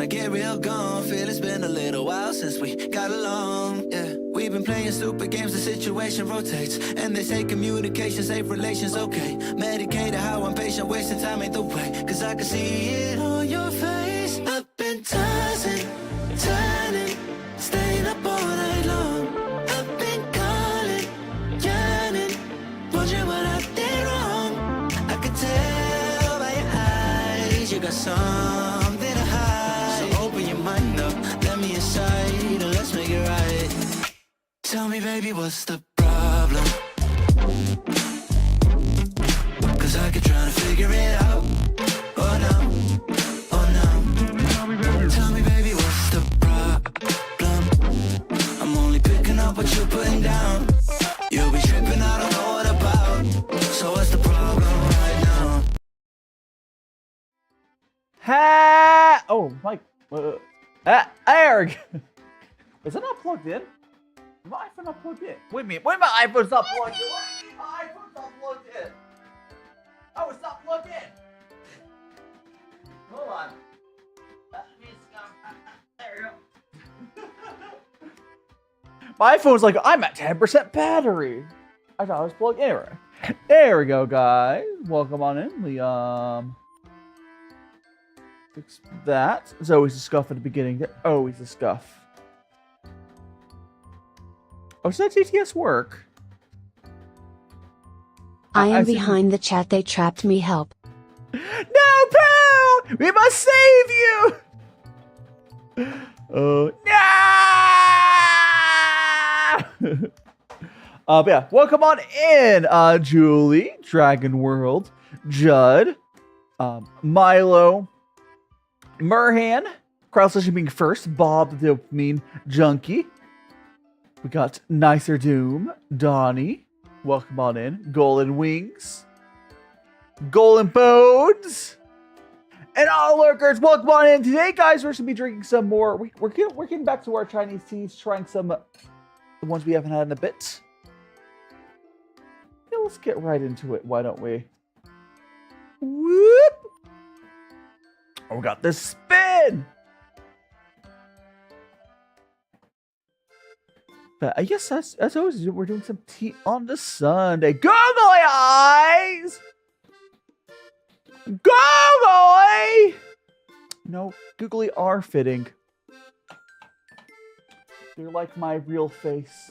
I get real gone. Feel it's been a little while since we got along. Yeah, we've been playing stupid games, the situation rotates. And they say communication, safe relations, okay. Medicated how I'm patient, wasting time ain't the way. Cause I can see it on your face. I've been tossing, turning, staying up all night long. I've been calling, yearning, wondering what I did wrong. I could tell by your eyes, you got something to hide. So open your mind up, let me inside, and let's make it right. Tell me, baby, what's the problem? Cause I could try to figure it out. Oh no, oh no. Tell me, baby, what's the problem? I'm only picking up what you're putting down. You'll be tripping, I don't know what about. So what's the problem right now? Ha! Oh, Mike. Eric! Is it not plugged in? Is my iPhone not plugged in? Wait a minute. Wait, my iPhone's not plugged in. My iPhone's not plugged in. Oh, it's not plugged in. Hold on. There you go. My iPhone's like, I'm at 10% battery. I thought I was plugged in. Anyway, there we go, guys. Welcome on in. We, fix that. There's always a scuff at the beginning. There's always a scuff. Oh, does that GTS work? I am behind the chat. They trapped me. Help. No, Pooh! We must save you! Oh, no! But yeah, welcome on in, Julie, Dragon World, Judd, Milo, Merhan, crowd session being first, Bob the Dopamine Junkie. We got Nicer Doom, Donnie, welcome on in, Golden Wings, Golden Bones, and all lurkers, welcome on in. Today, guys, we're going to be drinking some more. We're getting back to our Chinese teas, trying some the ones we haven't had in a bit. Yeah, let's get right into it. Why don't we? Whoop! Oh, we got this spin. But I guess that's always we're doing some tea on the Sunday. Googly eyes. Googly! No, googly are fitting. They're like my real face.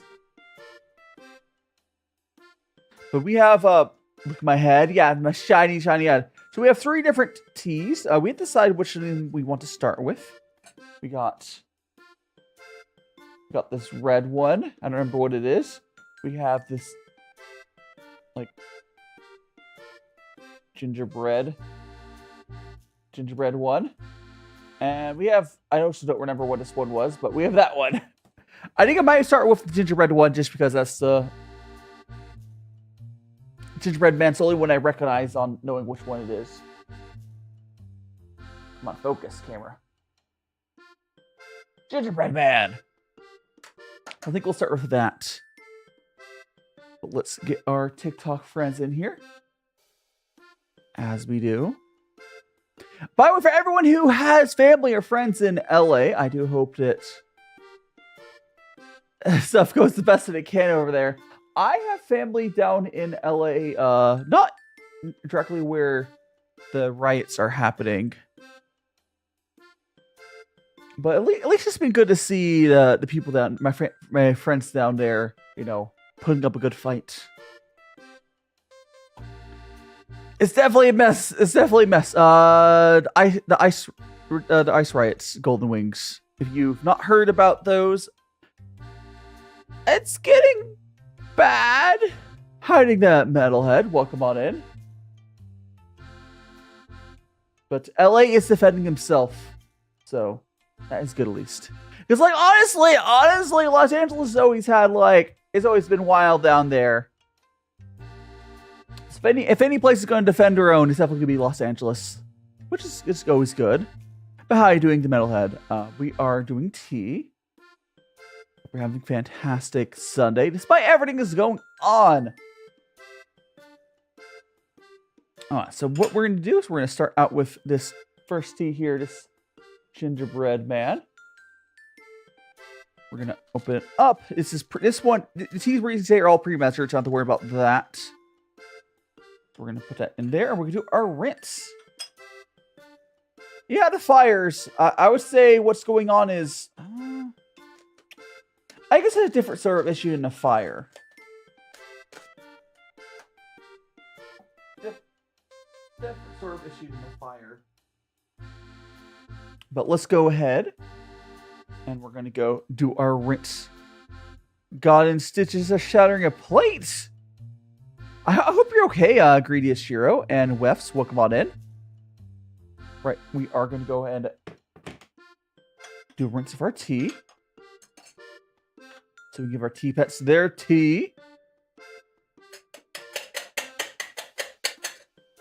But we have, look at my head. Yeah, my shiny head. So we have 3 different teas. We have to decide which one we want to start with. We got this red one. I don't remember what it is. We have this, like, gingerbread one. And we have, I also don't remember what this one was, but we have that one. I think I might start with the gingerbread one just because that's the Gingerbread Man's the only one I recognize on knowing which one it is. Come on, focus, camera. Gingerbread Man! I think we'll start with that. But let's get our TikTok friends in here. As we do. By the way, for everyone who has family or friends in LA, I do hope that stuff goes the best that it can over there. I have family down in LA, not directly where the riots are happening. But at least it's been good to see the people down, my friends down there, you know, putting up a good fight. It's definitely a mess. It's definitely a mess. The ice riots, Golden Wings. If you've not heard about those, it's getting bad. Hiding that metalhead. Welcome on in. But LA is defending himself, so that is good at least. Because, like, honestly, Los Angeles has always had, like, it's always been wild down there. If any place is going to defend her own, it's definitely going to be Los Angeles, which is always good. But how are you doing, the metalhead? We are doing tea. We're having a fantastic Sunday, despite everything that's going on. So what we're going to do is we're going to start out with this first tea here. This Gingerbread Man. We're gonna open it up. This one. The teas we're using today are all pre-measured, so I don't have to worry about that. So we're gonna put that in there, and we're gonna do our rinse. Yeah, the fires. I would say what's going on is, I guess it's a different sort of issue than a fire. Different sort of issue than a fire. But let's go ahead. And we're going to go do our rinse. God in stitches of shattering a plate. I hope you're okay, Greediest Shiro and Wefs. Welcome on in. Right, we are going to go ahead and do a rinse of our tea. So we give our tea pets their tea.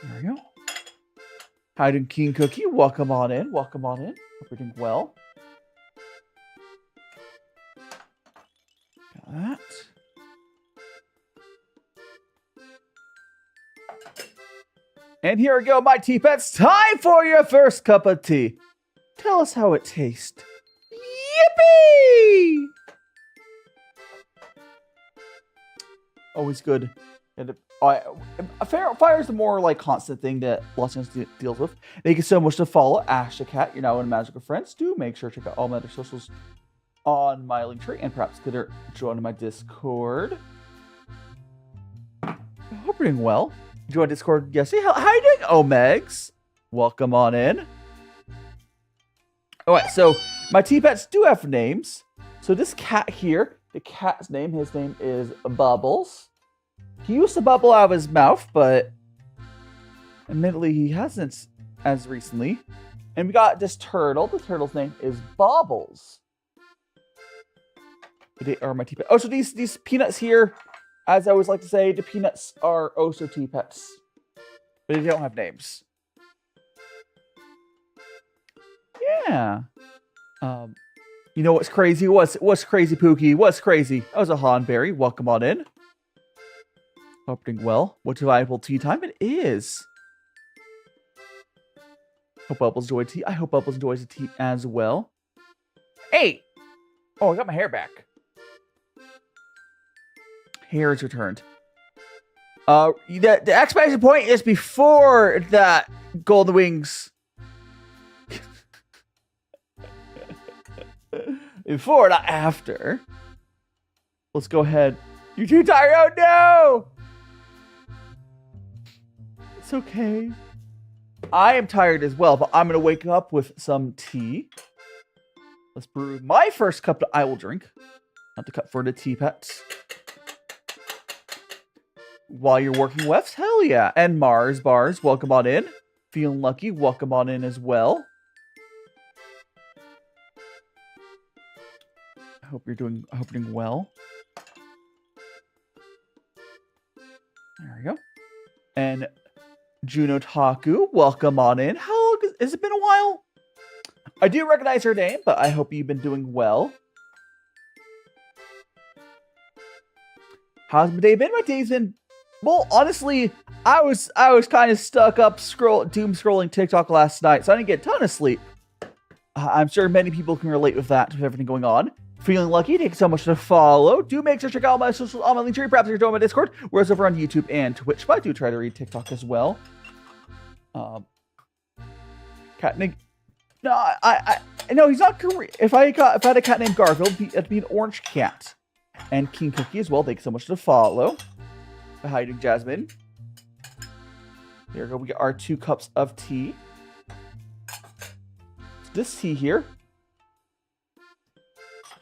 There we go. Hiding King Cookie, welcome on in. Welcome on in. Hope you're doing well. That. And here we go, my tea pets. Time for your first cup of tea. Tell us how it tastes. Yippee! Always good. And fire is the more like constant thing that Los Angeles deals with. Thank you so much to follow Ash the Cat. You're now in Magical Friends. Do make sure to check out all my other socials on my link tree, and perhaps consider joining my Discord. I hope you're doing well. Join Discord yesterday. How are you doing, Omegs? Welcome on in. Alright, so my tea pets do have names. So this cat here, the cat's name, his name is Bubbles. He used to bubble out of his mouth, but admittedly he hasn't as recently. And we got this turtle. The turtle's name is Bobbles. They are my tea pets. Oh, so these peanuts here, as I always like to say, the peanuts are also tea pets. But they don't have names. Yeah. You know what's crazy? What's crazy, Pookie? What's crazy? That was a Hanberry. Welcome on in. Hope you're doing well. What's valuable tea time? It is. Hope Bubbles enjoys tea. I hope Bubbles enjoys the tea as well. Hey! Oh, I got my hair back. Hair is returned. The exclamation point is before that Golden Wings. Before, not after. Let's go ahead. You're too tired. Oh no! It's okay. I am tired as well, but I'm gonna wake up with some tea. Let's brew my first cup that I will drink. Not the cup for the tea pets. While you're working, Wefs, hell yeah. And Mars Bars, welcome on in. Feeling lucky, welcome on in as well. I hope you're doing well. There we go. And Juno Taku, welcome on in. How long has it been a while? I do recognize her name, but I hope you've been doing well. How's my day been? My day's been, well, honestly, I was kind of stuck up doom scrolling TikTok last night, so I didn't get a ton of sleep. I'm sure many people can relate with that, with everything going on. Feeling lucky, thank you so much to follow. Do make sure to check out my socials on my link tree. Perhaps you can join my Discord. We're over on YouTube and Twitch, but I do try to read TikTok as well. Cat name. No, I no, he's not Korean. If I had a cat named Garfield, it'd be an orange cat. And King Cookie as well. Thank you so much to follow. How you doing, Jasmine? There we go. We got our 2 cups of tea. This tea here,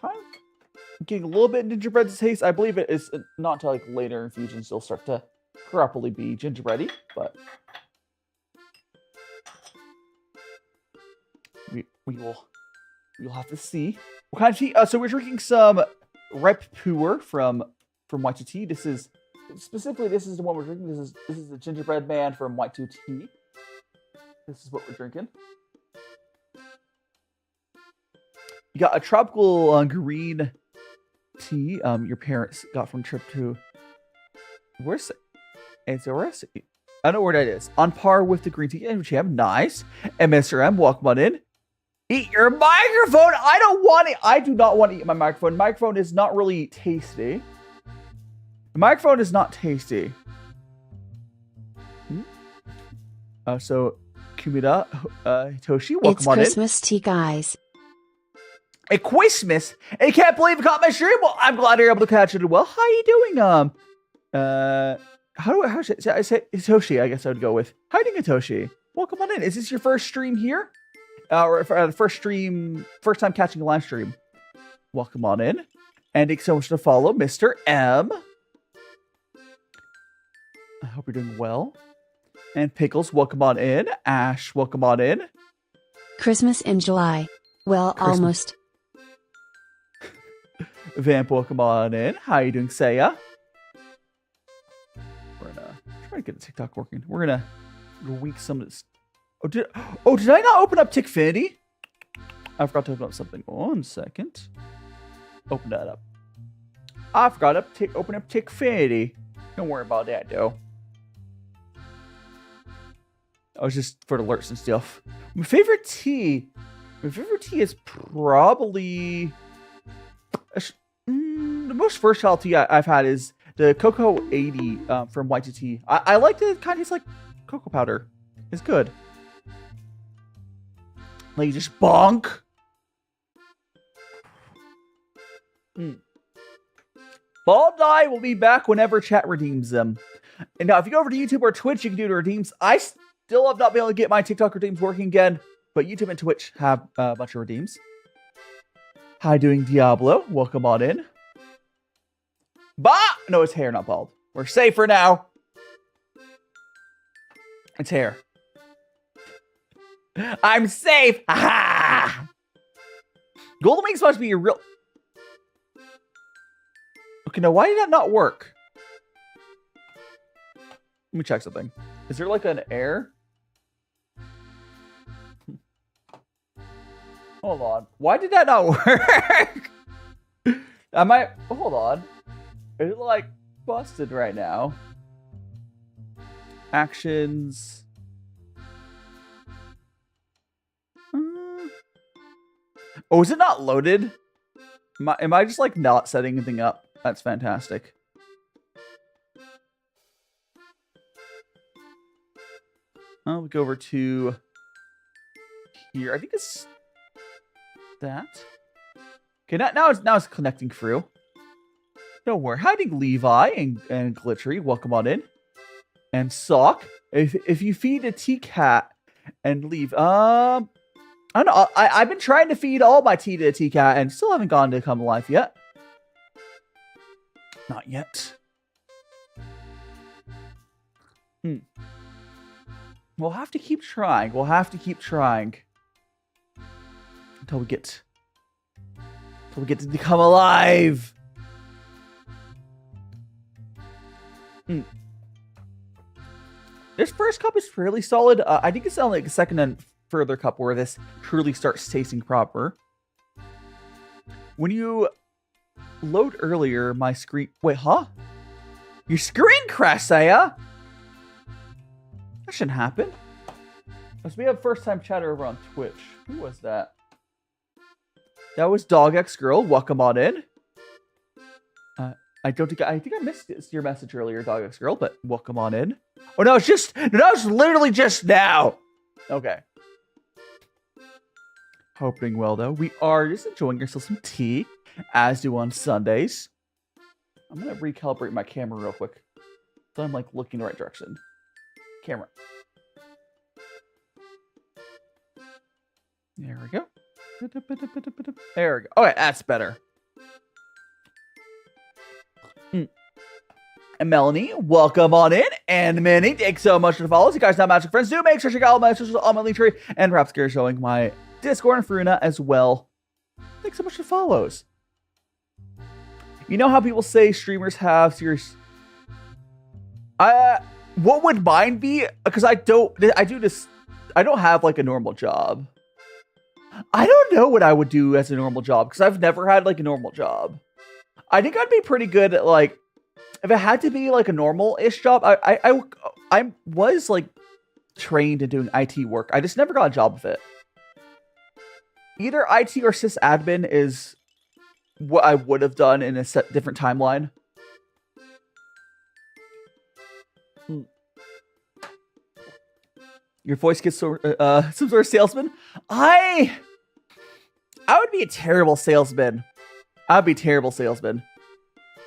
I'm getting a little bit of gingerbread taste. I believe it is not until like later infusions they'll start to properly be gingerbready, but we'll have to see. What kind of tea? So we're drinking some ripe puer from White Swan. This is the one we're drinking. This is the Gingerbread Man from White Swan. This is what we're drinking. You got a tropical green tea. Your parents got from a trip to where's it? I don't know where that is. On par with the green tea which you have. Nice. And Mr. M, welcome on in. Eat your microphone. I don't want it. I do not want to eat my microphone. Microphone is not really tasty. The microphone is not tasty. So, Kumida, Hitoshi, welcome It's on Christmas tea, guys. in. A Christmas. I can't believe you caught my stream. Well, I'm glad you're able to catch it. Well, how are you doing? How should I say Hitoshi? I guess I would go with. How are you doing, Hitoshi? Welcome on in. Is this your first stream here? Or the first time catching a live stream? Welcome on in. And thanks so much to follow, Mr. M. I hope you're doing well. And Pickles, welcome on in. Ash, welcome on in. Christmas in July. Well, almost. Vamp, welcome on in. How you doing, Saya? We're gonna try to get the TikTok working. We're gonna weak some of this. Did I not open up Tickfinity? I forgot to open up something. 1 second. Open that up. I forgot to open up Tickfinity. Don't worry about that, though. I was just for the alerts and stuff. My favorite tea is probably the most versatile tea I've had is the Cocoa 80 from White Tea. I like the kind of tastes like cocoa powder. It's good. Like you just bonk. Bald Die will be back whenever chat redeems them. And now if you go over to YouTube or Twitch, you can do the redeems. I still have not been able to get my TikTok redeems working again, but YouTube and Twitch have a bunch of redeems. Hi, doing Diablo. Welcome on in. Bah! No, it's hair, not bald. We're safer now. It's hair. I'm safe. Ha! Golden Wings must be a real. Okay, now why did that not work? Let me check something. Is there like an error? Hold on. Why did that not work? Hold on. Is it like busted right now? Actions. Oh, is it not loaded? Am I just like not setting anything up? That's fantastic. I'll go over to here. I think it's that. Okay, now it's connecting through. Don't worry. Hiding Levi and Glittery, welcome on in. And Sock. If you feed a tea cat and leave, I don't know. I've been trying to feed all my tea to a tea cat and still haven't gone to come alive yet. Not yet. We'll have to keep trying. We'll have to keep trying until we get to become alive. This first cup is fairly solid. I think it's on like a second and further cup where this truly starts tasting proper. When you load earlier, my screen. Wait, huh? Your screen crashed, Saya? That shouldn't happen. So we have first time chatter over on Twitch. Who was that? That was Dog X Girl. Welcome on in. I think I missed your message earlier, Dog X Girl, but welcome on in. Oh no, it's literally just now. Okay. Hoping well though. We are just enjoying ourselves some tea, as do on Sundays. I'm gonna recalibrate my camera real quick, so I'm like looking the right direction. Camera. There we go. There we go. Okay, that's better. And Melanie, welcome on in. And Minnie, thanks so much for the follows. You guys have magic friends. Do make sure to check out all my socials on my link tree, and perhaps Gary showing my Discord and Faruna as well. Thanks so much for the follows. You know how people say streamers have serious. What would mine be? Because I don't have like a normal job. I don't know what I would do as a normal job because I've never had like a normal job. I think I'd be pretty good at like, if it had to be like a normal-ish job, I was like trained in doing IT work. I just never got a job with it. either IT or sysadmin is what I would have done in a different timeline. Your voice gets some sort of salesman. I would be a terrible salesman. I would be a terrible salesman.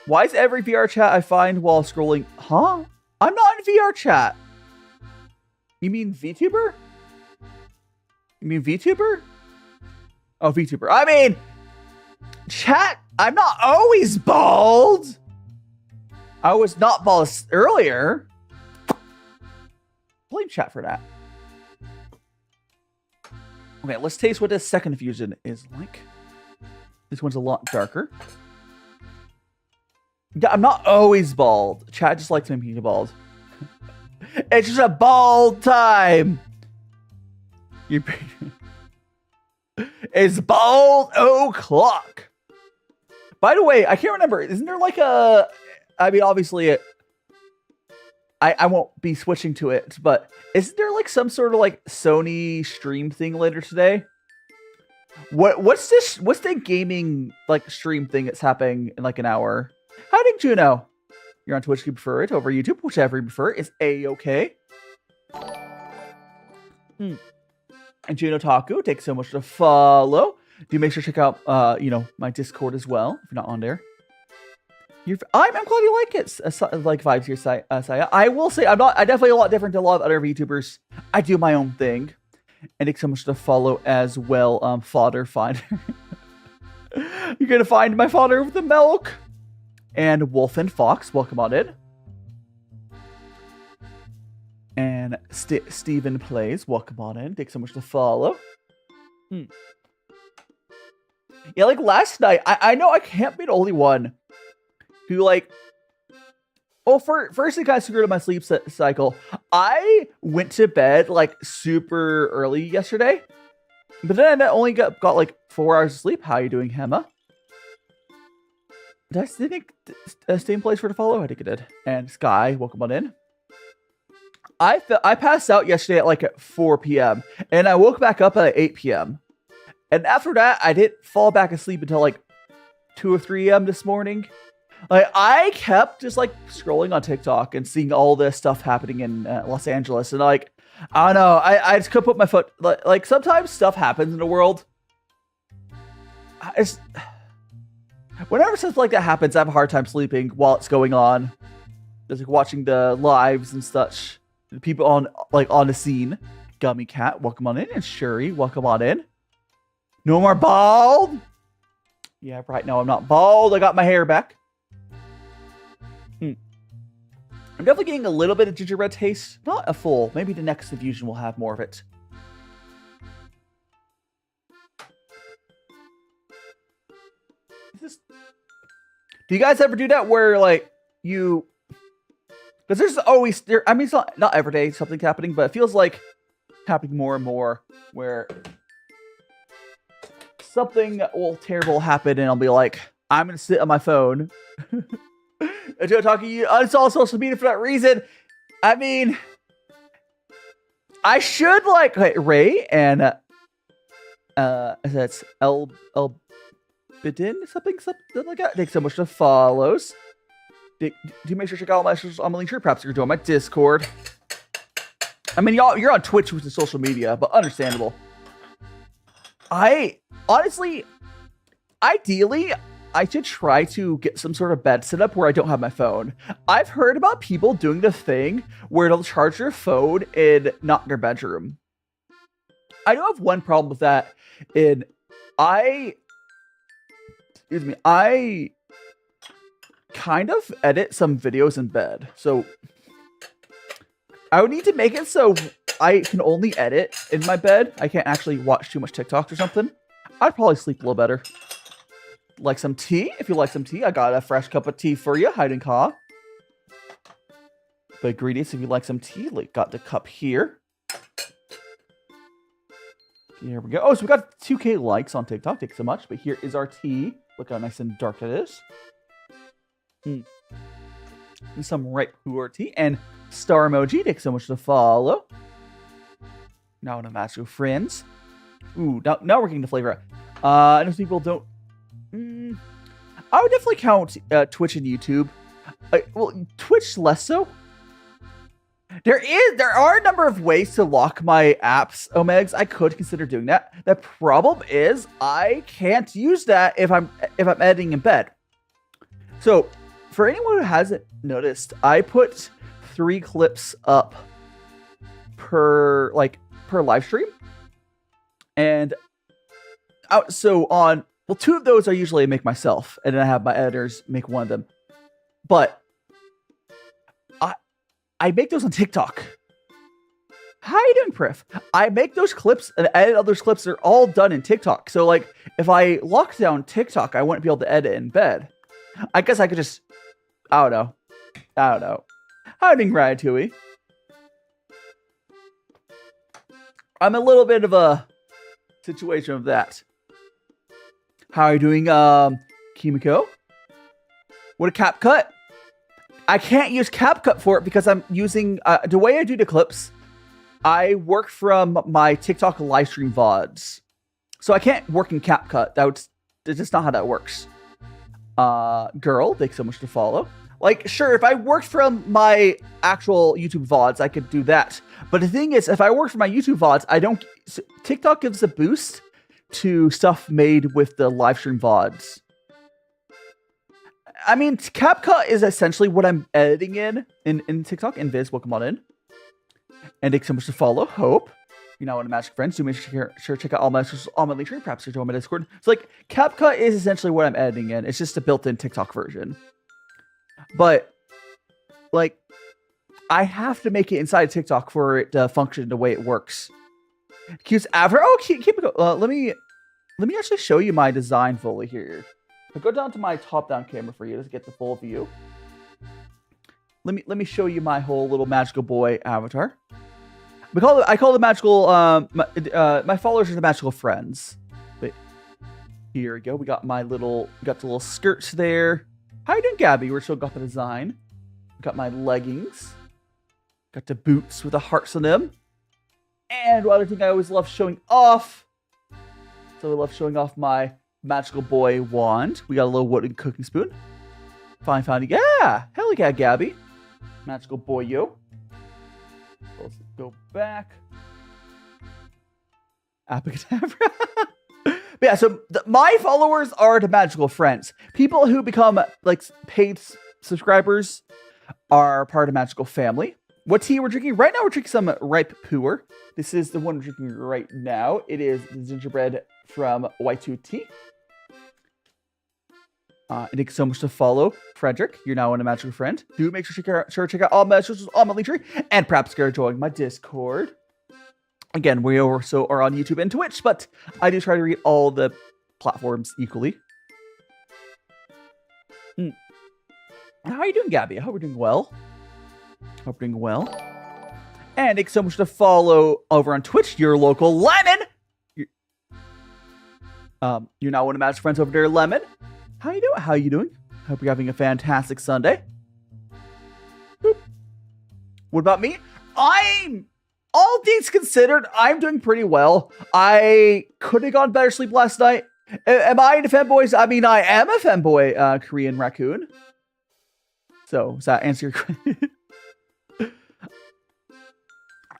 Why is every VR chat I find while scrolling? Huh? I'm not in VR chat. You mean VTuber? You mean VTuber? Oh, VTuber. I mean, chat. I'm not always bald. I was not bald earlier. Blame chat for that. Okay, let's taste what this second fusion is like. This one's a lot darker. Yeah, I'm not always bald. Chat just likes me being bald. It's just a bald time. It's bald o'clock. By the way, I can't remember. Isn't there like a... I mean, obviously, I won't be switching to it, but isn't there like some sort of like Sony stream thing later today? What's the gaming like stream thing that's happening in like an hour? How did Juno? You're on Twitch, you prefer it over YouTube, whichever you prefer is a-okay. And Juno Taku, thanks so much to follow. Do make sure to check out my Discord as well if you're not on there. I'm glad you like it. Like vibes here, Saya. I will say I'm definitely a lot different to a lot of other VTubers. I do my own thing. And thanks so much to follow as well, Fodder Finder. You're gonna find my fodder with the milk. And Wolf and Fox, welcome on in. And Steven Plays, welcome on in. Thanks so much to follow. Yeah, like last night, I know I can't be the only one who like... Well, first it kind of screwed up my sleep cycle. I went to bed like super early yesterday. But then I only got like 4 hours of sleep. How are you doing, Hema? Did I think stay in place for the follow? I think it did. And Sky, welcome on in. I passed out yesterday at like at 4 p.m. And I woke back up at 8 p.m. And after that, I didn't fall back asleep until like 2 or 3 a.m. this morning. Like I kept just like scrolling on TikTok and seeing all this stuff happening in Los Angeles. And like, I don't know, I just couldn't put my foot... Like sometimes stuff happens in the world. Whenever stuff like that happens, I have a hard time sleeping while it's going on. Just like watching the lives and such. The people on the scene. Gummy Cat, welcome on in. And Shuri, welcome on in. No more bald. Yeah, right now I'm not bald. I got my hair back. I'm definitely getting a little bit of gingerbread taste. Not a full. Maybe the next infusion will have more of it. Do you guys ever do that where like you... Because there's always... I mean, it's not every day something's happening, but it feels like happening more and more where something terrible will happen and I'll be like, I'm going to sit on my phone. And talking to you, uninstall social media for that reason. I mean, I should like Ray and that's El Bidin, something like that. Thanks so much for follows. Do you make sure to check out all my socials? I'm sure perhaps you're doing my Discord. I mean, you're on Twitch, which is social media, but understandable. Honestly, ideally, I should try to get some sort of bed set up where I don't have my phone. I've heard about people doing the thing where they'll charge their phone in not their bedroom. I do have one problem with that. I kind of edit some videos in bed. So I would need to make it so I can only edit in my bed. I can't actually watch too much TikTok or something. I'd probably sleep a little better. Like some tea? If you like some tea, I got a fresh cup of tea for you. Hide and caw. The ingredients, if you like some tea, got the cup here. Here we go. Oh, so we got 2K likes on TikTok. Thanks so much. But here is our tea. Look how nice and dark it is. And some ripe puer tea. And star emoji. Thanks so much to follow. Now to match with friends. Ooh, now we're getting the flavor. I know people don't. I would definitely count Twitch and YouTube. Well, Twitch less so. There are a number of ways to lock my apps, Omegs. I could consider doing that. The problem is I can't use that if I'm editing in bed. So, for anyone who hasn't noticed, I put 3 clips up per live stream, and so on. Well, 2 of those I usually make myself, and then I have my editors make one of them. But I make those on TikTok. How are you doing, Priff? I make those clips and edit all those clips. They're all done in TikTok. So, like, if I locked down TikTok, I wouldn't be able to edit in bed. I guess I could just... I don't know. How are you doing, Ratatouille? I'm a little bit of a situation of that. How are you doing, Kimiko? What a CapCut? I can't use CapCut for it because I'm using the way I do the clips. I work from my TikTok live stream VODs, so I can't work in CapCut. That's just not how that works. Girl, thanks so much to follow. Like, sure, if I worked from my actual YouTube VODs, I could do that. But the thing is, if I work from my YouTube VODs, I don't. TikTok gives a boost to stuff made with the live stream VODs. I mean, CapCut is essentially what I'm editing in TikTok. Invis, welcome on in. And thanks so much to follow. Hope. You're now one of Magic Friends. Do make sure to check out all my socials, all my link tree, perhaps join my Discord. So, like, CapCut is essentially what I'm editing in. It's just a built-in TikTok version. But, like, I have to make it inside TikTok for it to function the way it works. Q's avatar. Oh, keep it going. Let me actually show you my design fully here. I'll go down to my top-down camera for you to get the full view. Let me show you my whole little magical boy avatar. I call the magical my followers are the magical friends. But here we go. We got the little skirts there. How you doing, Gabby? We're still got the design. Got my leggings. Got the boots with the hearts on them. And one other thing I always love showing off. So I love showing off my magical boy wand. We got a little wooden cooking spoon. Fine. Yeah! Hell yeah, Gabby. Magical boy, yo. Let's go back. Apicadabra. But yeah, so my followers are the magical friends. People who become like paid subscribers are part of magical family. What tea we're drinking? Right now we're drinking some ripe puer. This is the one we're drinking right now. It is the gingerbread from White Swan. And thank you so much to follow. Frederick, you're now on a magical friend. Do make sure to check out all my socials on my link tree. And perhaps join my Discord. Again, we also are on YouTube and Twitch, but I do try to read all the platforms equally. How are you doing, Gabby? I hope we're doing well. And thanks so much to follow over on Twitch, your local Lemon. You're now one of my friends over there, Lemon. How you doing? Hope you're having a fantastic Sunday. Boop. What about me? All things considered, I'm doing pretty well. I could have gone better sleep last night. Am I into femboys? I mean, I am a femboy, Korean raccoon. So, does that answer your question?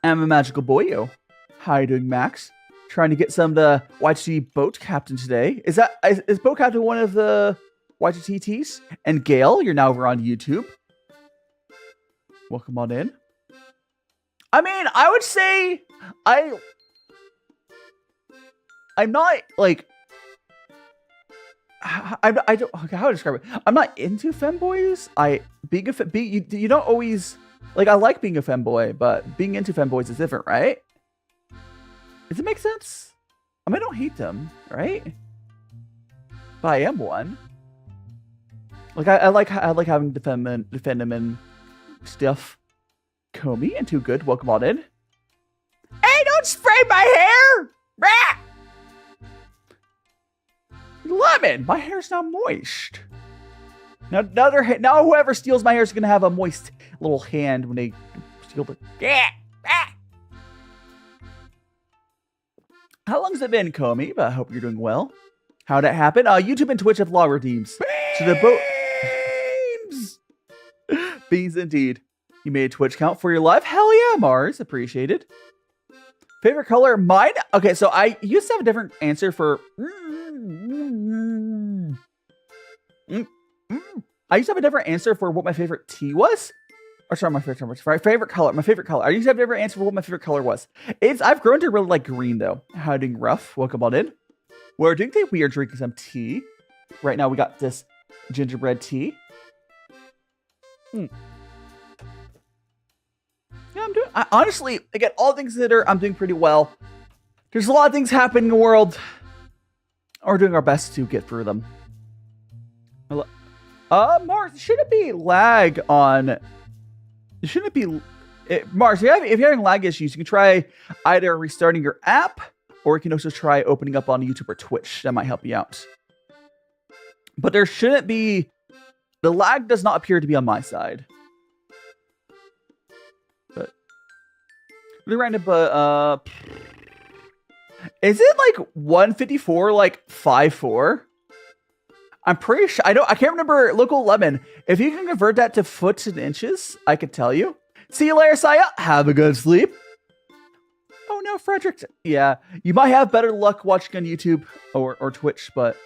I'm a magical boyo. How are you doing, Max? Trying to get some of the YTT boat captain today. Is boat captain one of the YTTs? And Gail, you're now over on YouTube. Welcome on in. I mean, I would say I'm not like I don't okay, how to describe it. I'm not into femboys. You don't always like. I like being a femboy, but being into femboys is different, right? Does it make sense? I mean, I don't hate them, right? But I am one. Like I like having to defend them and stuff. Comey and Too Good, welcome on in. Hey, don't spray my hair! Rah! Lemon, my hair's now moist. Now whoever steals my hair is gonna have a moist little hand when they steal it. Yeah! Ah! How long has it been, Comey? But I hope you're doing well. How'd that happen? YouTube and Twitch have law redeems. So they're both beans indeed. You made a Twitch count for your live? Hell yeah, Mars. Appreciated. Favorite color? Mine? Okay, so I used to have a different answer for... I used to have a different answer for what my favorite tea was. Or sorry, my favorite color. My favorite color. I used to have a different answer for what my favorite color was. I've grown to really like green, though. How doing rough? Welcome on in. We're drinking some tea. Right now, we got this gingerbread tea. Yeah, I'm doing... honestly, again, all things considered, I'm doing pretty well. There's a lot of things happening in the world. We're doing our best to get through them. Mars, shouldn't it be lag on... Shouldn't it be... Mars, if you're having lag issues, you can try either restarting your app, or you can also try opening up on YouTube or Twitch. That might help you out. But there shouldn't be... The lag does not appear to be on my side. But... Really random, but... Is it like 154, like 5'4"? I'm pretty sure. I can't remember. Local Lemon. If you can convert that to foot and inches, I could tell you. See you later, Saya. Have a good sleep. Oh no, Frederick. Yeah, you might have better luck watching on YouTube or Twitch, but...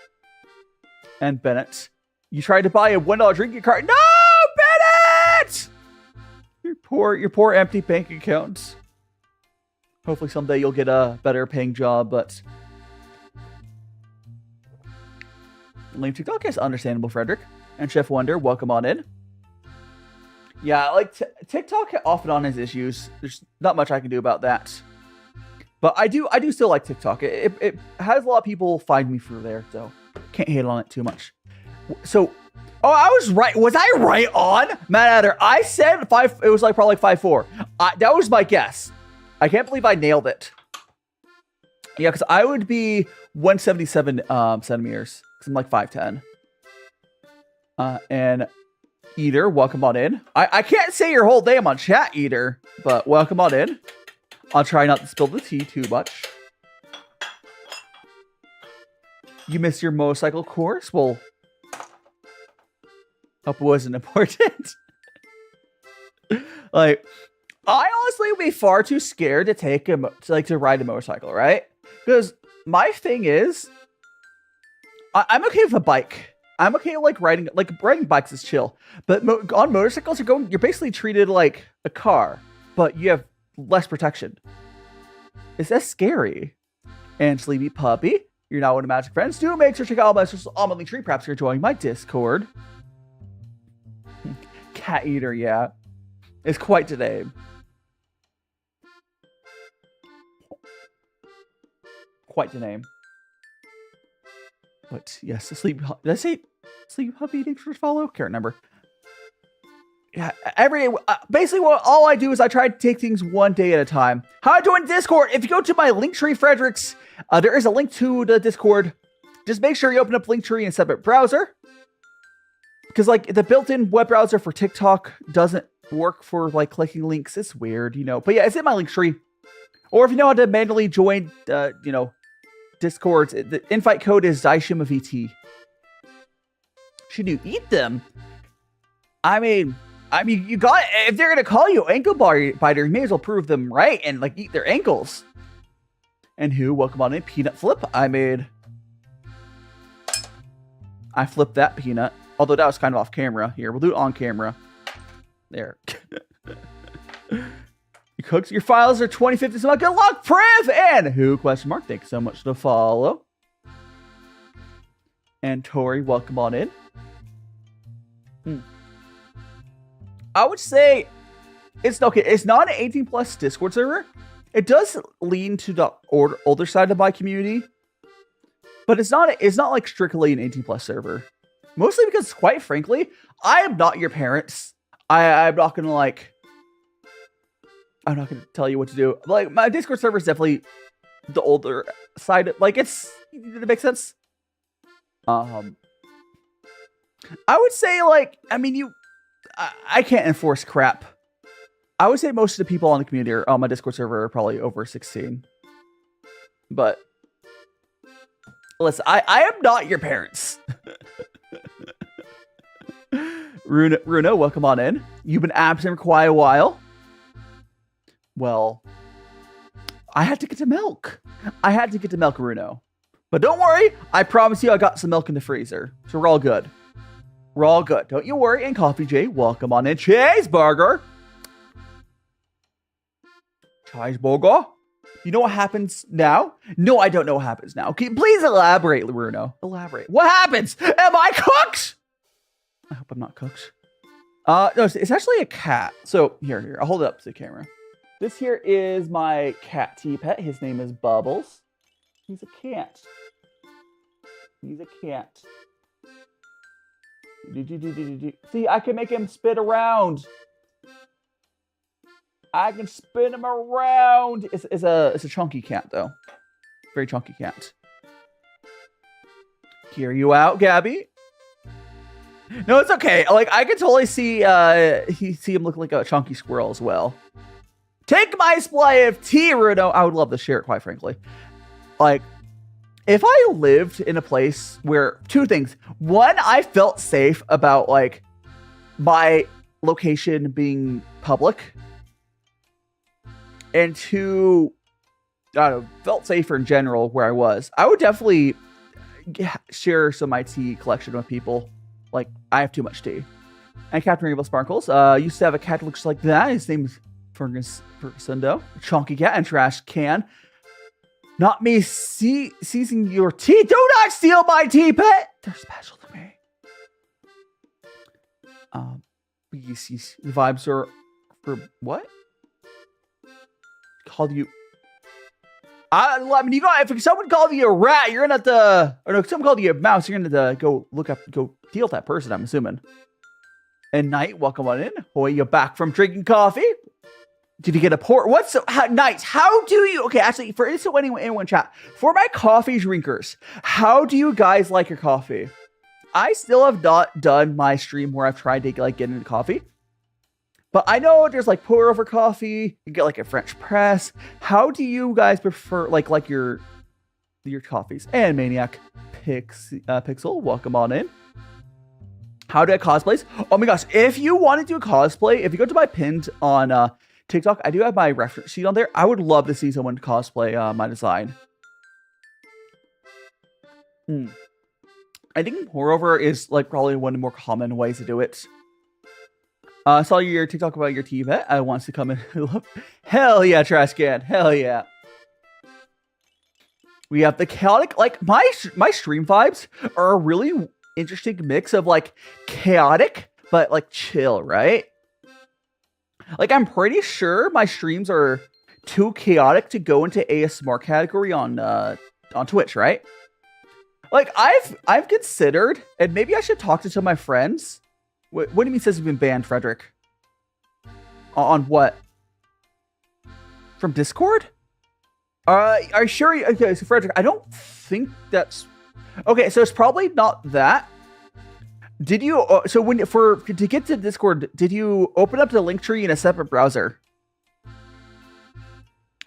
And Bennett. You tried to buy a $1 drinking card. No, Bennett! Your poor empty bank account. Hopefully someday you'll get a better paying job, but... Lame TikTok is understandable, Frederick. And Chef Wonder, welcome on in. Yeah, like TikTok off and on has issues. There's not much I can do about that. But I do still like TikTok. It has a lot of people find me through there, so can't hate on it too much. So, oh, I was right. Was I right on? Matt Adder, I said it was like probably 5'4". That was my guess. I can't believe I nailed it. Yeah, because I would be 177 centimeters. Because I'm like 5'10". And Eater, welcome on in. I can't say your whole name on chat, Eater, but welcome on in. I'll try not to spill the tea too much. You missed your motorcycle course? Well, hope it wasn't important. Like, I honestly would be far too scared to take to ride a motorcycle, right? Because my thing is, I'm okay with a bike. I'm okay with riding bikes is chill. But on motorcycles, you're basically treated like a car, but you have less protection. Is that scary? And Sleepy Puppy, you're now one of Magic Friends. Do make sure to check out my social link tree. Perhaps you're joining my Discord. Cat Eater, yeah. It's quite the name. Quite the name. But yes, the sleep. Did I say Sleep Puppy? Thanks for follow. Can't remember. Yeah, every day. Basically, all I do is I try to take things one day at a time. How I join Discord? If you go to my Linktree, Fredericks, there is a link to the Discord. Just make sure you open up Linktree in a separate browser, because like the built-in web browser for TikTok doesn't work for like clicking links. It's weird, you know. But yeah, it's in my Linktree. Or if you know how to manually join, Discord, the invite code is DaiShimaVT. Should you eat them? I mean, you got it. If they're gonna call you ankle biter, you may as well prove them right and like eat their ankles. And who? Welcome on in, Peanut Flip. I flipped that peanut, although that was kind of off camera. Here, we'll do it on camera. There. You cooks. Your files are 2050. So good luck, Priv. And who? Question mark. Thanks so much to follow. And Tori, welcome on in. I would say it's okay. It's not an 18+ Discord server. It does lean to the older side of my community, but it's not like strictly an 18+ server. Mostly because, quite frankly, I am not your parents. I'm not gonna tell you what to do. Like, my Discord server is definitely the older side. Like, does it make sense? I would say, like, I mean, I can't enforce crap. I would say most of the people on the community on my Discord server are probably over 16. But Listen, I am not your parents. Runo, welcome on in. You've been absent for quite a while. Well, I had to get to milk. Runo. But don't worry, I promise you I got some milk in the freezer. So we're all good. Don't you worry. And Coffee J, welcome on in. Cheeseburger. You know what happens now? No, I don't know what happens now. Okay, please elaborate, Bruno. Elaborate. What happens? Am I cooked? I hope I'm not cooked. No, it's actually a cat. So here, I'll hold it up to the camera. This here is my cat pet. His name is Bubbles. He's a cat. See, I can make him spin around. I can spin him around. It's a chunky cat though. Very chunky cat. Hear you out, Gabby. No, it's okay. Like I can totally see him looking like a chunky squirrel as well. Take my supply of tea, Runo. I would love to share it, quite frankly. Like, if I lived in a place where two things. One, I felt safe about like my location being public. And two, I don't know, felt safer in general where I was. I would definitely share some of my tea collection with people. Like, I have too much tea. And Captain Rainbow Sparkles used to have a cat that looks like that. His name is Fergusundo. Chunky cat and trash can. Not me seizing your tea. Do not steal my tea, pet. They're special to me. The vibes are for what? Called you. I mean, you got. If someone called you a rat, you're gonna have to. Or no, if someone called you a mouse, you're gonna have to go deal with that person. I'm assuming. And Night, welcome on in. Boy, you're back from drinking coffee. Did you get a pour? Night? How do you? Okay, actually, for anyone chat, for my coffee drinkers, how do you guys like your coffee? I still have not done my stream where I've tried to like get into coffee. But I know there's like pour over coffee. You get like a French press. How do you guys prefer like your coffees? And Maniac Pixel, welcome on in. How do I cosplays? Oh my gosh, if you want to do a cosplay, if you go to my pinned on TikTok, I do have my reference sheet on there. I would love to see someone cosplay my design. I think pour over is like probably one of the more common ways to do it. I saw your TikTok about your vet. I wants to come in. Hell yeah, trash can. Hell yeah. We have the chaotic. Like my stream vibes are a really interesting mix of like chaotic but like chill, right? Like I'm pretty sure my streams are too chaotic to go into ASMR category on Twitch, right? Like I've considered, and maybe I should talk to some of my friends. What do you mean says you've been banned, Frederick? On what? From Discord? Are you sure? Okay, so Frederick, I don't think that's... Okay, so it's probably not that. Did you... So to get to Discord, did you open up the link tree in a separate browser?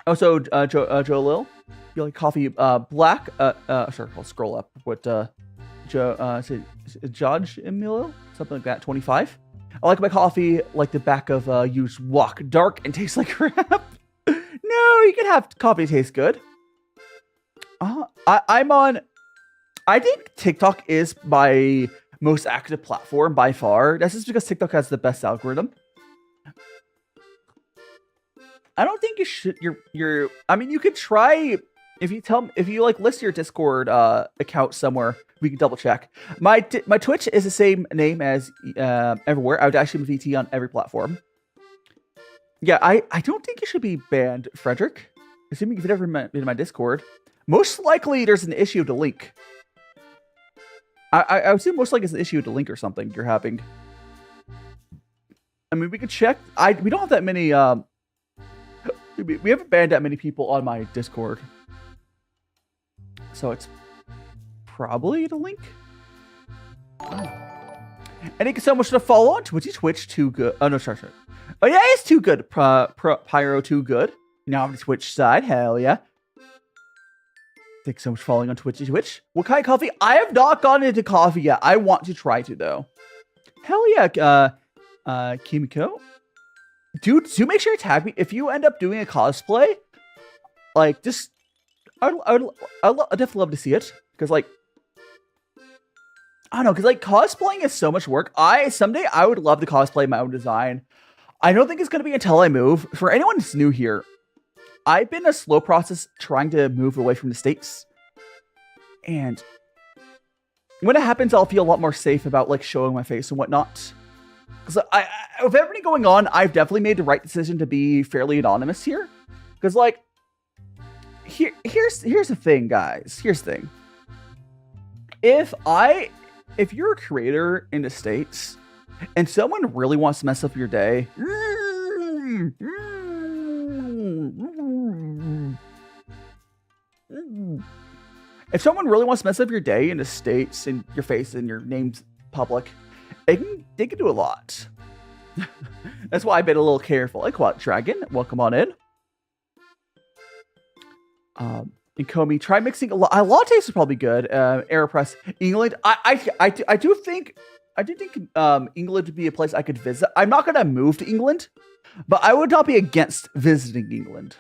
Oh, so Joe Lil? You like coffee black? Sorry, I'll scroll up. What Judge Emilio? Something like that, 25. I like my coffee like the back of used wok. Dark and tastes like crap. No, you can have coffee that tastes good. I'm on... I think TikTok is my most active platform by far. That's just because TikTok has the best algorithm. I don't think you should... I mean, you could try... If you like list your Discord account somewhere, we can double check. My Twitch is the same name as everywhere. I'm DaiShimaVT on every platform. Yeah, I don't think you should be banned, Frederick. Assuming you've never been in my Discord. Most likely there's an issue with the link. I assume most likely it's an issue with the link or something you're having. I mean, we could check. We don't have that many... we haven't banned that many people on my Discord. So it's probably the link. Oh. And thank you so much for the follow on Twitchy Twitch Too Good. Oh no, sorry. Oh yeah, it's Too Good. Pyro Too Good. Now on the Twitch side, hell yeah. Thanks so much for following on Twitch. What kind of coffee? I have not gotten into coffee yet. I want to try to, though. Hell yeah, Kimiko. Dude, do make sure you tag me. If you end up doing a cosplay, like, just... I'd definitely love to see it. Because, like... I don't know, because, like, cosplaying is so much work. Someday, I would love to cosplay my own design. I don't think it's going to be until I move. For anyone who's new here, I've been a slow process trying to move away from the States. And when it happens, I'll feel a lot more safe about, like, showing my face and whatnot. Because with everything going on, I've definitely made the right decision to be fairly anonymous here. Because, like, here's the thing, guys. Here's the thing. If you're a creator in the States and someone really wants to mess up your day, if someone really wants to mess up your day in the States and your face and your name's public, they can do a lot. That's why I've been a little careful. Like, what, Dragon? Welcome on in. And Comey, try mixing lattes is probably good. Aeropress, England. I do think England would be a place I could visit. I'm not gonna move to England, but I would not be against visiting England.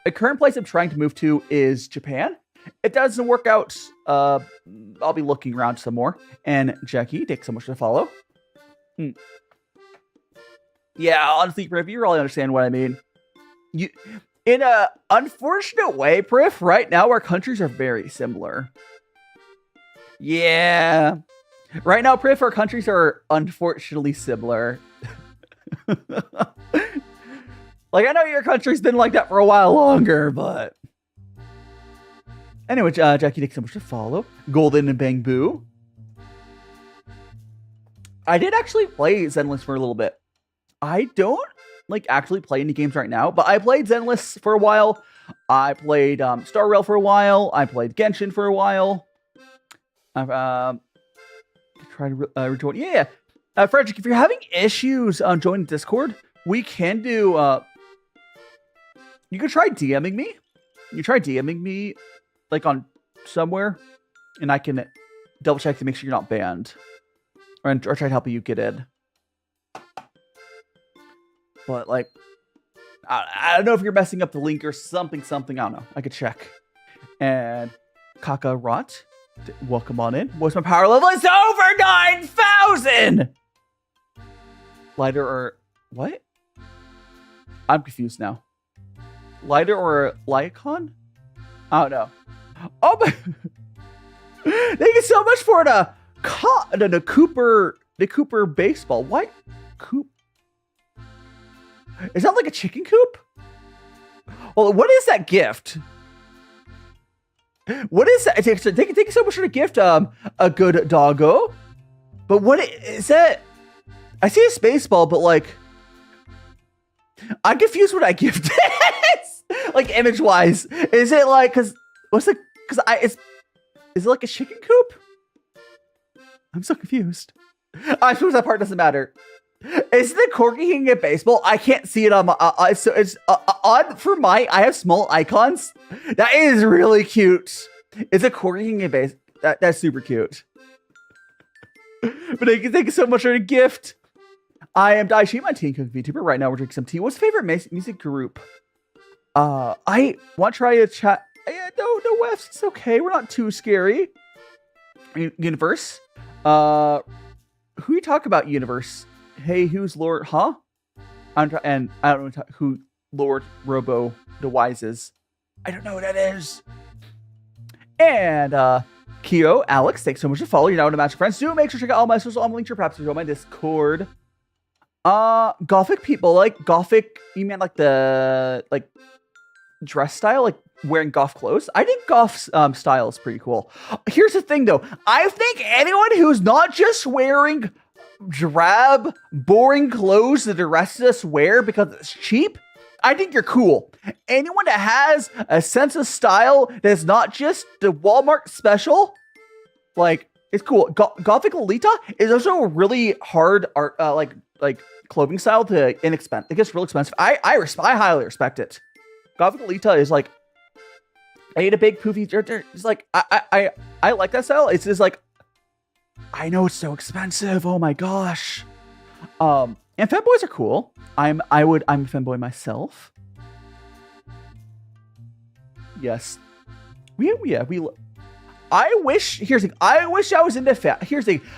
The current place I'm trying to move to is Japan. If that doesn't work out, I'll be looking around some more. And Jackie, thanks so much for the follow. Yeah, honestly, Priv, you really understand what I mean. In a unfortunate way, Priv, right now our countries are very similar. Yeah. Right now, Priv, our countries are unfortunately similar. Like, I know your country's been like that for a while longer, but... Anyway, Jackie, thanks so much to follow. Golden and Bang Boo. I did actually play Zenless for a little bit. I don't, like, actually play any games right now, but I played Zenless for a while. I played Star Rail for a while. I played Genshin for a while. I've tried to rejoin. Yeah. Frederick, if you're having issues on joining Discord, we can do... you could try DMing me. You try DMing me, like, on somewhere, and I can double check to make sure you're not banned, or try to help you get in. But, like, I don't know if you're messing up the link or something. I don't know. I could check. And Kaka Rot, welcome on in. What's my power level? It's over 9,000. Lighter or what? I'm confused now. Lighter or Lycon? I don't know. Oh my! Thank you so much for the Cooper baseball. What? Coop? Is that like a chicken coop? Well, what is that gift? What is that? Thank you so much for the gift, a good doggo. But what is that? I see a space ball, but like, I'm confused what I gift is. Like, image wise, is it like, is it like a chicken coop? I'm so confused. I suppose that part doesn't matter. Is the Corgi King at baseball? I can't see it on my. So it's on for my. I have small icons. That is really cute. It's a Corgi King at base. That's super cute. But thank you so much for the gift. I am DaiShimaVT, EnVtuber. Right now we're drinking some tea. What's your favorite music group? I want to try to chat. Yeah, no Wefs. It's okay. We're not too scary. Universe. Who you talk about, Universe? Hey, who's Lord? Huh? And I don't know who Lord Robo the Wise is. I don't know who that is. And Kyo, Alex, thanks so much for following. You're now in a match of friends. Do make sure to check out all my social links or perhaps join my Discord. Gothic people, like Gothic, you mean like the dress style, like wearing goth clothes? I think goth style is pretty cool. Here's the thing though, I think anyone who's not just wearing drab, boring clothes that the rest of us wear because it's cheap, I think you're cool. Anyone that has a sense of style that's not just the Walmart special, like, it's cool. Gothic Lolita is also a really hard art, like clothing style to inexpensive. It gets real expensive. I highly respect it. Gothic Lolita is like I need a big poofy. It's like I like that style. It's just like I know it's so expensive. Oh my gosh. And femboys are cool. I'm a femboy myself. Yes. I wish. Here's the thing. I wish I was into Here's the thing.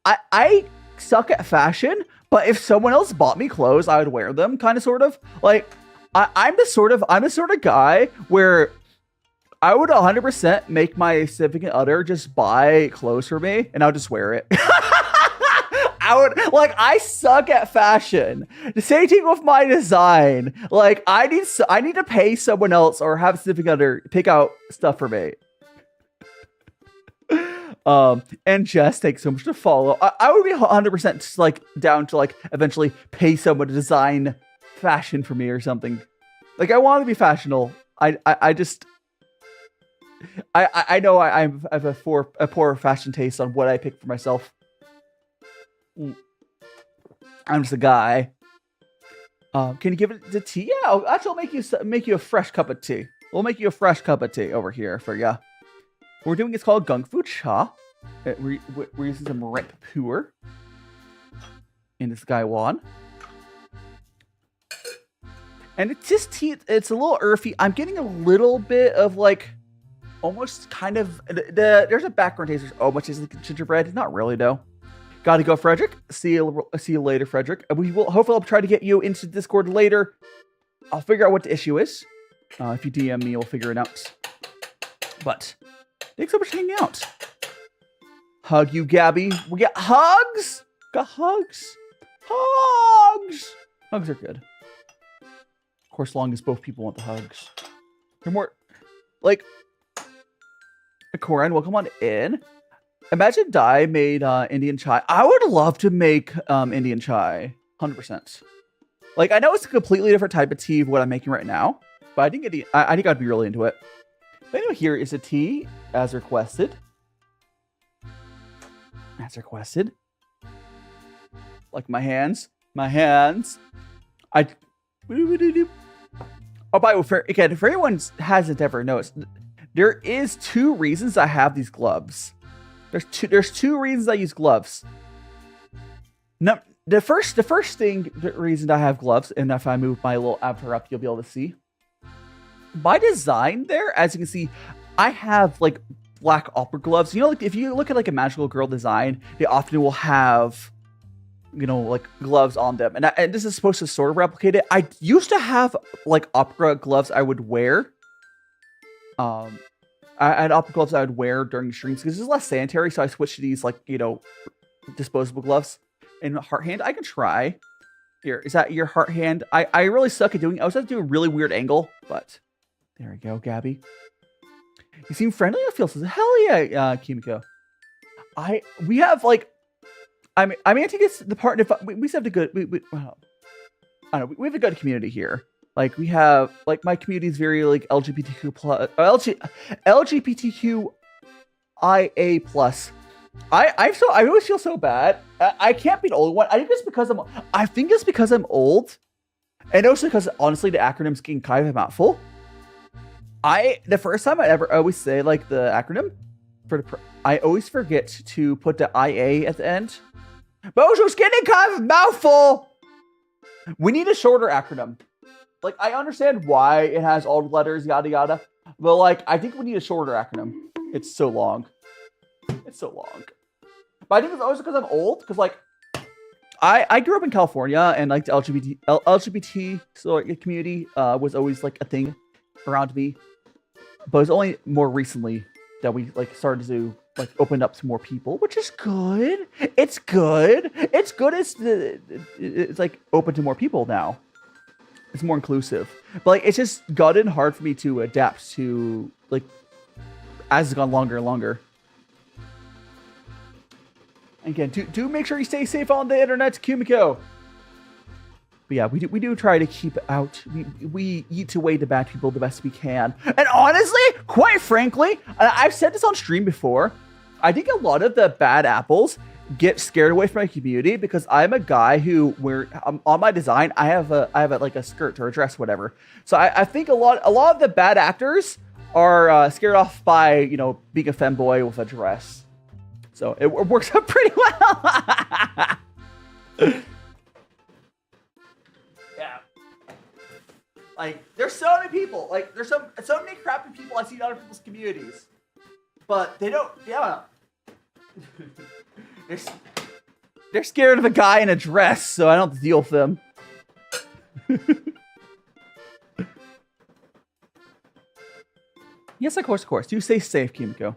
I suck at fashion, but if someone else bought me clothes, I would wear them. Kind of, sort of. Like I'm the sort of guy where I would 100% make my significant other just buy clothes for me, and I'll just wear it. I suck at fashion. The same thing with my design. Like, I need to pay someone else or have a significant other pick out stuff for me. And Jess takes so much to follow. I would be 100% just, like, down to, like, eventually pay someone to design fashion for me or something. Like, I want to be fashionable. I know I have a poor fashion taste on what I pick for myself. I'm just a guy. Can you give it the tea? Yeah, I'll make you a fresh cup of tea. We'll make you a fresh cup of tea over here for ya. What we're doing is called gongfucha. We're using some ripe puer in this guy Wan. And it's just tea. It's a little earthy. I'm getting a little bit of like almost kind of there's a background taste. Oh, much is like gingerbread? Not really though. Gotta go, Frederick. See you later, Frederick. We will hopefully I'll try to get you into Discord later. I'll figure out what the issue is. If you DM me, we'll figure it out. But thanks so much for hanging out. Hug you, Gabby. We got hugs. Got hugs. Hugs. Hugs are good. Of course, long as both people want the hugs. They're more like Corin. Welcome on in. Imagine Dai made Indian chai. I would love to make Indian chai, 100%. Like, I know it's a completely different type of tea of what I'm making right now, but I think I'd be really into it. But anyway, here is a tea as requested. As requested. Like my hands. Oh, by the way, again, if anyone hasn't ever noticed, there is 2 reasons I have these gloves. There's two reasons I use gloves. No, the first reason I have gloves, and if I move my little avatar up, you'll be able to see. By design there, as you can see, I have like black opera gloves. You know, like if you look at like a magical girl design, they often will have, you know, like gloves on them. And this is supposed to sort of replicate it. I used to have like opera gloves I would wear. I had opera gloves I would wear during streams because it's less sanitary, so I switched to these, like, you know, disposable gloves. And heart hand, I can try. Here, is that your heart hand? I really suck at doing it. I was have to do a really weird angle, but there we go, Gabby. You seem friendly. I feel so. Hell yeah, Kimiko. We have like, I mean, I think it's the part. If we have the good, I don't know. We have a good community here. Like we have, like my community is very like LGBTQ plus, LGBTQIA plus. I always feel so bad. I can't be the only one. I think it's because I'm old, and also because honestly the acronym's getting kind of a mouthful. The first time I always say like the acronym I always forget to put the IA at the end. Bojo's getting kind of a mouthful. We need a shorter acronym. Like, I understand why it has all the letters, yada yada, but like, I think we need a shorter acronym. It's so long. But I think it's always because I'm old, because like, I grew up in California, and like the LGBT community was always like a thing around me. But it's only more recently that we like started to like open up to more people, which is good. It's good. It's like open to more people now. It's more inclusive. But like, it's just gotten hard for me to adapt to, like, as it's gone longer and longer. Again, do make sure you stay safe on the internet, Kumiko. But yeah, we do try to keep out. We eat away the bad people the best we can. And honestly, quite frankly, I've said this on stream before, I think a lot of the bad apples get scared away from my community because I'm a guy who, on my design, I have like a skirt or a dress, whatever. So I think a lot of the bad actors are scared off by, you know, being a femboy with a dress. So it works out pretty well. Yeah. Like, there's so many people. Like, there's so many crappy people I see in other people's communities. But they don't, yeah. They're scared of a guy in a dress, so I don't have to deal with them. Yes, of course. You stay safe, Kimiko.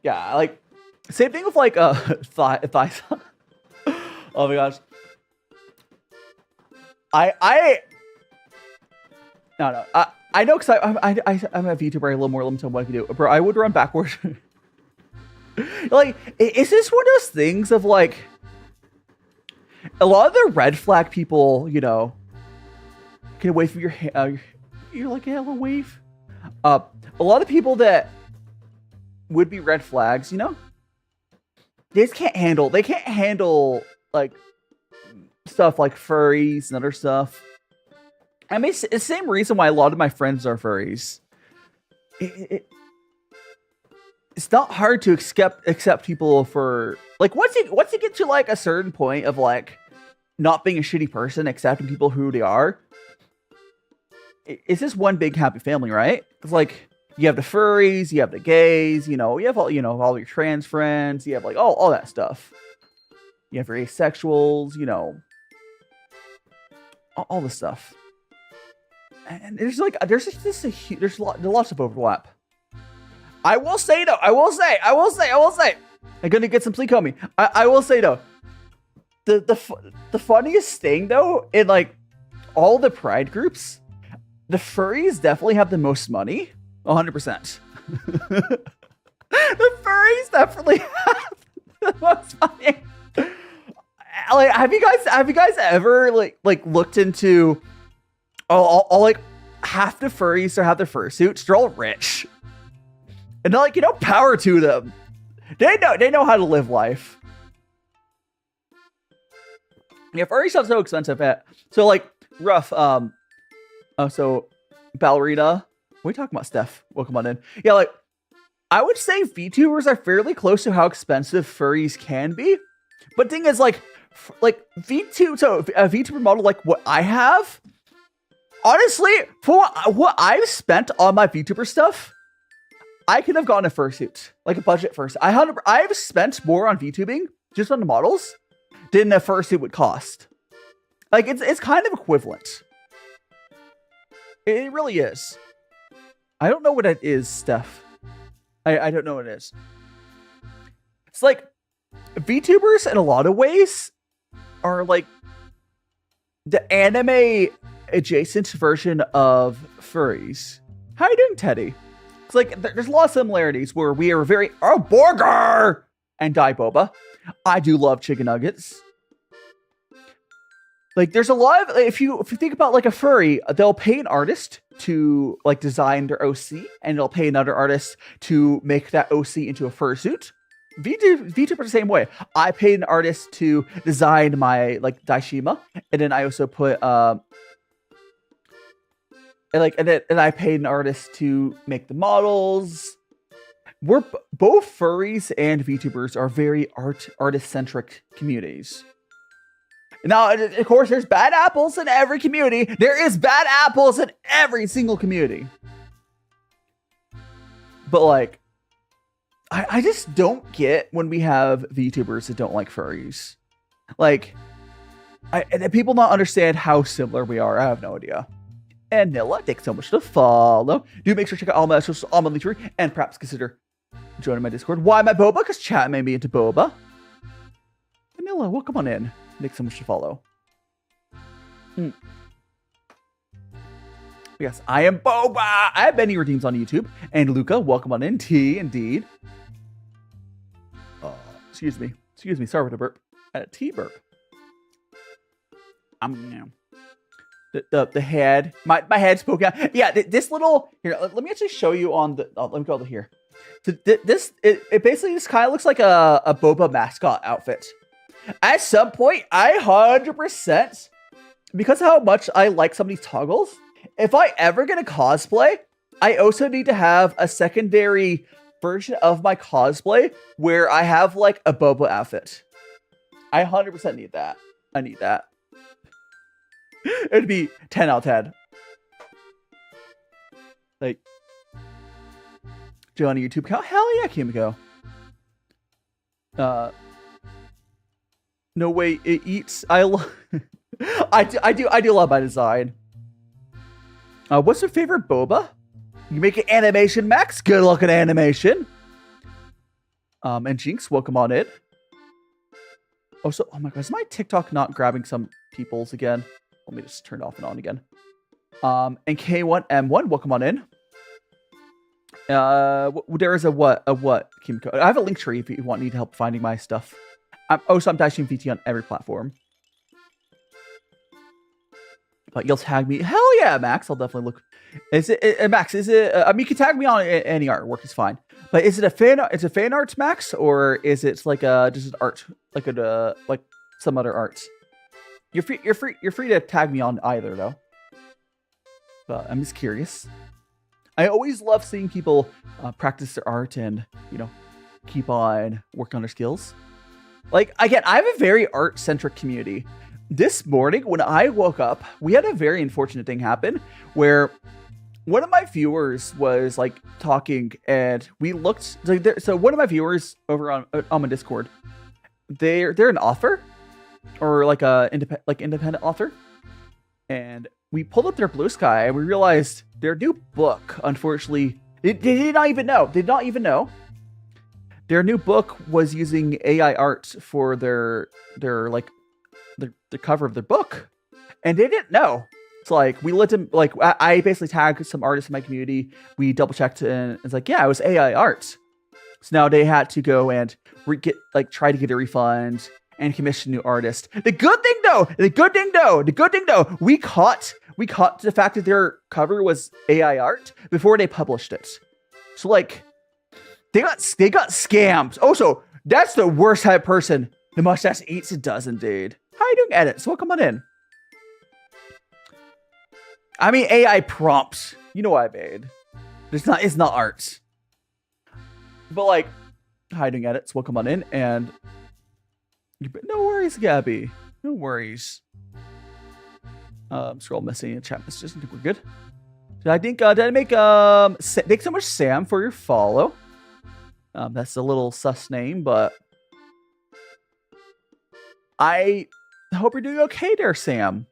Yeah, like, same thing with, like, thighs. Oh my gosh. No. I know, because I'm a VTuber, a little more limited on what I can do. Bro, I would run backwards. Like, is this one of those things of, like, a lot of the red flag people, you know, can wave from your hand. You're like, yeah, a little wave. A lot of people that would be red flags, you know, they can't handle, like, stuff like furries and other stuff. I mean, it's the same reason why a lot of my friends are furries. It's not hard to accept people for, like, once you get to, like, a certain point of, like, not being a shitty person, accepting people who they are. It's just one big happy family, right? It's like, you have the furries, you have the gays, you know, you have all your trans friends, you have, like, all that stuff. You have your asexuals, you know, all the stuff. And there's lots of overlap. I will say though, I'm gonna get some sleep on me. I will say though, the funniest thing though, in, like, all the pride groups, the furries definitely have the most money. 100%. The furries definitely have the most money. Like, have you guys ever like looked into all like half the furries that have their fursuits? They're all rich, and they're like, you know, power to them. They know how to live life. Yeah, furry stuff's so expensive. So, like, rough. So ballerina. What are we talking about, Steph? Welcome on in. Yeah, like, I would say VTubers are fairly close to how expensive furries can be. But thing is, like VTuber, so a VTuber model like what I have, honestly, for what I've spent on my VTuber stuff, I could have gotten a fursuit, like a budget fursuit. I've spent more on VTubing, just on the models, than a fursuit would cost. Like, it's kind of equivalent. It really is. I don't know what it is, Steph. I don't know what it is. It's like, VTubers in a lot of ways are like the anime adjacent version of furries. How are you doing, Teddy? It's like, there's a lot of similarities where we are very, burger and boba. I do love chicken nuggets. Like, there's a lot of, if you think about, like, a furry, they'll pay an artist to, like, design their OC, and they'll pay another artist to make that OC into a fursuit. VTuber the same way. I paid an artist to design my, like, Daishima, and then I also put and I paid an artist to make the models. We're both furries and VTubers are very artist centric communities. Now, of course, there's bad apples in every community. There is bad apples in every single community. But, like, I just don't get when we have VTubers that don't like furries. Like, and people not understand how similar we are. I have no idea. And Nilla, thanks so much to follow. Do make sure to check out all my socials on my link tree, and perhaps consider joining my Discord. Why my boba? Because chat made me into boba. And Nilla, welcome on in. Thanks so much to follow. Yes, I am Boba. I have many redeems on YouTube. And Luca, welcome on in. T, indeed. Excuse me. Sorry for the burp. I had a tea burp. The head. My head spoke out. Yeah, this little... Here, let me actually show you on the... let me go over here. So it basically just kind of looks like a Boba mascot outfit. At some point, I 100%, because of how much I like some of these toggles, if I ever get a cosplay, I also need to have a secondary version of my cosplay where I have like a Boba outfit. I 100% need that. I need that. It'd be 10 out of 10. Like, Joe on a YouTube account? Hell yeah, Kimiko. No way it eats. I do love my design. What's your favorite boba? You make an animation, Max. Good looking animation. And Jinx, welcome on in. Oh, so oh my god, is my TikTok not grabbing some people's again? Let me just turn it off and on again. And K1M1, welcome on in. There is a what, Kimiko? I have a link tree if you need help finding my stuff. I'm DaiShimaVT on every platform. But you'll tag me. Hell yeah, Max. I'll definitely look. Is it Max? Is it? I mean, you can tag me on any artwork. It's fine. But is it a fan? It's a fan art, Max, or is it like just an art, like like some other art? You're free to tag me on either though. But I'm just curious. I always love seeing people practice their art and keep on working on their skills. Like again, I have a very art-centric community. This morning when I woke up, we had a very unfortunate thing happen where one of my viewers was like talking, and we looked like so one of my viewers over on my Discord, they're an author or like a independent author, and we pulled up their Blue Sky and we realized their new book, unfortunately, they did not even know their new book was using AI art for the cover of their book, and they didn't know. It's like we let them, like I basically tagged some artists in my community. We double checked and it's like, yeah, it was AI art. So now they had to go and try to get a refund and commission new artist. The good thing though, we caught the fact that their cover was AI art before they published it. So like they got scammed. Also, that's the worst type of person the mustache eats. It does indeed. How are you doing, edits? Welcome on in. I mean, AI prompts. You know what I made. It's not art. But like, how are you doing, edits? Welcome on in. And no worries, Gabby. No worries. Scroll missing in chat messages. I think we're good. Did I make thanks so much, Sam, for your follow. That's a little sus name, but I hope you're doing okay there, Sam.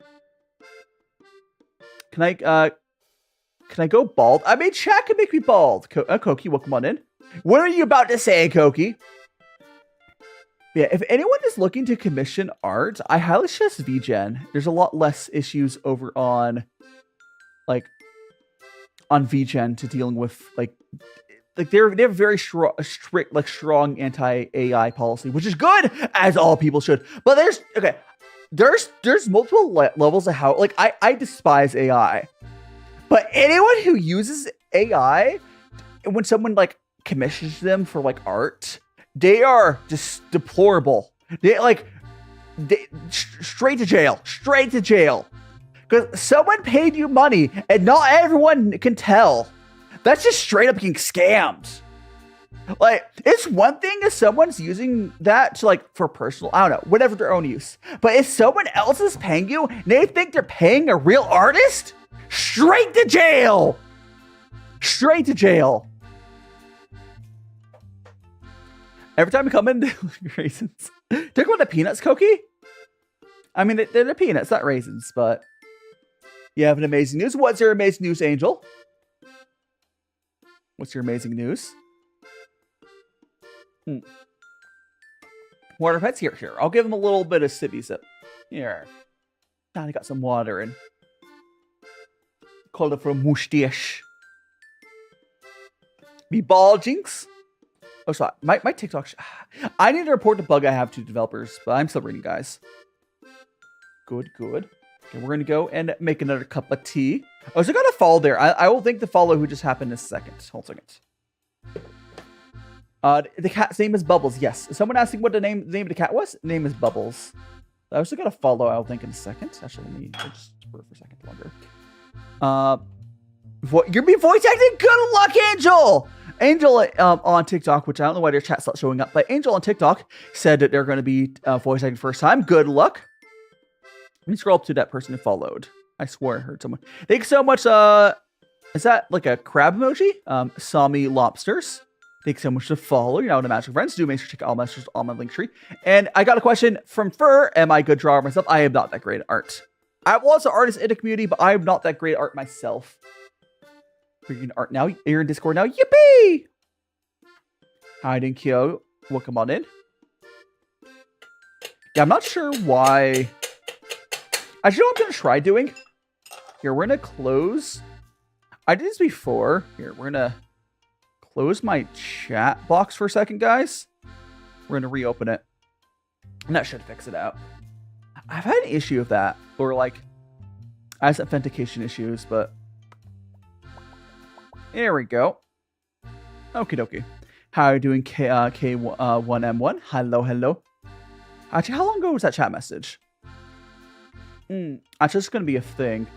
Can I go bald? I mean, chat can make me bald. Koki, welcome on in. What are you about to say, Koki? Yeah, if anyone is looking to commission art, I highly suggest VGen. There's a lot less issues over on VGen to dealing with they have a very strict, strong anti-AI policy, which is good, as all people should. But there's multiple levels of how, I despise AI, but anyone who uses AI, when someone commissions them for art, they are just deplorable. They straight to jail, because someone paid you money and not everyone can tell. That's just straight up getting scammed. It's one thing if someone's using that to for personal, I don't know, whatever their own use. But if someone else is paying you and they think they're paying a real artist, straight to jail. Straight to jail. Every time we come in, raisins. Talk about the peanuts, Koki. I mean, they're the peanuts, not raisins, but you have an amazing news. What's your amazing news, Angel? What's your amazing news? Water pets? Here. I'll give them a little bit of sippy sip. Here. Now I got some water in. Called it for a mustache. Me ball, Jinx? Oh, sorry. My TikTok. I need to report the bug I have to developers, but I'm still reading, guys. Good. Okay, we're going to go and make another cup of tea. Oh, so I got a follow there. I will thank the follow who just happened in a second. Hold a second. The cat's name is Bubbles. Yes. Someone asking what the name of the cat was? The name is Bubbles. I also got a follow. I'll think in a second. Actually, let me just for a second longer. You're being voice acting? Good luck, Angel! Angel on TikTok, which I don't know why their chat's not showing up, but Angel on TikTok said that they're going to be voice acting first time. Good luck. Let me scroll up to that person who followed. I swore I heard someone. Thanks so much. Is that like a crab emoji? Sami Lobsters. Thanks so much to follow. You're now in a Magic Friends. Do make sure to check out all messages on my link tree. And I got a question from Fur. Am I a good drawer myself? I am not that great at art. I was an artist in the community, but I am not that great at art myself. You're in art now. You're in Discord now. Yippee! Hiding Kyo. Welcome on in. Yeah, I'm not sure why. Actually, you know what I'm going to try doing? Here, we're going to close. I did this before. Here, we're going to close my chat box for a second, guys. We're going to reopen it. And that should fix it out. I've had an issue with that. Or, like, I have authentication issues, but... There we go. Okie dokie. How are you doing, K1M1? Hello, hello. Actually, how long ago was that chat message? Actually, it's going to be a thing.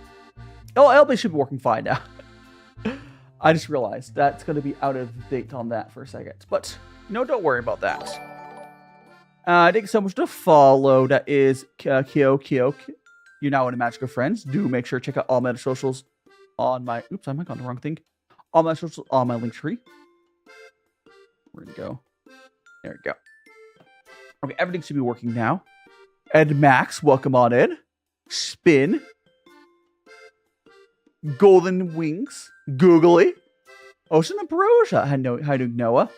Oh, LB should be working fine now. I just realized that's going to be out of date on that for a second. But, no, don't worry about that. Thank you so much to follow. That is Kyo. You're now in a Magical Friends. Do make sure to check out all my socials on my... Oops, I might have gone the wrong thing. All my socials on my link tree. Where'd it go? There we go. Okay, everything should be working now. Ed Max, welcome on in. Spin. Golden Wings. Googly. Ocean Ambrosia. Hi, doing Noah.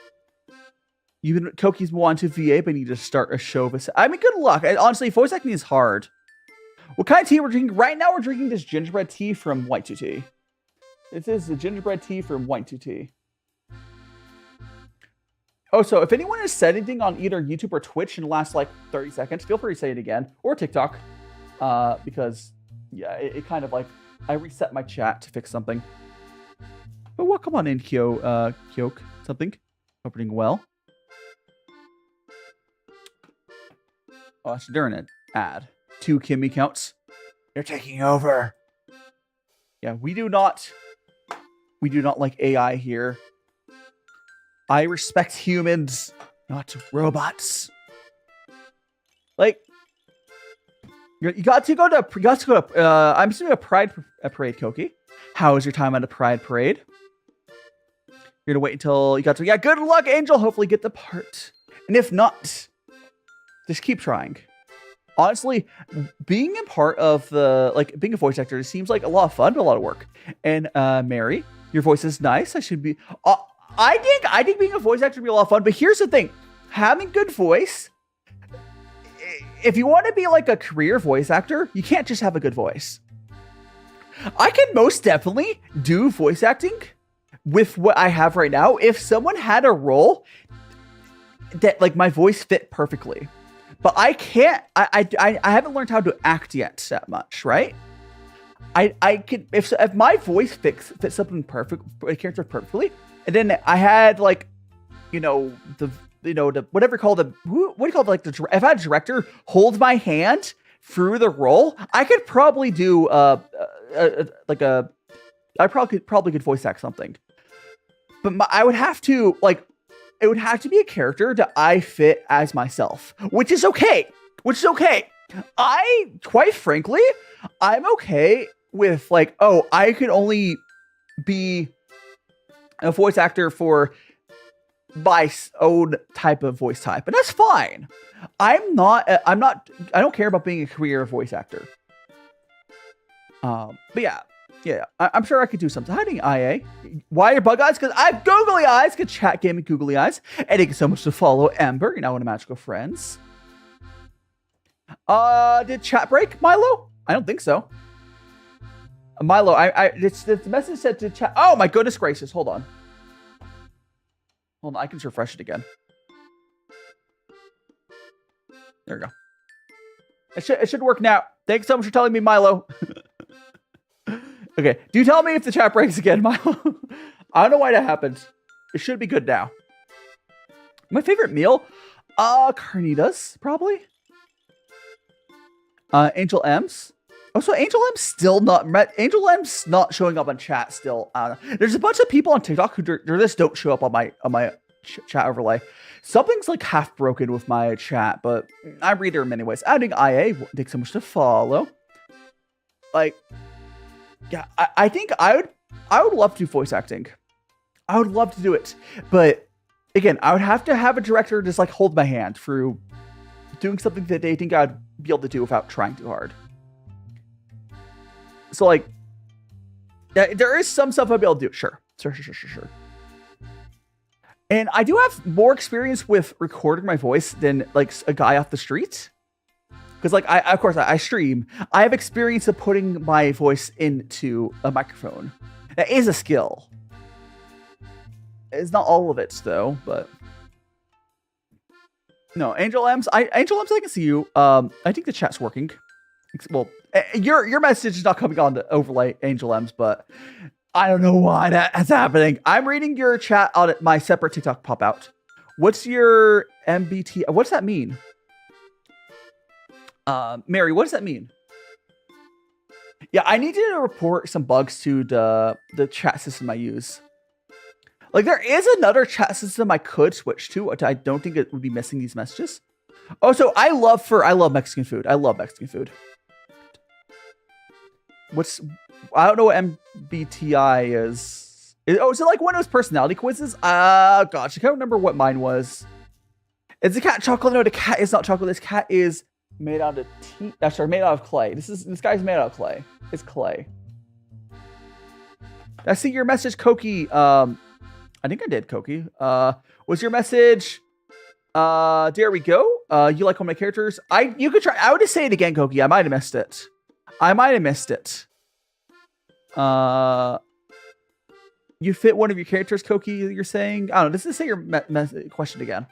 You've been Koki's one to VA, but you need to start a show. I mean, good luck. Honestly, voice acting is hard. What kind of tea we're drinking? Right now, we're drinking this gingerbread tea from WhiteSwan. This is the gingerbread tea from WhiteSwan. Oh, so if anyone has said anything on either YouTube or Twitch in the last, like, 30 seconds, feel free to say it again. Or TikTok. Because, yeah, it kind of, like, I reset my chat to fix something. But welcome on in, Kyok. Something. Hope you're doing well. Oh, that's during an ad. 2 Kimmy counts. They're taking over. Yeah, we do not like AI here. I respect humans, not robots. Like, you got to go to. I'm assuming a Pride parade, Koki. How was your time at a Pride parade? You're gonna wait until you got to. Yeah, good luck, Angel. Hopefully, get the part. And if not, just keep trying. Honestly, being a part of being a voice actor seems like a lot of fun, but a lot of work. And Mary, your voice is nice. I should be. I think being a voice actor would be a lot of fun. But here's the thing: having good voice. If you want to be like a career voice actor, you can't just have a good voice. I can most definitely do voice acting with what I have right now. If someone had a role that like my voice fit perfectly. But I can't. I haven't learned how to act yet that much, right? I could if my voice fits something perfect, a character perfectly, and then I had like, the whatever you call the what do you call it, like if I had a director hold my hand through the role, I could probably do I probably could voice act something, but I would have to like. It would have to be a character that I fit as myself, which is okay. Quite frankly, I'm okay with like, oh, I could only be a voice actor for my own type of voice type, and that's fine. I don't care about being a career voice actor. But yeah, I'm sure I could do something. Hiding IA. Why are bug eyes? Because I have googly eyes. Good chat gaming googly eyes. And thank you so much to follow Ember. You're now one of Magical Friends. Did chat break, Milo? I don't think so. Milo, the message said to chat. Oh my goodness gracious. Hold on, I can just refresh it again. There we go. It should work now. Thanks so much for telling me, Milo. Okay, do tell me if the chat breaks again, Milo. I don't know why that happened. It should be good now. My favorite meal? Carnitas, probably. Angel M's. Also, Angel M's still not met. Angel M's not showing up on chat still. There's a bunch of people on TikTok who just don't show up on my chat overlay. Something's like half broken with my chat, but I read them anyways. Adding IA takes so much to follow. Like, yeah, I think I would love to do voice acting. I would love to do it, but again, I would have to have a director just like hold my hand through doing something that they think I'd be able to do without trying too hard. So like, yeah, there is some stuff I'd be able to do. Sure. And I do have more experience with recording my voice than like a guy off the street. Because like, I stream. I have experience of putting my voice into a microphone. That is a skill. It's not all of it though, but no, Angel M's, I can see you. I think the chat's working. Well, your message is not coming on the overlay, Angel M's, but I don't know why that's happening. I'm reading your chat on my separate TikTok pop out. What's your MBT? What's that mean? Mary, what does that mean? Yeah, I need to report some bugs to the chat system I use. Like, there is another chat system I could switch to, which I don't think it would be missing these messages. Oh, so I love Mexican food. I love Mexican food. I don't know what MBTI is. Is it like one of those personality quizzes? Gosh, I can't remember what mine was. Is the cat chocolate? No, the cat is not chocolate. This cat is made out of made out of clay. This guy's made out of clay. It's clay. I see your message, Koki. I think I did, Koki. Was your message? There we go. You like one of my characters? You could try. I would just say it again, Koki. I might have missed it. You fit one of your characters, Koki. You're saying? I don't know. Does this say your question again?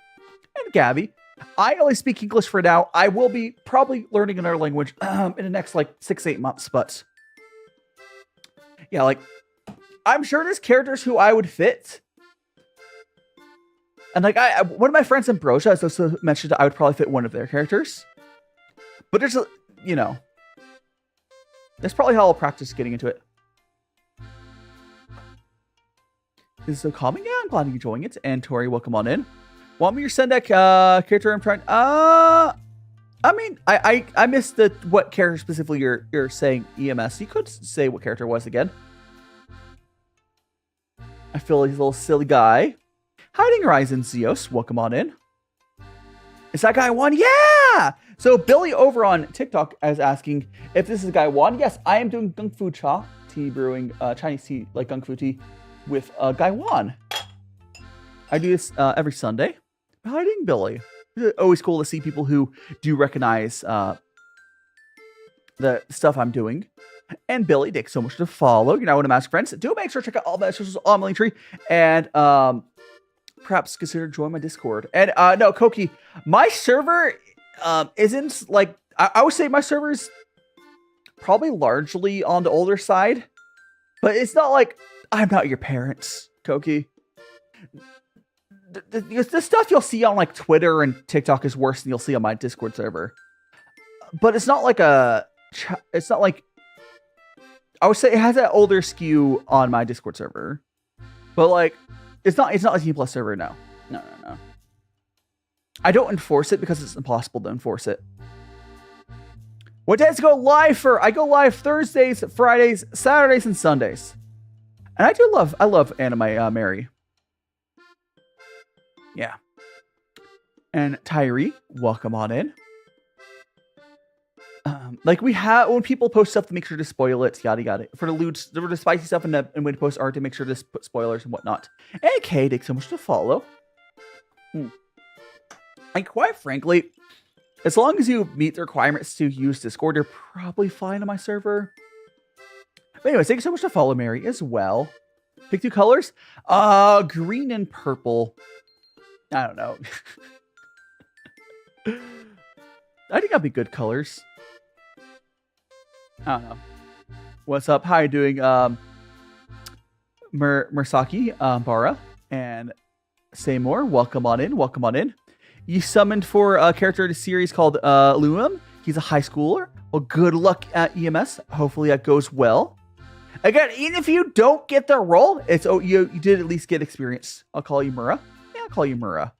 And Gabby, I only speak English for now. I will be probably learning another language in the next like 6-8 months. But yeah, like I'm sure there's characters who I would fit. And like one of my friends, Ambrosia, has also mentioned that I would probably fit one of their characters. But there's that's probably how I'll practice getting into it. Is it so calming? Yeah, I'm glad you're enjoying it. And Tori, welcome on in. Want me to send that character I'm trying? I mean, I missed what character specifically you're saying EMS. You could say what character it was again. I feel like he's a little silly guy. Hiding Horizon Zeos, welcome on in. Is that guy one? Yeah! So Billy over on TikTok is asking if this is guy one. Yes, I am doing gongfucha tea brewing, Chinese tea, like gongfu tea, with guy one. I do this every Sunday. Hiding Billy. It's always cool to see people who do recognize the stuff I'm doing. And Billy, thanks so much to follow. You're now one of my mask friends. Do make sure to check out all my socials on my Linktree. And perhaps consider joining my Discord. And no, Koki, my server isn't like, I would say my server's probably largely on the older side. But it's not like, I'm not your parents, Koki. The stuff you'll see on like Twitter and TikTok is worse than you'll see on my Discord server. But it's not like it's not like, I would say it has that older skew on my Discord server. But like, it's not a Team Plus server, no. No. I don't enforce it because it's impossible to enforce it. What days go live for? I go live Thursdays, Fridays, Saturdays, and Sundays. And I love anime, Mary. Yeah. And Tyree, welcome on in. Like we have, when people post stuff to make sure to spoil it, yada yada. For the loot, the spicy stuff and when to post art to make sure to put spoilers and whatnot. And Kay, thanks so much to follow. And quite frankly, as long as you meet the requirements to use Discord, you're probably fine on my server. But anyways, thank you so much to follow Mary as well. Pick two colors. Green and purple. I don't know. I think that'd be good colors. I don't know. What's up? How are you doing? Mursaki, Bara, and Seymour. Welcome on in. You summoned for a character in a series called Luum. He's a high schooler. Well, good luck at EMS. Hopefully that goes well. Again, even if you don't get the role, it's you did at least get experience. I'll call you Mura. Yeah, I'll call you Mura.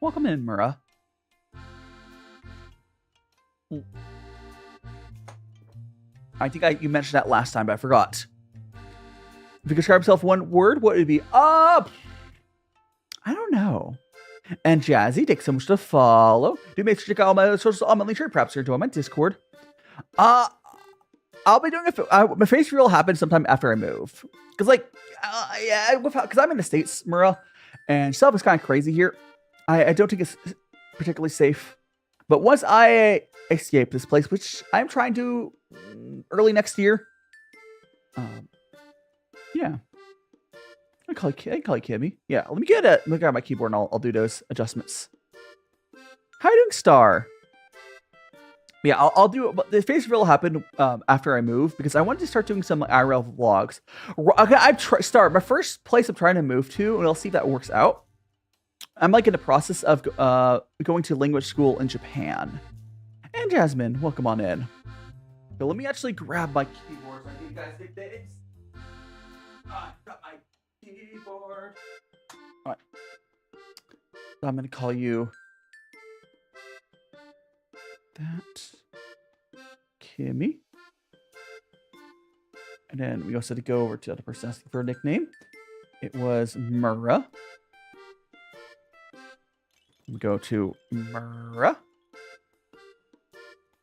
Welcome in, Mura. I think you mentioned that last time, but I forgot. If you could describe yourself one word, what would it be? I don't know. And Jazzy, thanks so much to follow. Do make sure to check out all my socials on my link tree. Perhaps you're join my Discord. I'll be doing my face reveal happens sometime after I move. Because, because I'm in the States, Mura, and stuff is kind of crazy here. I don't think it's particularly safe. But once I escape this place, which I'm trying to early next year, yeah. I call you Kimmy. Yeah, let me grab my keyboard and I'll do those adjustments. How are you doing, Star? Yeah, I'll do the face reveal happen after I move because I wanted to start doing some IRL vlogs. Okay, Star. My first place I'm trying to move to, and I'll see if that works out. I'm in the process of going to language school in Japan. And Jasmine, welcome on in. So let me actually grab my keyboard so I can you guys get this. Got my keyboard. All right. So I'm gonna call you that Kimmy. And then we also had to go over to the other person asking for a nickname. It was Mura. We go to Mura.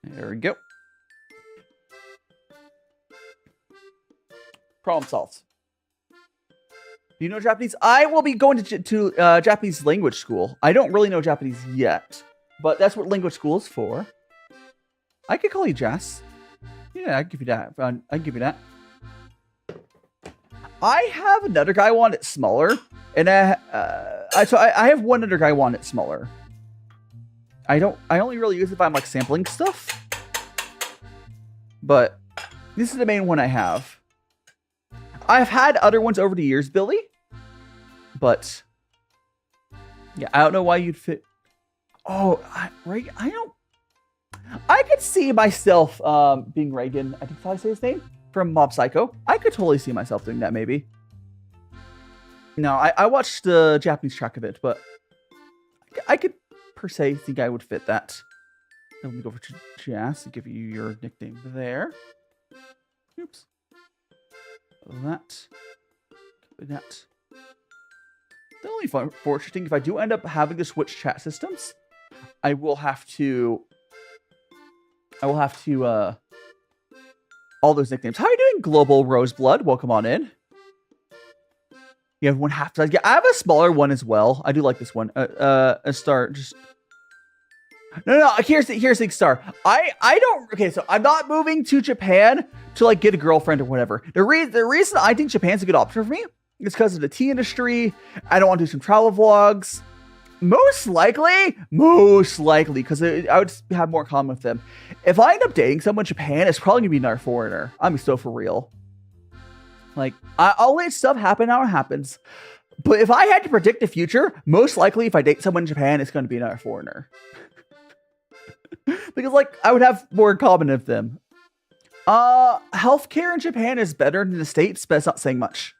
There we go. Problem solved. Do you know Japanese? I will be going to Japanese language school. I don't really know Japanese yet, but that's what language school is for. I could call you Jess. Yeah, I can give you that. I can give you that. I have another guy I want it smaller, and I have one other guy I want it smaller. I only really use it if I'm sampling stuff, but this is the main one I have. I've had other ones over the years, Billy, but yeah, I don't know why you'd fit. Oh, right. I could see myself being Reagan. I think that's how I say his name from Mob Psycho. I could totally see myself doing that, maybe. No, I watched the Japanese track of it, but I could per se think I would fit that. Let me go over to Jazz to give you your nickname there. Oops. That. The only fortunate thing, if I do end up having to switch chat systems, I will have to all those nicknames. How are you doing, Global Roseblood? Welcome on in. You have one half size. Yeah, I have a smaller one as well. I do like this one. A Star, just no. Here's the thing, Star. I don't. Okay, so I'm not moving to Japan to get a girlfriend or whatever. The reason I think Japan's a good option for me is because of the tea industry. I don't want to do some travel vlogs. Most likely, because I would have more in common with them. If I end up dating someone in Japan, it's probably gonna be another foreigner. I'm so for real. I'll let stuff happen how it happens. But if I had to predict the future, most likely if I date someone in Japan, it's gonna be another foreigner. Because I would have more in common with them. Healthcare in Japan is better than the States, but it's not saying much.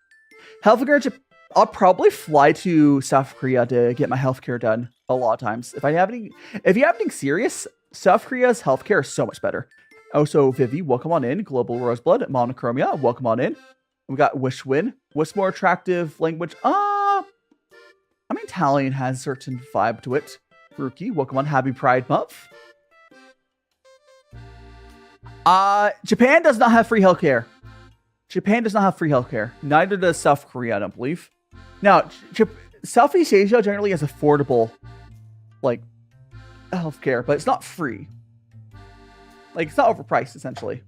Healthcare in Japan, I'll probably fly to South Korea to get my healthcare done a lot of times. If you have anything serious, South Korea's healthcare is so much better. Also, Vivi, welcome on in. Global Roseblood, Monochromia, welcome on in. We got Wishwin. What's more attractive language? Italian has a certain vibe to it. Rookie, welcome on. Happy Pride Month. Japan does not have free healthcare. Neither does South Korea, I don't believe. Now, Southeast Asia generally has affordable, healthcare, but it's not free. It's not overpriced, essentially.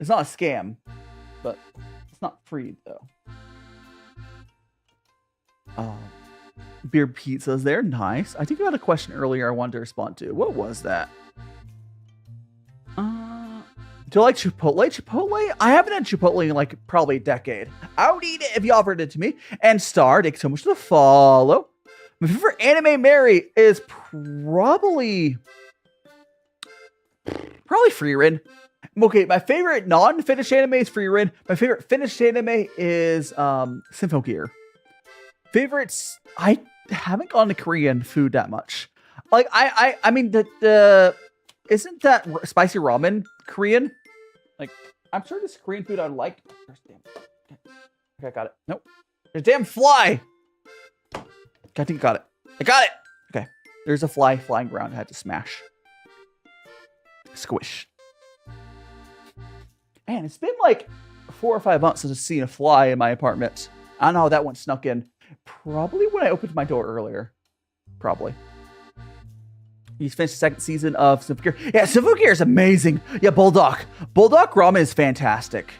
It's not a scam, but it's not free, though. Beer pizzas there, nice. I think you had a question earlier I wanted to respond to. What was that? Do I like Chipotle? Chipotle? I haven't had Chipotle in probably a decade. I would eat it if you offered it to me. And Star, thanks so much for the follow. My favorite anime, Mary, is probably Frieren. Okay, my favorite non-finished anime is Frieren. My favorite finished anime is Symphogear. Favorites, I haven't gone to Korean food that much. Like I mean the isn't that spicy ramen Korean? Like I'm sure this Korean food I like. Okay, I got it. Nope. There's a damn fly. I think I got it. I got it. Okay. There's a fly flying around. I had to smash. Squish. Man, it's been like 4 or 5 months since I've seen a fly in my apartment. I don't know how that one snuck in. Probably when I opened my door earlier. Probably. He's finished the second season of Symphogear. Yeah, Symphogear is amazing. Yeah, Bulldog. Bulldog ramen is fantastic.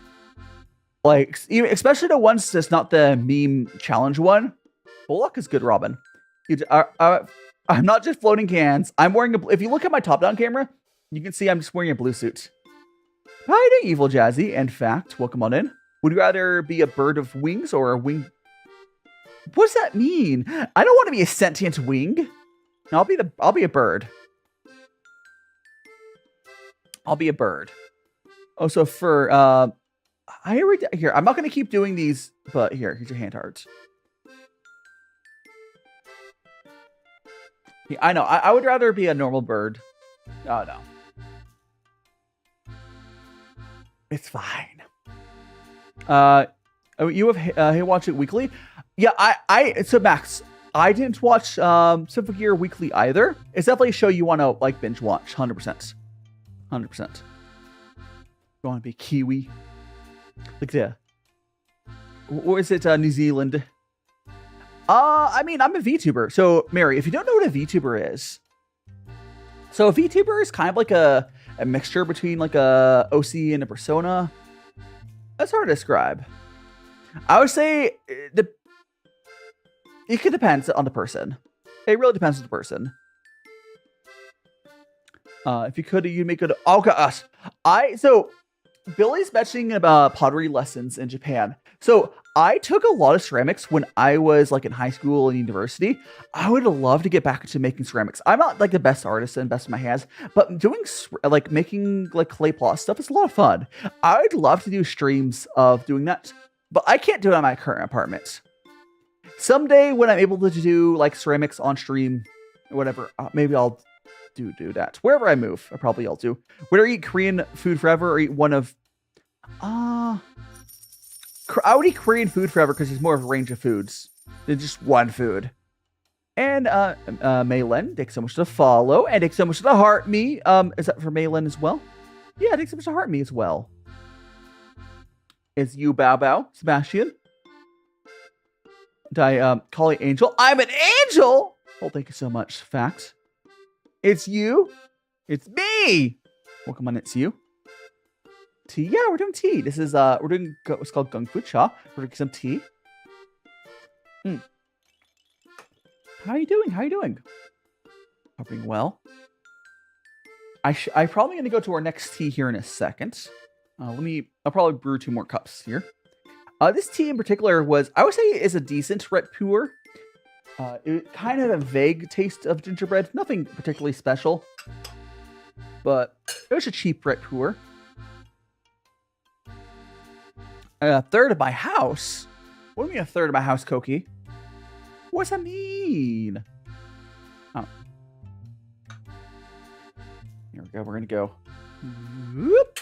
Like, especially the ones that's not the meme challenge one. Bulldog is good ramen. I'm not just floating cans. I'm wearing a... If you look at my top-down camera, you can see I'm just wearing a blue suit. How you doing, Evil Jazzy? In fact, welcome on in. Would you rather be a bird of wings or a wing... What does that mean? I don't want to be a sentient wing. No, I'll be a bird. I'll be a bird. Oh, so for here, I'm not gonna keep doing these, but here's your hand heart. Yeah, I know. I would rather be a normal bird. Oh no. It's fine. You have watch it weekly? Yeah, so Max, I didn't watch Symphogear weekly either. It's definitely a show you want to like binge watch, 100%. 100%. You want to be Kiwi? Like the... Or is it New Zealand? I mean, I'm a VTuber. So, Mary, if you don't know what a VTuber is... So, a VTuber is kind of like a mixture between like a OC and a persona. That's hard to describe. I would say it could depend on the person. It really depends on the person. If you could, you'd make it. Oh gosh, so Billy's mentioning about pottery lessons in Japan. So I took a lot of ceramics when I was like in high school and university. I would love to get back into making ceramics. I'm not like the best artist and best in my hands, but doing like making like clay pot stuff is a lot of fun. I would love to do streams of doing that, but I can't do it on my current apartment. Someday when I'm able to do like ceramics on stream or whatever, maybe I'll do that. Wherever I move, I'll do. Would I eat Korean food forever or eat one of... I would eat Korean food forever because there's more of a range of foods than just one food. And Maylin, thanks so much for the follow. And thanks so much for the heart me. Is that for Maylin as well? Yeah, thanks so much for the heart me as well. Is you Bow Bow, Sebastian? Did I call you Angel? I'm an angel! Oh, thank you so much. Facts. It's you. It's me. Welcome on, it's you. Tea. Yeah, we're doing tea. This is we're doing what's called gongfucha. We're drinking some tea. How are you doing? How are you doing? Hoping well. I'm probably gonna go to our next tea here in a second. I'll probably brew 2 more cups here. This tea in particular I would say is a decent red puer. It kind of had a vague taste of gingerbread. Nothing particularly special. But it was a cheap red puer. A third of my house? What do you mean a third of my house, Koki? What's that mean? Oh. Here we go. We're going to go. Whoop.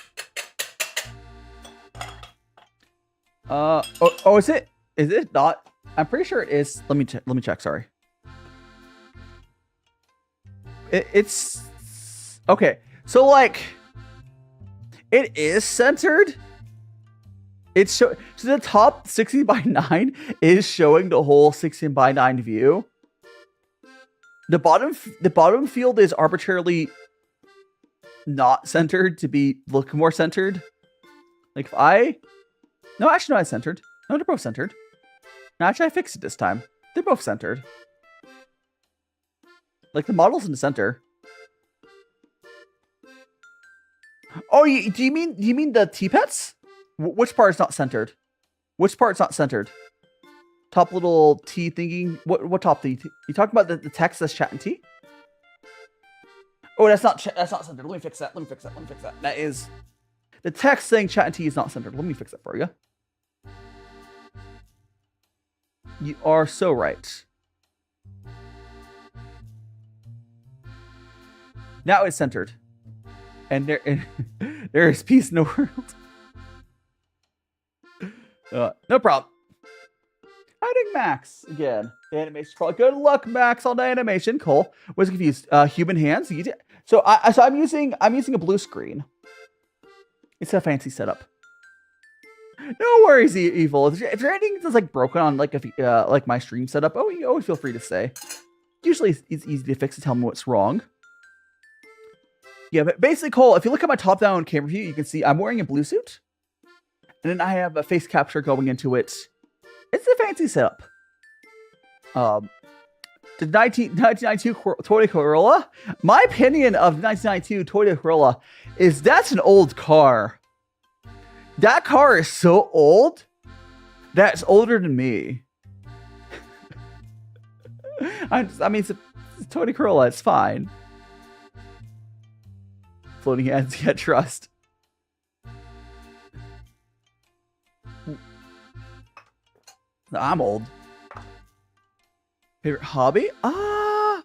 Is it? Is it not? I'm pretty sure it is. Let me check. Sorry. It's okay. So like, it is centered. So the top 16:9 is showing the whole 16:9 view. The bottom field is arbitrarily not centered to look more centered. Like no, actually, no, it's centered. No, they're both centered. No, actually, I fixed it this time. They're both centered. Like, the model's in the center. Oh, do you mean the T-pets? Which part is not centered? Which part's not centered? top little tea thingy. What top tea? You talking about the text that's chat and tea? Oh, that's not centered. Let me fix that. That is the text saying chat and tea is not centered. Let me fix that for you. You are so right. Now it's centered. And there is peace in the world. No problem. Hiding Max again. The animation crawl. Good luck, Max, on the animation. Cool. Was confused. Human hands. So I'm using a blue screen. It's a fancy setup. No worries, Evil. If there anything that's like broken on like my stream setup, you always feel free to say. Usually it's easy to fix and tell me what's wrong. Yeah, but basically, Cole, if you look at my top-down camera view, you can see I'm wearing a blue suit. And then I have a face capture going into it. It's a fancy setup. The 1992 Toyota Corolla. My opinion of 1992 Toyota Corolla is that's an old car. That car is so old. That's older than me. I mean, it's a Toyota Corolla. It's fine. Floating hands, yeah, trust. I'm old. Favorite hobby? I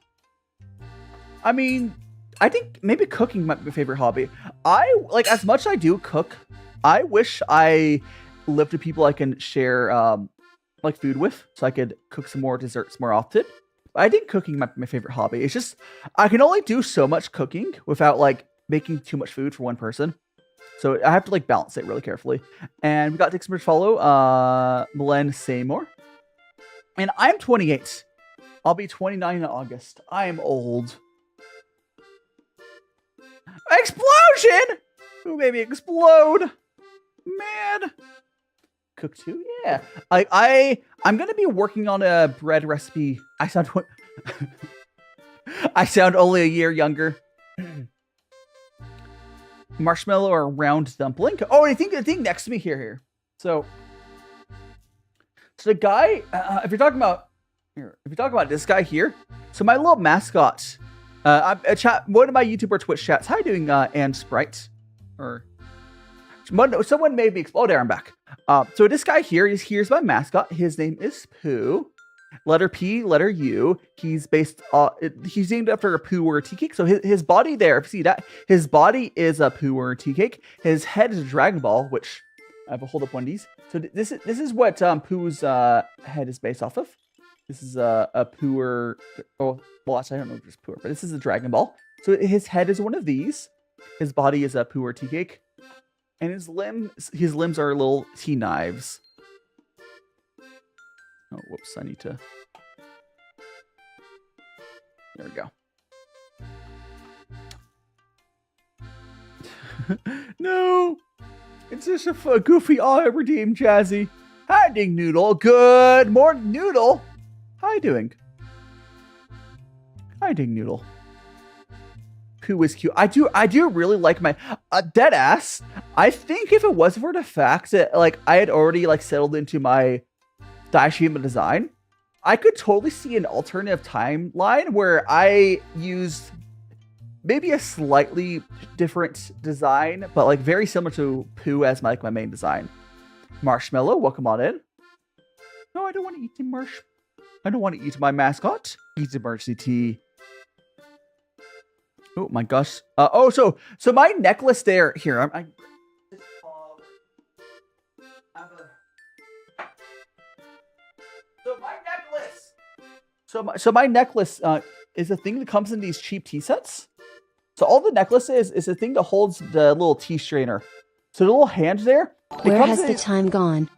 mean, I think maybe cooking might be my favorite hobby. As much as I do cook, I wish I lived with people I can share food with, so I could cook some more desserts more often. But I think cooking might be my favorite hobby. It's just I can only do so much cooking without making too much food for one person. So I have to balance it really carefully. And we got to follow Malen Seymour. And I'm 28. I'll be 29 in August. I am old. Explosion! Ooh, baby, explode! Man. Cook too? Yeah. I'm gonna be working on a bread recipe. I sound only a year younger. Marshmallow or round dumpling. Oh, I think the thing next to me here. So the guy, if you're talking about this guy here, so my little mascot, one of my YouTuber Twitch chats. How you doing, and Sprite? Or someone made me. Oh, there I'm back. So this guy here's my mascot. His name is Pooh. Letter P, letter U. He's named after a Pu'er tea cake. So his body there, if you see that, his body is a Pu'er tea cake. His head is a Dragon Ball, which I have a hold up one of these. So this is what Pooh's head is based off of. This is a Pu'er. Oh, well, actually, I don't know if it's Pu'er, but this is a Dragon Ball. So his head is one of these. His body is a Pu'er tea cake, and his limbs are little tea knives. Oh, whoops, I need to... There we go. No! It's just a goofy redeem Jazzy. Hi, Ding Noodle. Good morning, Noodle. How you doing? Hi, Ding Noodle. Pooh is cute. I do really like my... dead ass. I think if it wasn't for the fact that, I had already, settled into my... DaiShima design, I could totally see an alternative timeline where I used maybe a slightly different design, but very similar to Pooh as my main design. Marshmallow, welcome on in. No, I don't want to eat the I don't want to eat my mascot. Eat the emergency tea. Oh my gosh. So my necklace there. Here, So my necklace is a thing that comes in these cheap tea sets. So all the necklace is a thing that holds the little tea strainer. So the little hand there. Where has the time gone?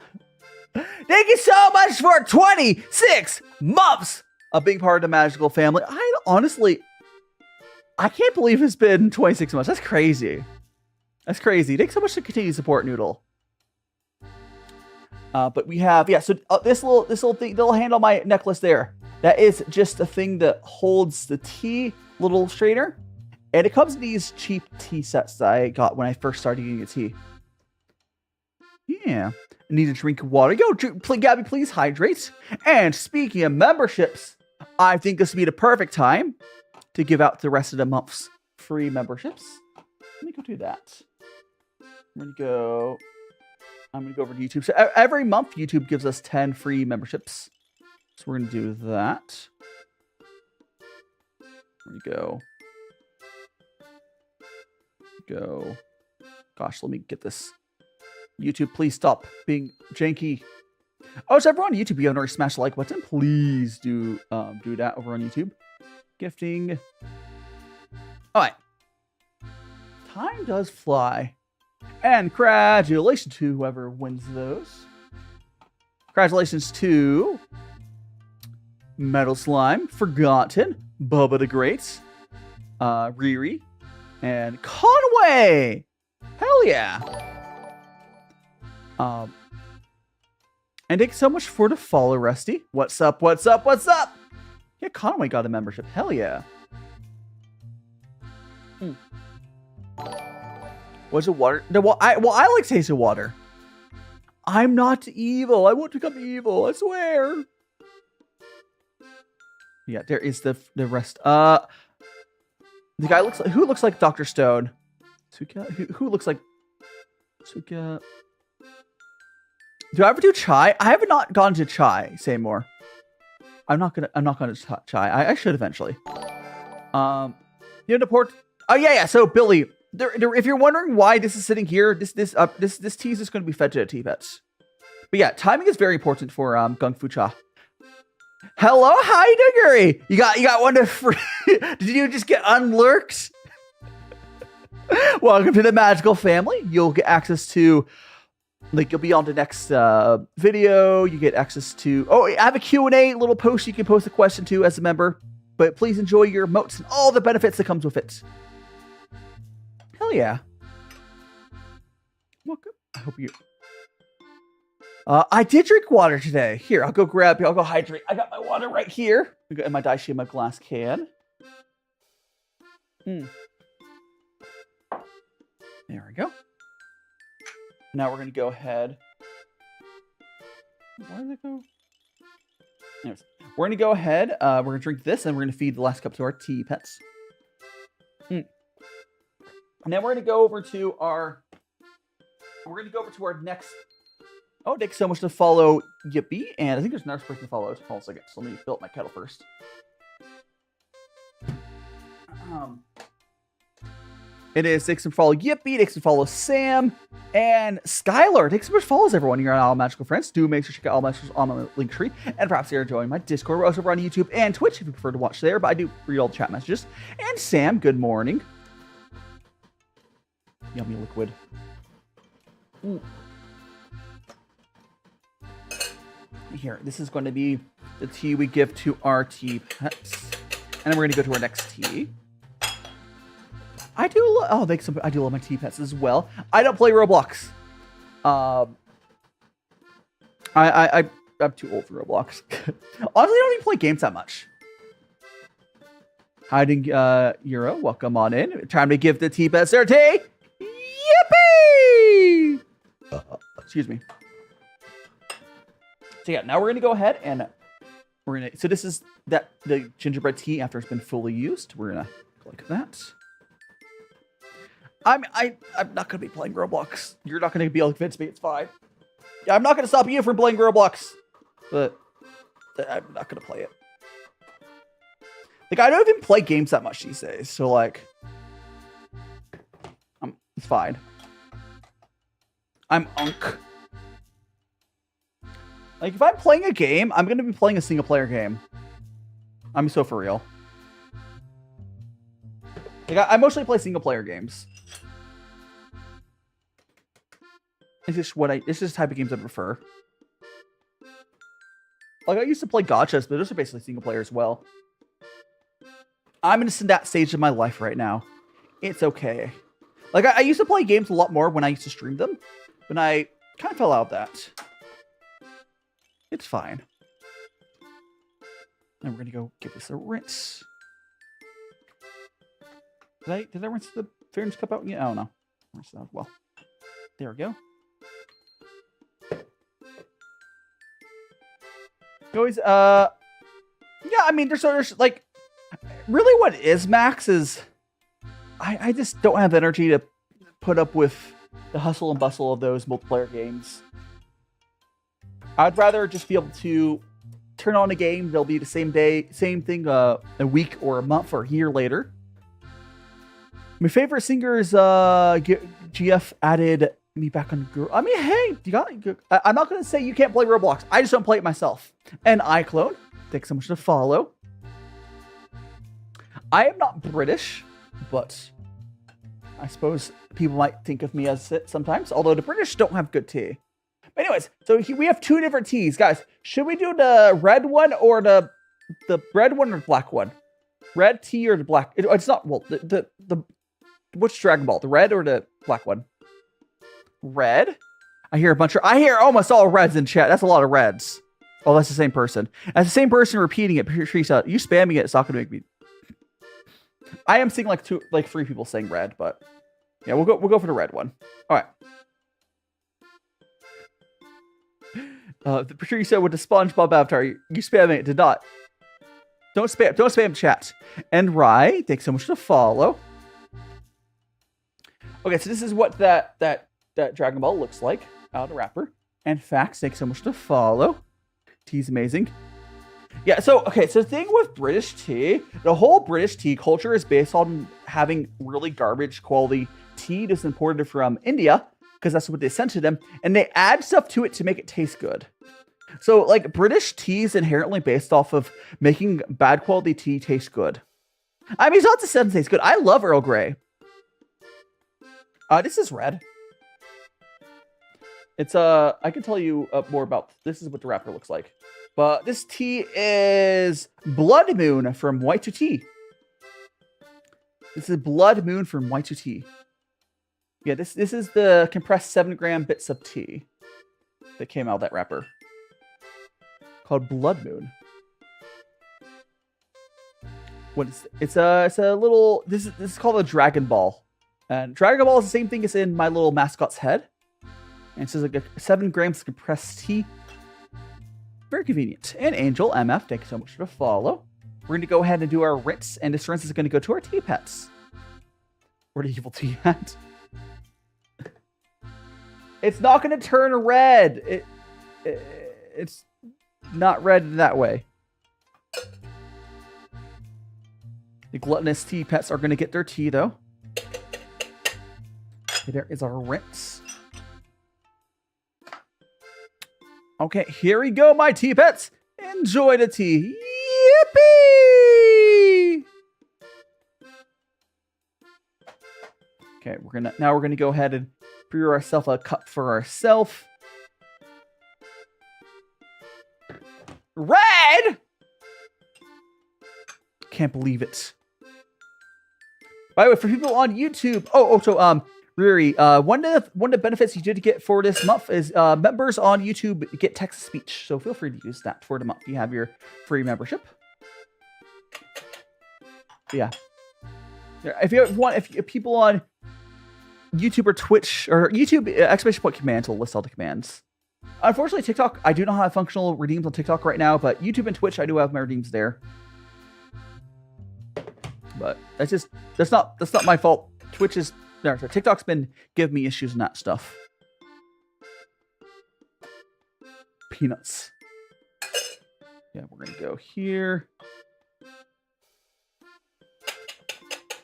Thank you so much for 26 months of being part of the magical family. I can't believe it's been 26 months. That's crazy. That's crazy. Thanks so much to continue support, Noodle. But we have, so this little thing, little hand on my necklace there. That is just a thing that holds the tea little strainer. And it comes in these cheap tea sets that I got when I first started eating a tea. Yeah. need to drink water. Yo, Gabby, please hydrate. And speaking of memberships, I think this would be the perfect time to give out the rest of the month's free memberships. Let me go do that. I'm gonna go over to YouTube. So every month, YouTube gives us 10 free memberships. So we're gonna do that. There we go. Go. Gosh, let me get this. YouTube, please stop being janky. Oh, so everyone on YouTube, you haven't already smashed the like button. Please do that over on YouTube. Gifting. All right. Time does fly. And congratulations to whoever wins those. Congratulations to Metal Slime, Forgotten, Bubba the Great, Riri, and Conway. Hell yeah. And thanks so much for the follow, Rusty. What's up? What's up? What's up? Yeah, Conway got a membership. Hell yeah. What's the water? No, I like taste of water. I'm not evil. I won't become evil. I swear. Yeah, there is the rest. The guy who looks like Dr. Stone. Suka, who looks like Suka. Do I ever do chai? I have not gone to chai. Say more. I'm not gonna chai. I should eventually. You know the port. Oh yeah. So Billy, if you're wondering why this is sitting here, this tea is just going to be fed to the tea pets. But yeah, timing is very important for gongfucha. Hello, hi Diggory. You got one to free. Did you just get unlurked? Welcome to the magical family. You'll get access to, like, you'll be on the next video. You get access to, I have a Q&A little post you can post a question to as a member. But please enjoy your emotes and all the benefits that comes with it. Hell yeah. Welcome. I hope you... I did drink water today. Here, I'll go hydrate. I got my water right here. I got in my DaiShima glass can. There we go. Now we're going to go ahead. Where did it go? Anyways, we're going to go ahead. We're going to drink this, and we're going to feed the last cup to our tea pets. And then we're going to go over to our... next... Oh, thanks so much to follow Yippee. And I think there's another person to follow. Hold on a second. So let me fill up my kettle first. It is. Thanks and follow Yippee. Thanks and follow Sam. And Skylar. Thanks so much follows everyone here on All Magical Friends. Do make sure to check out All Magical on my link tree. And perhaps you're joining my Discord. We're also over on YouTube and Twitch if you prefer to watch there. But I do read all the chat messages. And Sam, good morning. Yummy liquid. Here, this is going to be the tea we give to our tea pets. And then we're going to go to our next tea. I do love my tea pets as well. I don't play Roblox. I'm too old for Roblox. Honestly, I don't even play games that much. Hiding Euro, welcome on in. Time to give the tea pets their tea. Yippee! Excuse me. So yeah, now we're gonna go ahead and so this is the gingerbread tea after it's been fully used. We're gonna go like that. I'm not gonna be playing Roblox. You're not gonna be able to convince me. It's fine. Yeah, I'm not gonna stop you from playing Roblox, but I'm not gonna play it. Like, I don't even play games that much these days, so like, it's fine. I'm unk. Like, if I'm playing a game, I'm gonna be playing a single player game. I'm so for real. Like, I mostly play single player games. It's just the type of games I prefer. Like, I used to play gachas, but those are basically single player as well. I'm in that stage of my life right now. It's okay. Like, I used to play games a lot more when I used to stream them, but I kind of fell out of that. It's fine. And we're gonna go give this a rinse. Did I rinse the fairness cup out? Yeah, I don't know. Rinse that as well. There we go. always, yeah, I mean, there's like, really what is Max is, I just don't have the energy to put up with the hustle and bustle of those multiplayer games. I'd rather just be able to turn on a game, they'll be the same day, same thing a week or a month or a year later. My favorite singer is GF added me back on girl. I mean, hey, I'm not going to say you can't play Roblox. I just don't play it myself. And iClone, thanks so much to follow. I am not British, but I suppose people might think of me as it sometimes, although the British don't have good tea. But anyways, so we have two different teas. Guys, should we do the red one or the red one or the black one? Red tea or the black? It's not, well, the which Dragon Ball? The red or the black one? Red? I hear almost all reds in chat. That's a lot of reds. Oh, that's the same person. That's the same person repeating it. Teresa, you spamming it, it's not going to make me... I am seeing like three people saying red, but yeah, we'll go for the red one. All right. The Teresa with the SpongeBob avatar, you spamming it, did not. Don't spam chat. And Rye, thanks so much for the follow. Okay, so this is what that Dragon Ball looks like out of the wrapper. And Fax, thanks so much to follow. Tea's amazing. Yeah, so the thing with British tea, the whole British tea culture is based on having really garbage quality tea that's imported from India, because that's what they sent to them, and they add stuff to it to make it taste good. So, like, British tea is inherently based off of making bad quality tea taste good. I mean, it's not to say it tastes good. I love Earl Grey. This is red. It's, I can tell you more about, this is what the wrapper looks like. But this tea is Blood Moon from White This is Blood Moon from White Yeah, this is the compressed 7-gram bits of tea that came out of that wrapper. Called Blood Moon. What is it? It's a little, this is called a Dragon Ball. And Dragon Ball is the same thing as in my little mascot's head. And it's just like a 7 grams compressed tea. Very convenient. And Angel MF, thank you so much for the follow. We're going to go ahead and do our rinse, and this rinse is going to go to our tea pets. Where the evil tea at? It's not going to turn red. It's not red that way. The gluttonous tea pets are going to get their tea, though. Okay, there is our rinse. Okay, here we go, my tea pets. Enjoy the tea. Yippee! Okay, we're gonna go ahead and brew ourselves a cup for ourselves. Red! Can't believe it. By the way, for people on YouTube, Riri, one of the benefits you did get for this month is members on YouTube get text to speech. So feel free to use that for the month. You have your free membership. Yeah. If people on YouTube or Twitch or YouTube exclamation point commands will list all the commands. Unfortunately, TikTok, I do not have functional redeems on TikTok right now, but YouTube and Twitch, I do have my redeems there. But that's not my fault. Twitch is there. So TikTok's been giving me issues and that stuff. Peanuts. Yeah, we're gonna go here.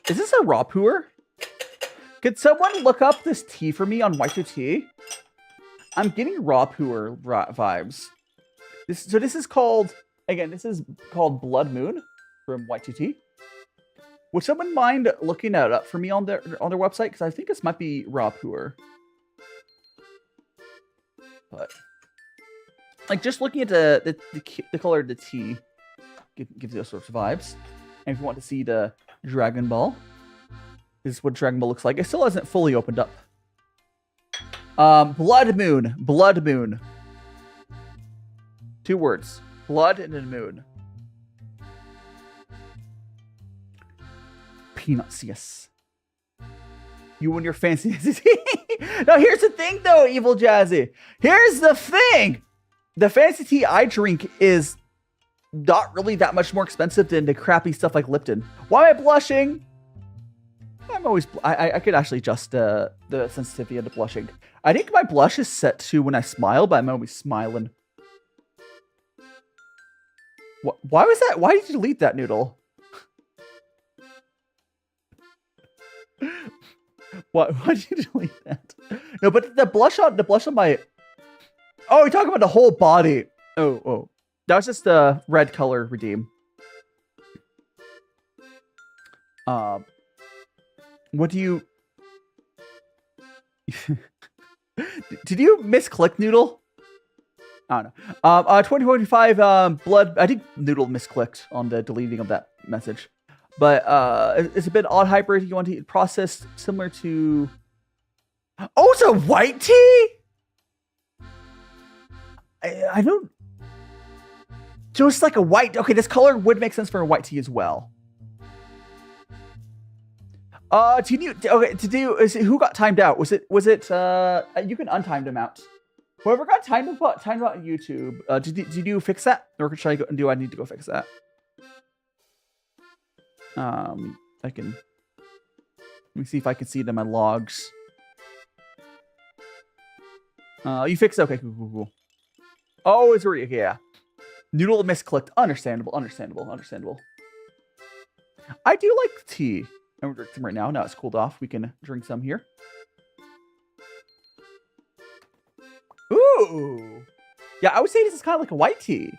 Is this a raw puer? Could someone look up this tea for me on White I'm getting raw puer vibes. This is called, again, this is called Blood Moon from White. Would someone mind looking that up for me on their website? Because I think this might be raw puer. But like just looking at the color of the tea gives you those sorts of vibes. And if you want to see the Dragon Ball, this is what Dragon Ball looks like. It still hasn't fully opened up. Blood Moon. Blood Moon. 2 words. Blood and then moon. Peanuts, yes. You and your fancy... Now, here's the thing, though, Evil Jazzy. Here's the thing. The fancy tea I drink is not really that much more expensive than the crappy stuff like Lipton. Why am I blushing? I'm always, I could actually adjust the sensitivity of the blushing. I think my blush is set to when I smile, but I'm always smiling. Why was that? Why did you delete that, Noodle? Why did you delete that? No, but the blush on my. Oh, you're talking about the whole body. Oh, that was just the red color redeem. What do you? Did you misclick, Noodle? I don't know. 2025 blood. I think Noodle misclicked on the deleting of that message, but it's a bit odd hyper. You want to eat processed similar to. Oh, it's a white tea. I don't. Just like a white. Okay, this color would make sense for a white tea as well. Who got timed out? Was it you can untime them out. Whoever got timed out on YouTube, did you fix that? Or should I go, do I need to go fix that? I can, let me see if I can see it in my logs. You fixed it, okay, cool. Oh, it's already, okay, yeah. Noodle misclicked, understandable. I do like tea. And we're drinking some right now. Now it's cooled off. We can drink some here. Ooh. Yeah, I would say this is kind of like a white tea.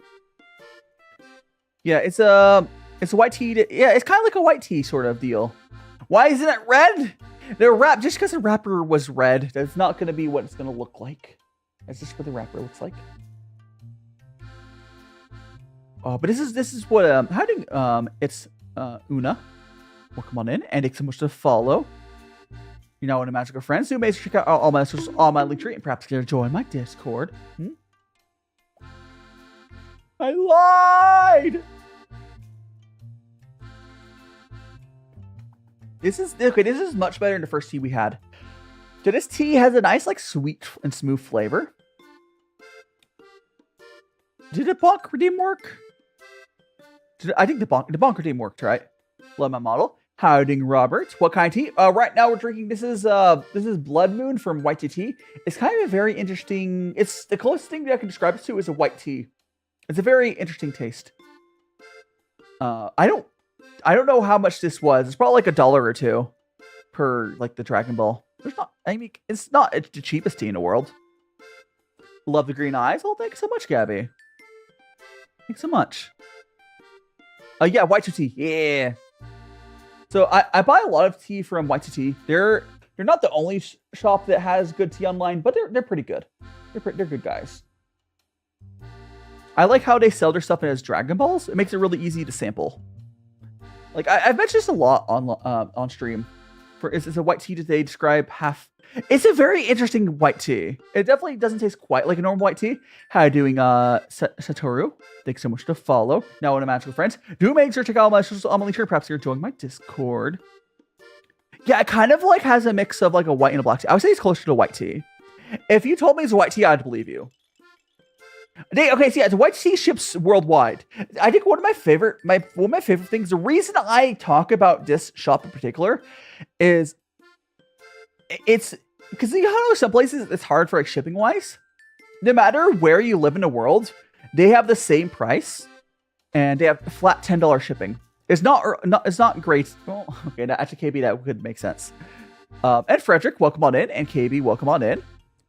Yeah, it's a white tea. Yeah, it's kind of like a white tea sort of deal. Why isn't it red? Just because the wrapper was red, that's not going to be what it's going to look like. That's just what the wrapper looks like. Oh, but this is what it's Una. Welcome on in, and thanks so much to follow. You're now one of my magical friends who may check out all my socials on my link tree and perhaps get to join my Discord. I lied! This is much better than the first tea we had. So this tea has a nice, like, sweet and smooth flavor. Did the bonk redeem work? I think the bonk redeem worked, right? Love my model. Howding, Robert. What kind of tea? Right now we're drinking. This is Blood Moon from White Tea. It's kind of a very interesting. It's the closest thing that I can describe it to is a white tea. It's a very interesting taste. I don't know how much this was. It's probably like $1 or $2 per like the Dragon Ball. There's not. I mean, it's not the cheapest tea in the world. Love the green eyes. Oh, thanks so much, Gabby. Thanks so much. Yeah, White Tea. Yeah. So I buy a lot of tea from White Tea. They're not the only shop that has good tea online, but they're pretty good. They're good guys. I like how they sell their stuff as Dragon Balls. It makes it really easy to sample. Like I've mentioned this a lot on stream. It's a white tea that they describe half. It's a very interesting white tea. It definitely doesn't taste quite like a normal white tea. How you doing, Satoru? Thanks so much to follow. Now one of my magical friends. Do make sure to check out my socials. I'm sure perhaps you're joining my Discord. Yeah, it kind of like has a mix of like a white and a black tea. I would say it's closer to white tea. If you told me it's a white tea, I'd believe you. Okay, so yeah, the white tea ships worldwide. I think one of my favorite things, the reason I talk about this shop in particular is it's because you know some places it's hard for like shipping wise. No matter where you live in the world, they have the same price and they have flat $10 shipping. It's not great. Well, okay, now actually KB that could make sense. And Frederick, welcome on in, and KB, welcome on in.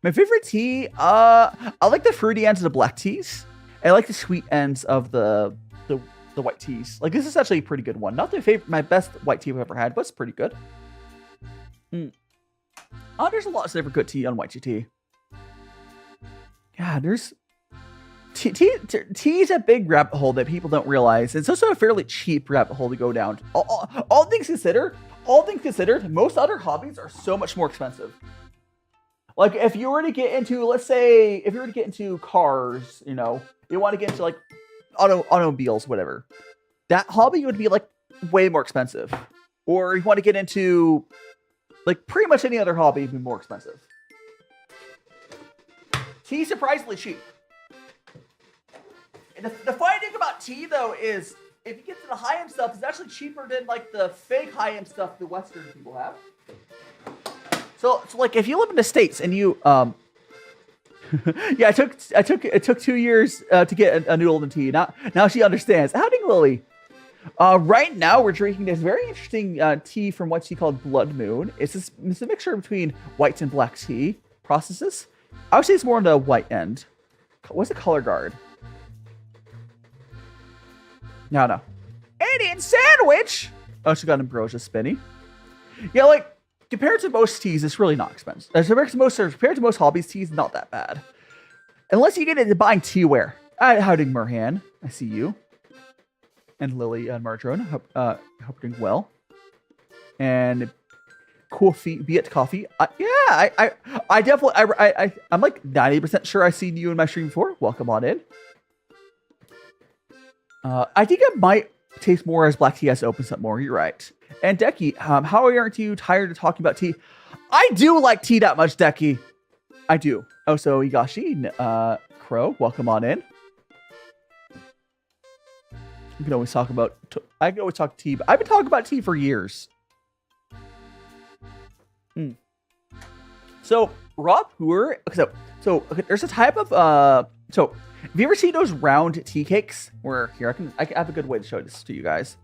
My favorite tea, I like the fruity ends of the black teas. I like the sweet ends of the white teas. Like this is actually a pretty good one. Not my best white tea I've ever had, but it's pretty good. Oh, there's a lot of different good tea on white tea. Yeah, there's tea is a big rabbit hole that people don't realize. It's also a fairly cheap rabbit hole to go down. All things considered, most other hobbies are so much more expensive. Like if you were to get into, let's say, if you were to get into cars, you know, you want to get into like automobiles, whatever. That hobby would be like way more expensive. Or you want to get into like pretty much any other hobby would be more expensive. Tea surprisingly cheap. the funny thing about tea though is if you get to the high-end stuff, it's actually cheaper than like the fake high-end stuff the Western people have. So like if you live in the States and you yeah, it took 2 years to get a noodle in tea. Now she understands. Howdy, Lily. Right now we're drinking this very interesting tea from what she called Blood Moon. It's a mixture between white and black tea processes. I would say it's more on the white end. What's the color guard? No. Indian sandwich! Oh, she got ambrosia spinny. Yeah, like, compared to most teas, it's really not expensive. Compared to most hobbies, teas, not that bad. Unless you get into buying teaware. Howdy, Merhan. I see you. And Lily and Marjorie. Hope you're doing well. And coffee, be it coffee. I definitely, I'm like 90% sure I've seen you in my stream before. Welcome on in. I think it might taste more as black tea has opens up more. You're right. And Decky, how aren't you tired of talking about tea? I do like tea that much, Decky. I do. Oh, so Higashi, Crow, welcome on in. We can always talk about. I can always talk tea, but I've been talking about tea for years. So raw puer. So there's a type of So have you ever seen those round tea cakes? Where here I have a good way to show this to you guys.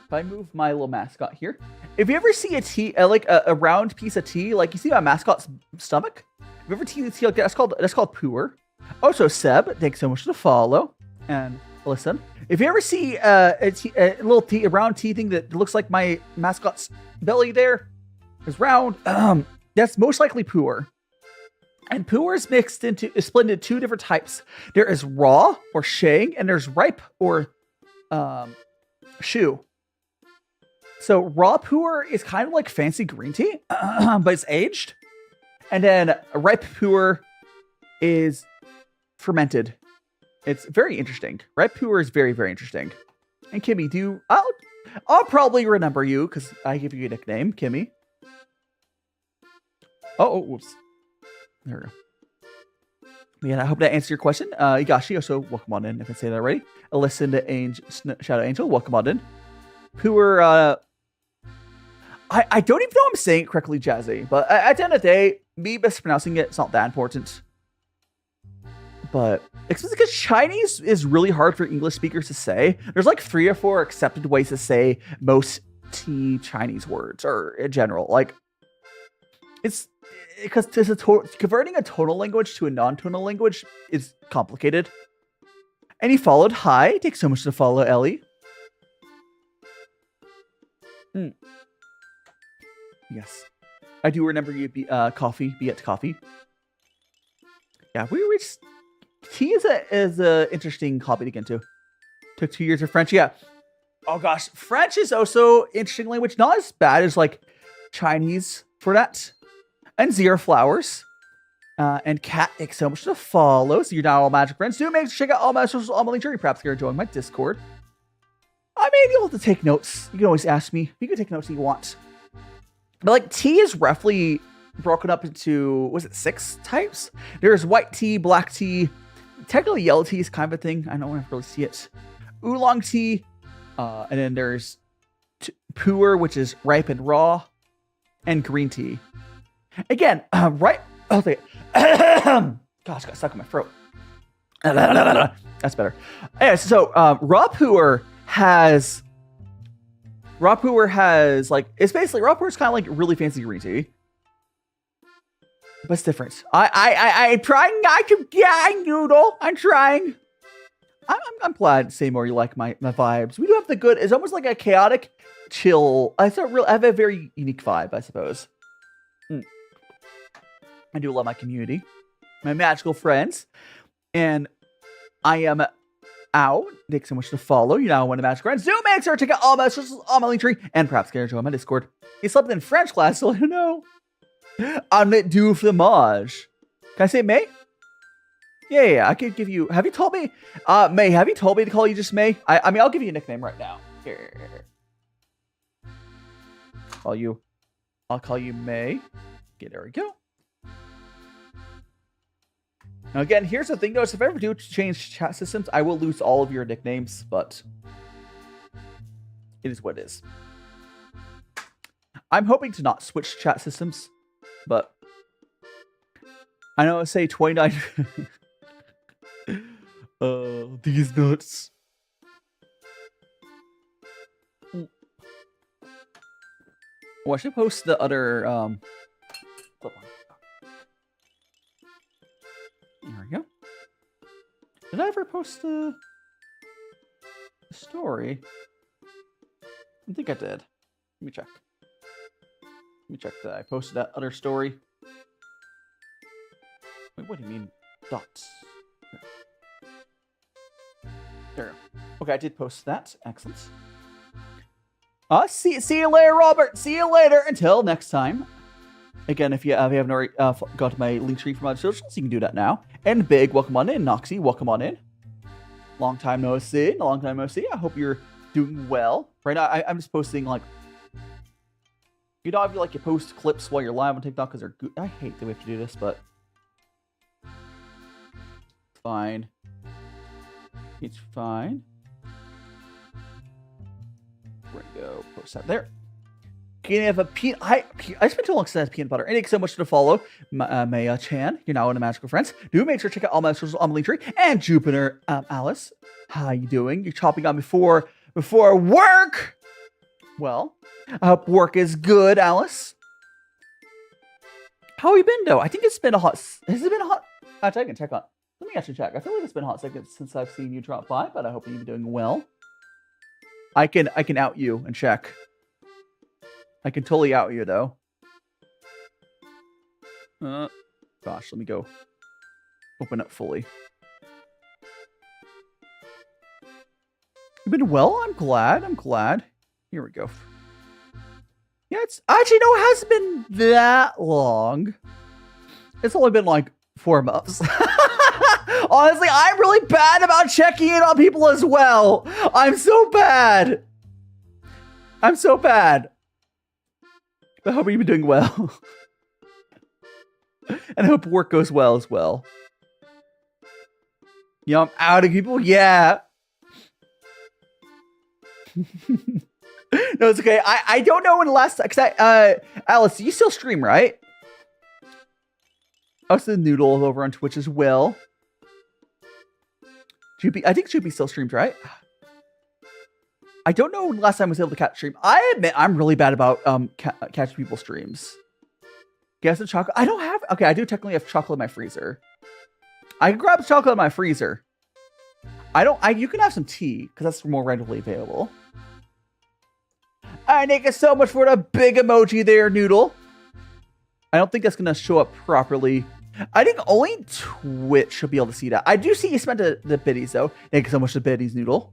If I move my little mascot here, if you ever see a tea like a round piece of tea, like you see my mascot's stomach. If you ever see tea like that, that's called puer. Also, Seb, thanks so much for the follow. And listen, if you ever see a round tea thing that looks like my mascot's belly there is round, that's most likely puer. And puer is split into two different types. There is raw or shang, and there's ripe or shou. So raw puer is kind of like fancy green tea, but it's aged. And then ripe puer is fermented. It's very interesting. Ripe puer is very, very interesting. And Kimmy, I'll probably remember you because I give you a nickname, Kimmy. Oh, whoops. There we go. Yeah, I hope that answers your question. Higashi, also welcome on in if I say that already. Listen to Shadow Angel, welcome on in. Puer, I don't even know I'm saying it correctly, Jazzy, but at the end of the day, me mispronouncing it's not that important. But it's because Chinese is really hard for English speakers to say. There's like 3 or 4 accepted ways to say most tea Chinese words, or in general. Like, it's because converting a tonal language to a non-tonal language is complicated. And he followed. Hi, thanks so much to follow, Ellie. Yes, I do remember you. Coffee, be it coffee. Yeah, we just tea is a interesting hobby to get into. Took 2 years of French. Yeah. Oh gosh, French is also interesting language. Not as bad as like Chinese for that. And Zero Flowers. And Kat, thanks so much to follow. So you're now all magic friends. Do make sure to check out all my socials, all my links. Perhaps you're joining my Discord. I may be able to take notes. You can always ask me. You can take notes if you want. But like tea is roughly broken up into, was it 6 types? There's white tea, black tea, technically yellow tea is kind of a thing. I don't want to really see it. Oolong tea. And then there's puer, which is ripe and raw. And green tea. Again, right. Okay. Gosh, got stuck in my throat. That's better. Anyway, so raw puer has like, it's basically raw puer is kind of like really fancy green tea, but it's different. I'm trying not to get noodle. I'm trying. I'm glad, Seymour, you like my vibes. We do have the good. It's almost like a chaotic, chill. I have a very unique vibe, I suppose. I do love my community, my magical friends, and I am out. Thanks so much to follow. You now one of the magic friends. Do make sure to check out all my socials on my link tree, and perhaps get into my Discord. He slept in French class, so I don't know. I'm not du fromage. Can I say May? Yeah, I could give you. Have you told me, May? Have you told me to call you just May? I mean, I'll give you a nickname right now. Here. I'll call you May. Okay, there we go. Now again, here's the thing though, is if I ever do change chat systems, I will lose all of your nicknames, but it is what it is. I'm hoping to not switch chat systems, but I know I say 29. These nuts. Oh, I should post the other flip on. There we go. Did I ever post the story? I think I did. Let me check. Let me check that I posted that other story. Wait, what do you mean dots? There. Okay, I did post that. Excellent. See you later, Robert. See you later. Until next time. Again, if you haven't already got to my link tree for my socials, you can do that now. And Big, welcome on in. Noxie, welcome on in. Long time no see. Long time no see. I hope you're doing well. Right now, I'm just posting like, you know, I feel like you post clips while you're live on TikTok because they're good. I hate that we have to do this, but fine. It's fine. There we go. Post that there. Can you have a peanut? I spent too long since peanut butter. And thank you so much to follow Maya Chan. You're now in the Magical Friends. Do make sure to check out all my socials on the link tree. And Jupiter Alice. How you doing? You're chopping on before work. Well, I hope work is good, Alice. How have you been though? I think it's been a hot. Has it been a hot? I can check on. Let me actually check. I feel like it's been a hot second since I've seen you drop by, but I hope you've been doing well. I can out you and check. I can totally out you though. Gosh, let me go open up fully. You've been well? I'm glad. Here we go. Yeah, it's actually no, it hasn't been that long. It's only been like 4 months. Honestly, I'm really bad about checking in on people as well. I'm so bad. But I hope you've been doing well. And I hope work goes well as well. Yeah, I'm outing people. Yeah. No, it's okay. I don't know when the last time, because Alice, you still stream, right? Also, Noodle over on Twitch as well. Joopy, I think Joopy still streams, right? I don't know when the last time I was able to catch stream. I admit I'm really bad about catch people's streams. Guess the chocolate. I don't have. Okay, I do technically have chocolate in my freezer. I can grab chocolate in my freezer. You can have some tea because that's more readily available. Thank you so much for the big emoji there, Noodle. I don't think that's gonna show up properly. I think only Twitch should be able to see that. I do see you spent the biddies though. Thank you so much for the biddies, Noodle.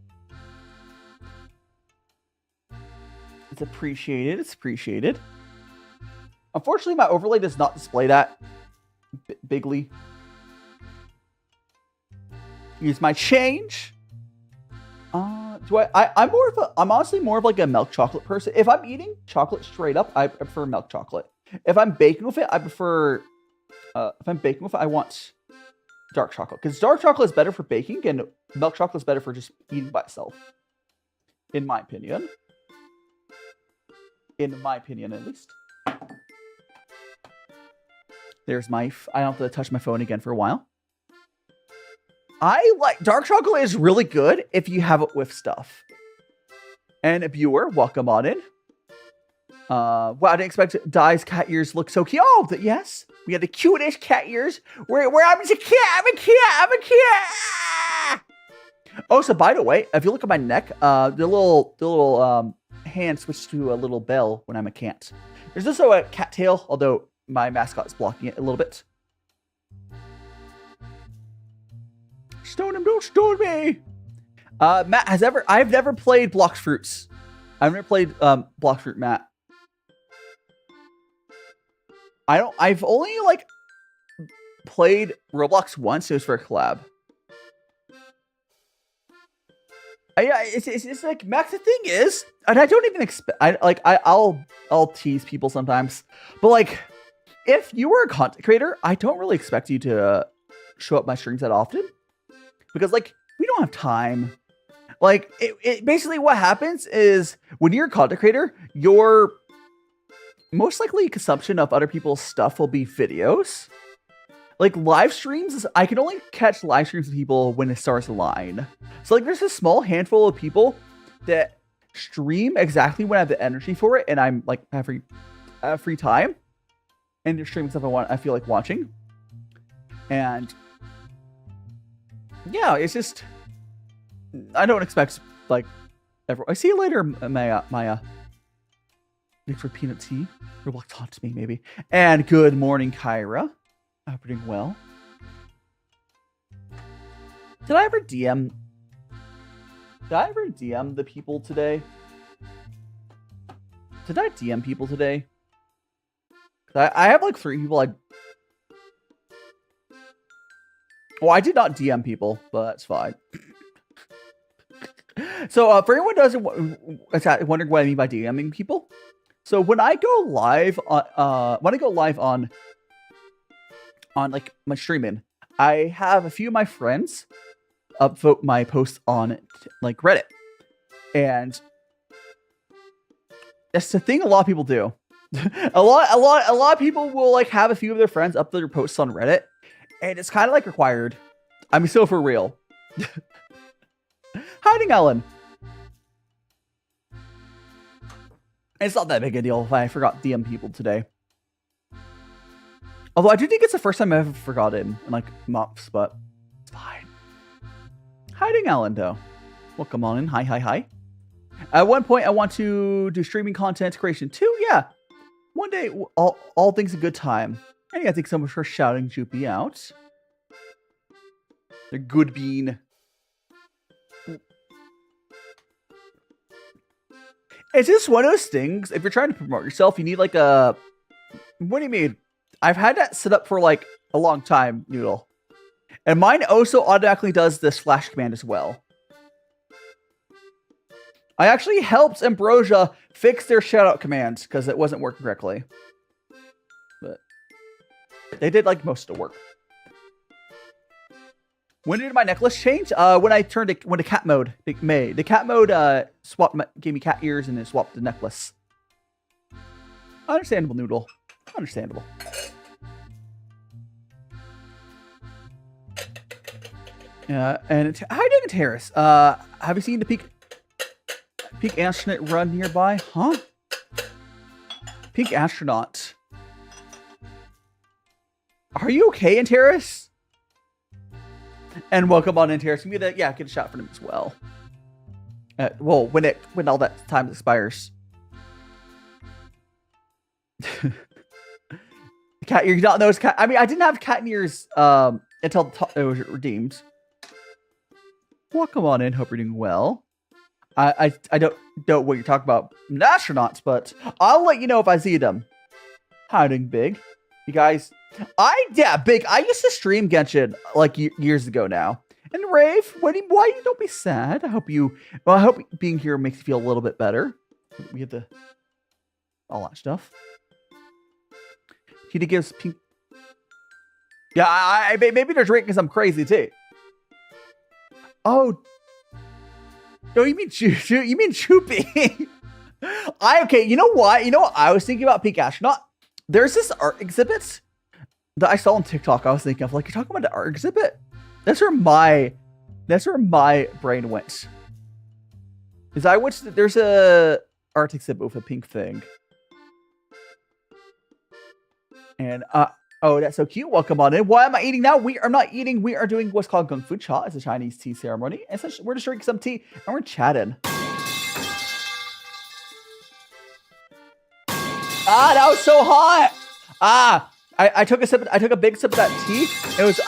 It's appreciated. It's appreciated. Unfortunately, my overlay does not display that bigly. Here's my change. I'm honestly more of like a milk chocolate person. If I'm eating chocolate straight up, I prefer milk chocolate. If I'm baking with it, I prefer. I want dark chocolate because dark chocolate is better for baking, and milk chocolate is better for just eating by itself. In my opinion. In my opinion, at least. There's my. I don't have to touch my phone again for a while. I like dark chocolate is really good if you have it with stuff. And viewer, welcome on in. Wow, I didn't expect Dai's cat ears look so cute. Oh, yes, we have the cutest cat ears. Where I'm a cat. I'm a cat. Oh, so by the way, if you look at my neck, the little hand switched to a little bell when I'm a cat. There's also a cat tail, although my mascot is blocking it a little bit. Stone him, don't stone me. Matt I've never played Blox Fruits. I've never played Blox Fruit, Matt. I've only like played Roblox once. It was for a collab. Yeah, it's like Max. The thing is, and I don't even expect. I'll tease people sometimes, but like, if you were a content creator, I don't really expect you to show up my streams that often because like we don't have time. Like it basically what happens is when you're a content creator, your most likely consumption of other people's stuff will be videos. Like live streams, I can only catch live streams of people when the stars align. So like there's a small handful of people that stream exactly when I have the energy for it and I'm like have free time. And they're streaming stuff I feel like watching. And yeah, it's just I don't expect like ever. I see you later, Maya. Thanks for peanut tea. Roblox talk to me, maybe. And good morning, Kyra. I hope you're doing well. Did I ever DM the people today? Did I DM people today? I have like 3 people Well, I did not DM people, but that's fine. So for anyone who doesn't wondering what I mean by DMing people, so when I go live on like my streaming, I have a few of my friends upvote my posts on like Reddit, and that's the thing a lot of people do. a lot of people will like have a few of their friends upload their posts on Reddit, and it's kind of like required. I mean, so for real. Hiding Ellen. It's not that big a deal if I forgot DM people today. Although I do think it's the first time I've ever forgotten in like months, but it's fine. Hiding Ellen though. Welcome on in. Hi. At one point I want to do streaming content creation too. Yeah. One day, all things a good time. And yeah, thanks so much for shouting Joopy out. The good bean. It's just one of those things. If you're trying to promote yourself, you need like a... What do you mean? I've had that set up for like a long time, Noodle. And mine also automatically does the slash command as well. I actually helped Ambrosia fix their shoutout commands because it wasn't working correctly. But they did like most of the work. When did my necklace change? When I turned it, when the cat mode made. The cat mode gave me cat ears and then swapped the necklace. Understandable, Noodle. Understandable. And how are you doing, Terrace? Have you seen the Peak Astronaut run nearby? Huh? Pink Astronaut. Are you okay, Antares? And welcome on, Antares. Get a shot for him as well. Well, when all that time expires. Cat ears. Not those cat. I mean, I didn't have cat ears until it was redeemed. Welcome on in. Hope you're doing well. I don't know what you're talking about, astronauts, but I'll let you know if I see them. How doing, Big? You guys, Big. I used to stream Genshin like years ago now. And Rave, why you don't be sad? I hope being here makes you feel a little bit better. We have all that stuff. He gives pink. Yeah, I maybe they're drinking some crazy tea. Oh. No, you mean you mean Choopy. Okay, you know what? You know what I was thinking about Pink Astronaut? There's this art exhibit that I saw on TikTok. I was thinking of, like, you're talking about the art exhibit? That's where my brain went. Because there's a art exhibit with a pink thing. And oh, that's so cute. Welcome on in. Why am I eating now? We are not eating. We are doing what's called gongfucha. It's a Chinese tea ceremony. And so we're just drinking some tea and we're chatting. That was so hot. I took a big sip of that tea. It was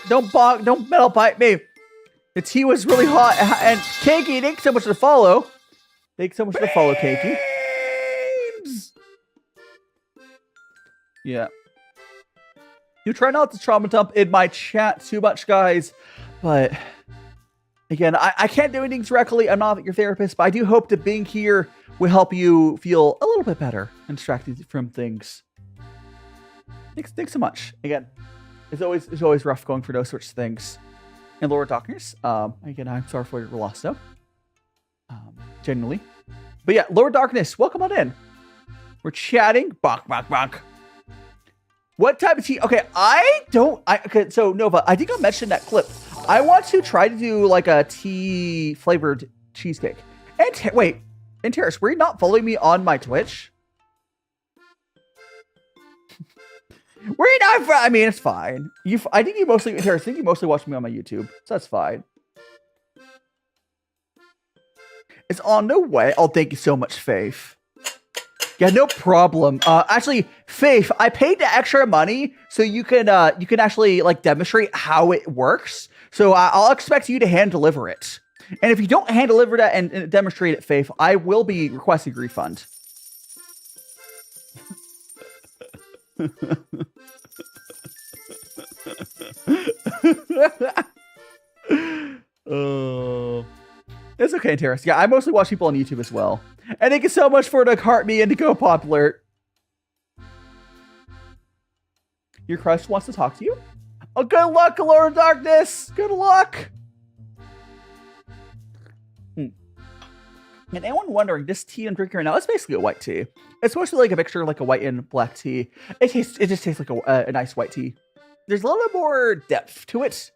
don't metal bite me. The tea was really hot. And Keiki, thanks so much for the follow. Thanks so much for the follow, Keiki. Yeah. You try not to trauma dump in my chat too much, guys. But again, I can't do anything directly. I'm not your therapist, but I do hope that being here will help you feel a little bit better and distract you from things. Thanks so much. Again, it's always rough going for those sorts of things. And Lord Darkness, again, I'm sorry for your loss, though. Genuinely. But yeah, Lord Darkness, welcome on in. We're chatting. Bonk, bonk, bonk. What type of tea? Okay, okay, so Nova, I think I mentioned that clip. I want to try to do like a tea flavored cheesecake. And wait, and Terrace, were you not following me on my Twitch? Were you not? I mean, it's fine. I think you mostly watch me on my YouTube, so that's fine. It's on the way. Oh, thank you so much, Faith. Yeah, no problem. Actually, Faith, I paid the extra money so you can actually like demonstrate how it works. So I'll expect you to hand deliver it. And if you don't hand deliver that and demonstrate it, Faith, I will be requesting a refund. Oh. It's okay, Terrace. Yeah, I mostly watch people on YouTube as well. And thank you so much for the cart me and to go popular. Your crush wants to talk to you? Oh, good luck, Lord Darkness! Good luck! And anyone wondering, this tea I'm drinking right now, it's basically a white tea. It's mostly like a mixture of like a white and black tea. It just tastes like a nice white tea. There's a little bit more depth to it.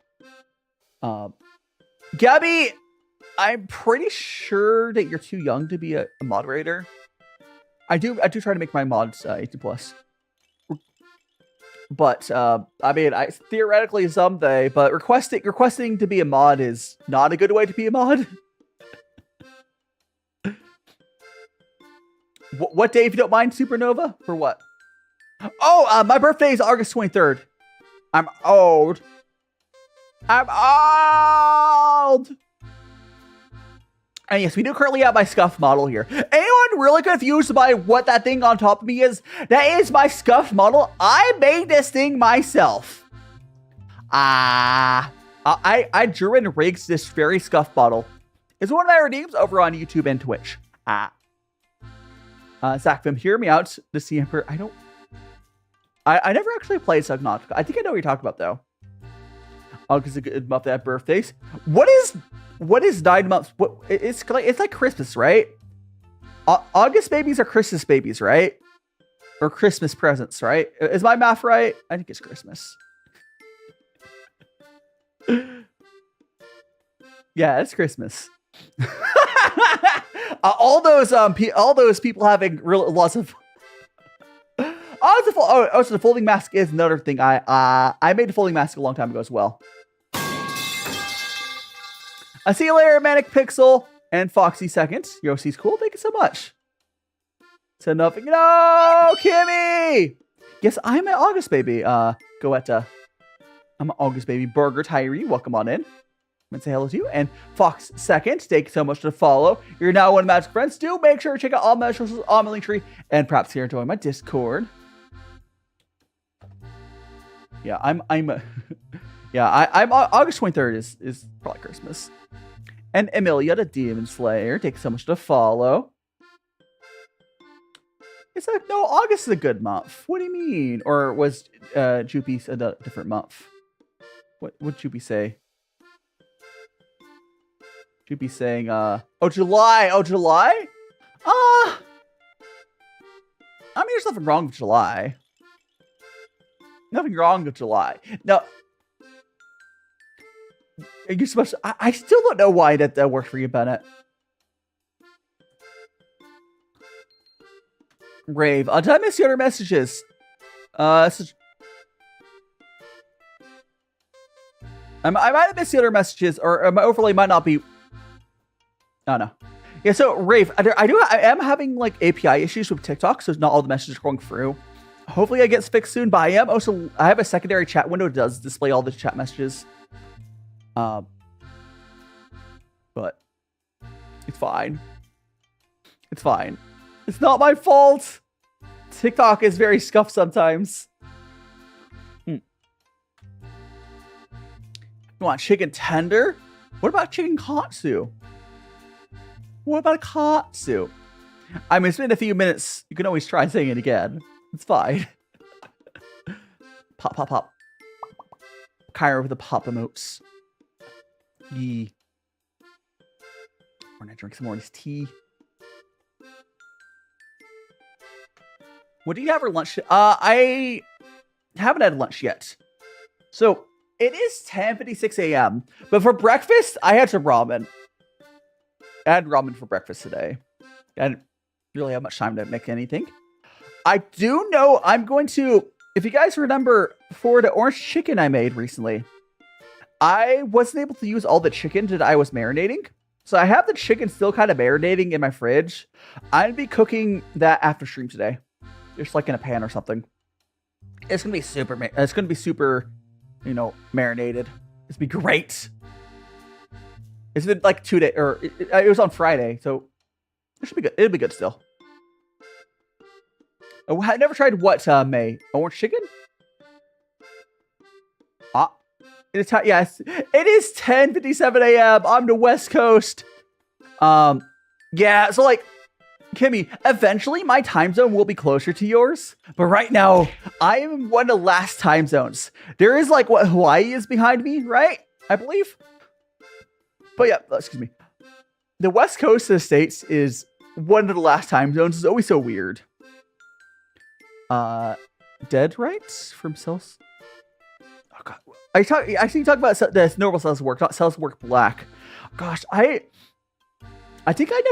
Gabby, I'm pretty sure that you're too young to be a moderator. I do try to make my mods 18+. But I mean, theoretically someday. But requesting to be a mod is not a good way to be a mod. What day, if you don't mind, Supernova? For what? Oh, my birthday is August 23rd. I'm old. I'm old. And yes, we do currently have my scuffed model here. Anyone really confused by what that thing on top of me is? That is my scuffed model. I made this thing myself. I drew and rigged this very scuffed model. It's one of my redeems over on YouTube and Twitch. Zachvim, hear me out. The Sea Emperor. I never actually played Subnautica. I think I know what you're talking about though. August is a good month to have birthdays. What is 9 months? It's like Christmas, right? August babies are Christmas babies, right? Or Christmas presents, right? Is my math right? I think it's Christmas. Yeah, it's Christmas. all those people having lots of. So the folding mask is another thing. I made a folding mask a long time ago as well. I see you later, Manic Pixel and Foxy Second. Yossi's cool. Thank you so much. So nothing. No, Kimmy. Yes, I'm an August baby. Goetta. I'm an August baby. Burger Tyree, welcome on in. I'm gonna say hello to you. And Fox Second, thank you so much for the follow. You're now one of Magic Friends. Do make sure to check out all my socials on my link tree, and perhaps here join my Discord. Yeah, I'm August 23rd is probably Christmas. And Emilia, the Demon Slayer, thanks so much to follow. It's like, no, August is a good month. What do you mean? Or was Jupy a different month? What would Jupy say? Jupy saying, oh, July. Oh, July? I mean, there's nothing wrong with July. Nothing wrong with July. No. You're supposed to, I still don't know why that worked for you, Bennett. Rave. Did I miss your other messages? I might have missed the other messages, or my overlay might not be. Oh, no. Yeah, so Rave, I am having like API issues with TikTok, so not all the messages are going through. Hopefully it gets fixed soon, but I have a secondary chat window that does display all the chat messages. But it's fine. It's fine. It's not my fault. TikTok is very scuffed sometimes. You want chicken tender? What about chicken katsu? What about a katsu? I mean, it's been a few minutes. You can always try saying it again. It's fine. Pop, pop, pop. Kyra with the pop emotes. Yee. We're gonna drink some more of this tea. What do you have for lunch? I haven't had lunch yet. So it is 10:56 a.m. But for breakfast, I had some ramen. I had ramen for breakfast today. I didn't really have much time to make anything. I do know I'm going to, if you guys remember, for the orange chicken I made recently, I wasn't able to use all the chicken that I was marinating. So I have the chicken still kind of marinating in my fridge. I'm going to be cooking that after stream today. Just like in a pan or something. It's going to be super, you know, marinated. It's going to be great. It's been like 2 days, or it was on Friday, so it should be good. It'll be good still. Oh, I never tried what, May? Orange chicken? Yes, it is 10:57 a.m. on the West Coast. Yeah, so like, Kimmy, eventually my time zone will be closer to yours, but right now I am in one of the last time zones. There is like what Hawaii is behind me, right? I believe. But yeah, excuse me. The West Coast of the States is one of the last time zones. It's always so weird. Dead rights from cells. Oh god, I see you talk about the normal cells work, not cells work black. Gosh, I think I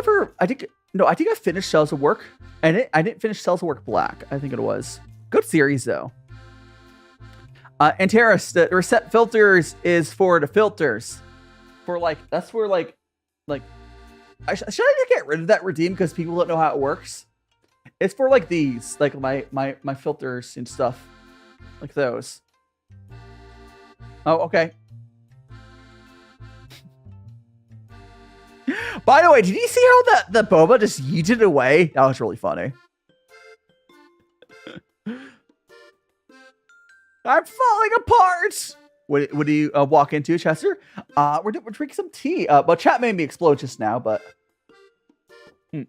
finished Cells of Work, and I didn't finish Cells of Work Black. I think it was good series though. And Terrace, the reset filters is for the filters, for like that's where like should I get rid of that redeem because people don't know how it works? It's for like these, like my filters and stuff, like those. Oh, okay. By the way, did you see how the boba just yeeted away? That was really funny. I'm falling apart. What do you walk into, Chester? We're drinking some tea. Well, chat made me explode just now, but we're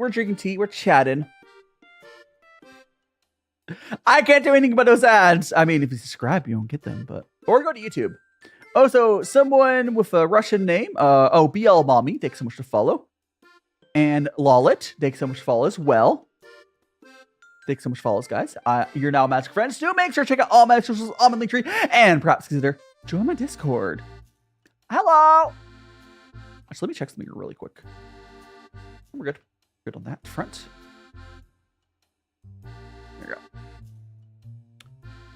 drinking tea. We're chatting. I can't do anything but those ads. I mean, if you subscribe, you don't get them, but or go to YouTube. Also, someone with a Russian name, BL Mommy, thanks so much to follow. And Lolit, thanks so much to follow as well. Thanks so much for follows, guys. You're now Magic Friends. Do make sure to check out all my socials on my link tree, and perhaps consider join my Discord. Hello! Actually, let me check something really quick. We're good. Good on that front. There we go.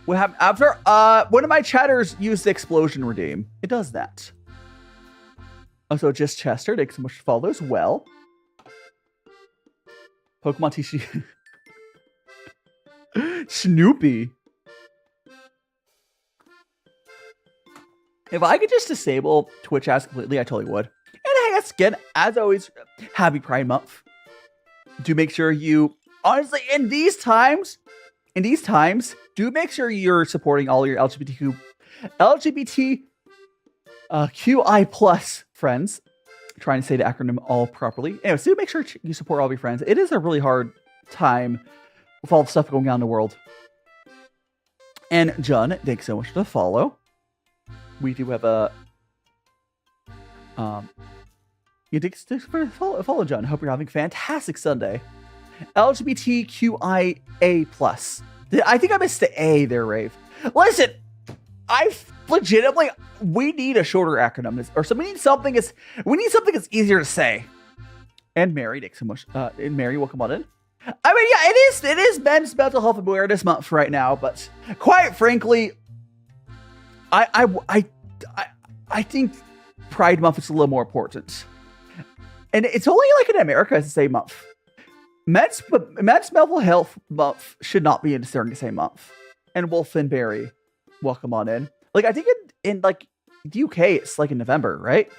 What happened after one of my chatters used the explosion redeem? It does that. Also, just Chester, thanks so much to follow as well. Pokemon TC. Snoopy. If I could just disable Twitch ads completely, I totally would. And hey, guys, again, as always, happy Pride Month. Do make sure you, honestly, in these times, do make sure you're supporting all your LGBTQI plus friends. I'm trying to say the acronym all properly. Anyway, so do make sure you support all of your friends. It is a really hard time with all the stuff going on in the world. And John, thanks so much for the follow. We do have a thanks for follow, John. Hope you're having a fantastic Sunday. LGBTQIA plus. I think I missed the A there, Rave. Listen, we need a shorter acronym, or so we need something that's easier to say. And Mary, thanks so much. And Mary, welcome on in. I mean, yeah, it is Men's Mental Health Awareness Month right now, but quite frankly, I think Pride Month is a little more important, and it's only like in America it's the same month. Men's Mental Health Month should not be during the same month. And Wolf and Barry, welcome on in. Like I think in like the UK it's like in November, right?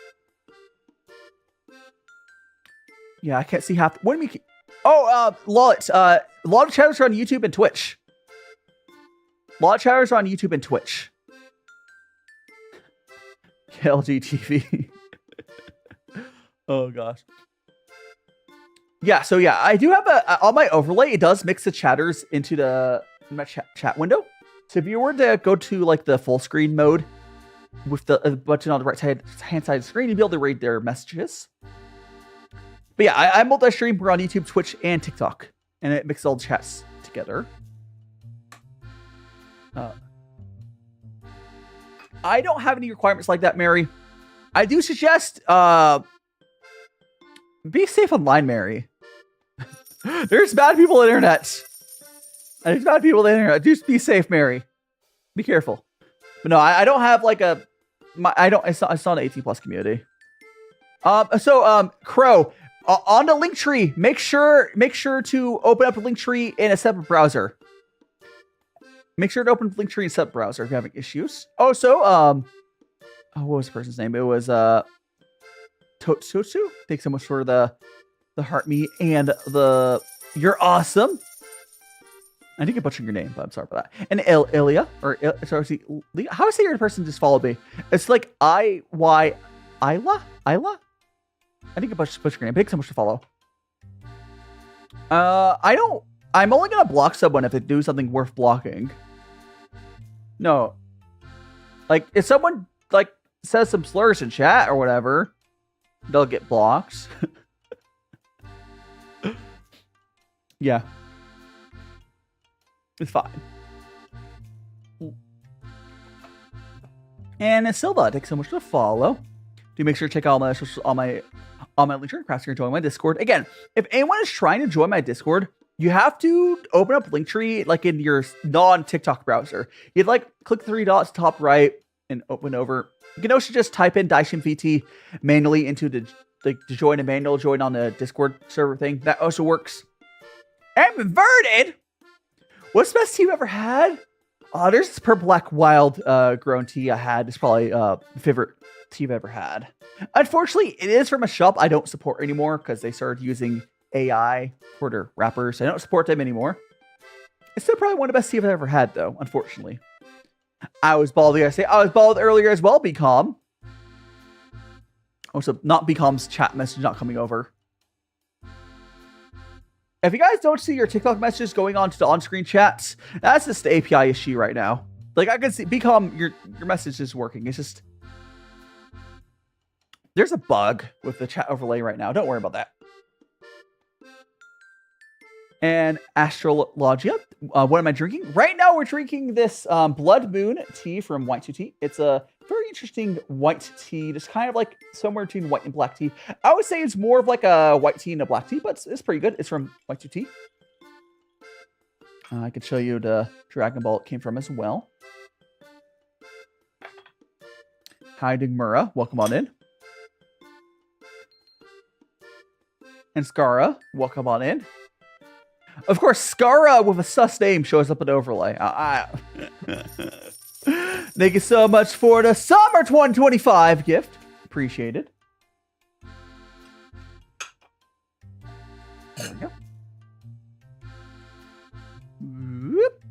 Yeah, I can't see half. What do you mean? Oh, Lollet. A lot of channels are on YouTube and Twitch. LGTV. Oh gosh. Yeah, so yeah, I do have on my overlay. It does mix the chatters into my chat window. So if you were to go to like the full screen mode with the button on the hand side of the screen, you'd be able to read their messages. But yeah, I multi-stream. We're on YouTube, Twitch, and TikTok, and it mixes all the chats together. I don't have any requirements like that, Mary. I do suggest be safe online, Mary. There's bad people on the internet. There's bad people on the internet. Just be safe, Mary. Be careful. But no, I don't have like a. It's not an 18+ community. Crow, on the link tree. Make sure to open up a link tree in a separate browser. Make sure to open the link tree in a separate browser if you're having issues. What was the person's name? It was Totsu. Thanks so much for the heart me and the you're awesome. I think I butchered your name, but I'm sorry for that. And Ilya or sorry, how do I say your person just followed me? It's like Isla. I think I butchered your name. Thanks so much to follow. I'm only gonna block someone if they do something worth blocking. No, like if someone like says some slurs in chat or whatever, they'll get blocked. Yeah, it's fine. And Silva, thanks so much for the follow. Do make sure to check out all my link tree. Perhaps you're joining my Discord. Again, if anyone is trying to join my Discord, you have to open up Linktree like in your non-TikTok browser. You'd like click 3 dots top right and open over. You can also just type in DaiShimaVT manually into the join a manual join on the Discord server thing. That also works. EnVtuber. What's the best tea you ever had? There's this purple black wild grown tea I had. It's probably favorite tea I've ever had. Unfortunately, it is from a shop I don't support anymore because they started using AI for their wrappers. I don't support them anymore. It's still probably one of the best tea I've ever had, though, unfortunately. I was bald, I say. I was bald earlier as well, Becom. Also, not Becom's chat message not coming over. If you guys don't see your TikTok messages going on to the on-screen chats, that's just the API issue right now. Like, I can see, Becom, your message is working. It's just... There's a bug with the chat overlay right now. Don't worry about that. And Astrologia. What am I drinking? Right now, we're drinking this Blood Moon tea from White Swan. It's a very interesting white tea. Just kind of like somewhere between white and black tea. I would say it's more of like a white tea and a black tea, but it's pretty good. It's from White Swan. I can show you the Dragon Ball it came from as well. Hi, Digmura. Welcome on in. And Skara, welcome on in. Of course, Skara with a sus name shows up in overlay. Thank you so much for the summer 2025 gift. Appreciated. There we go. Whoop.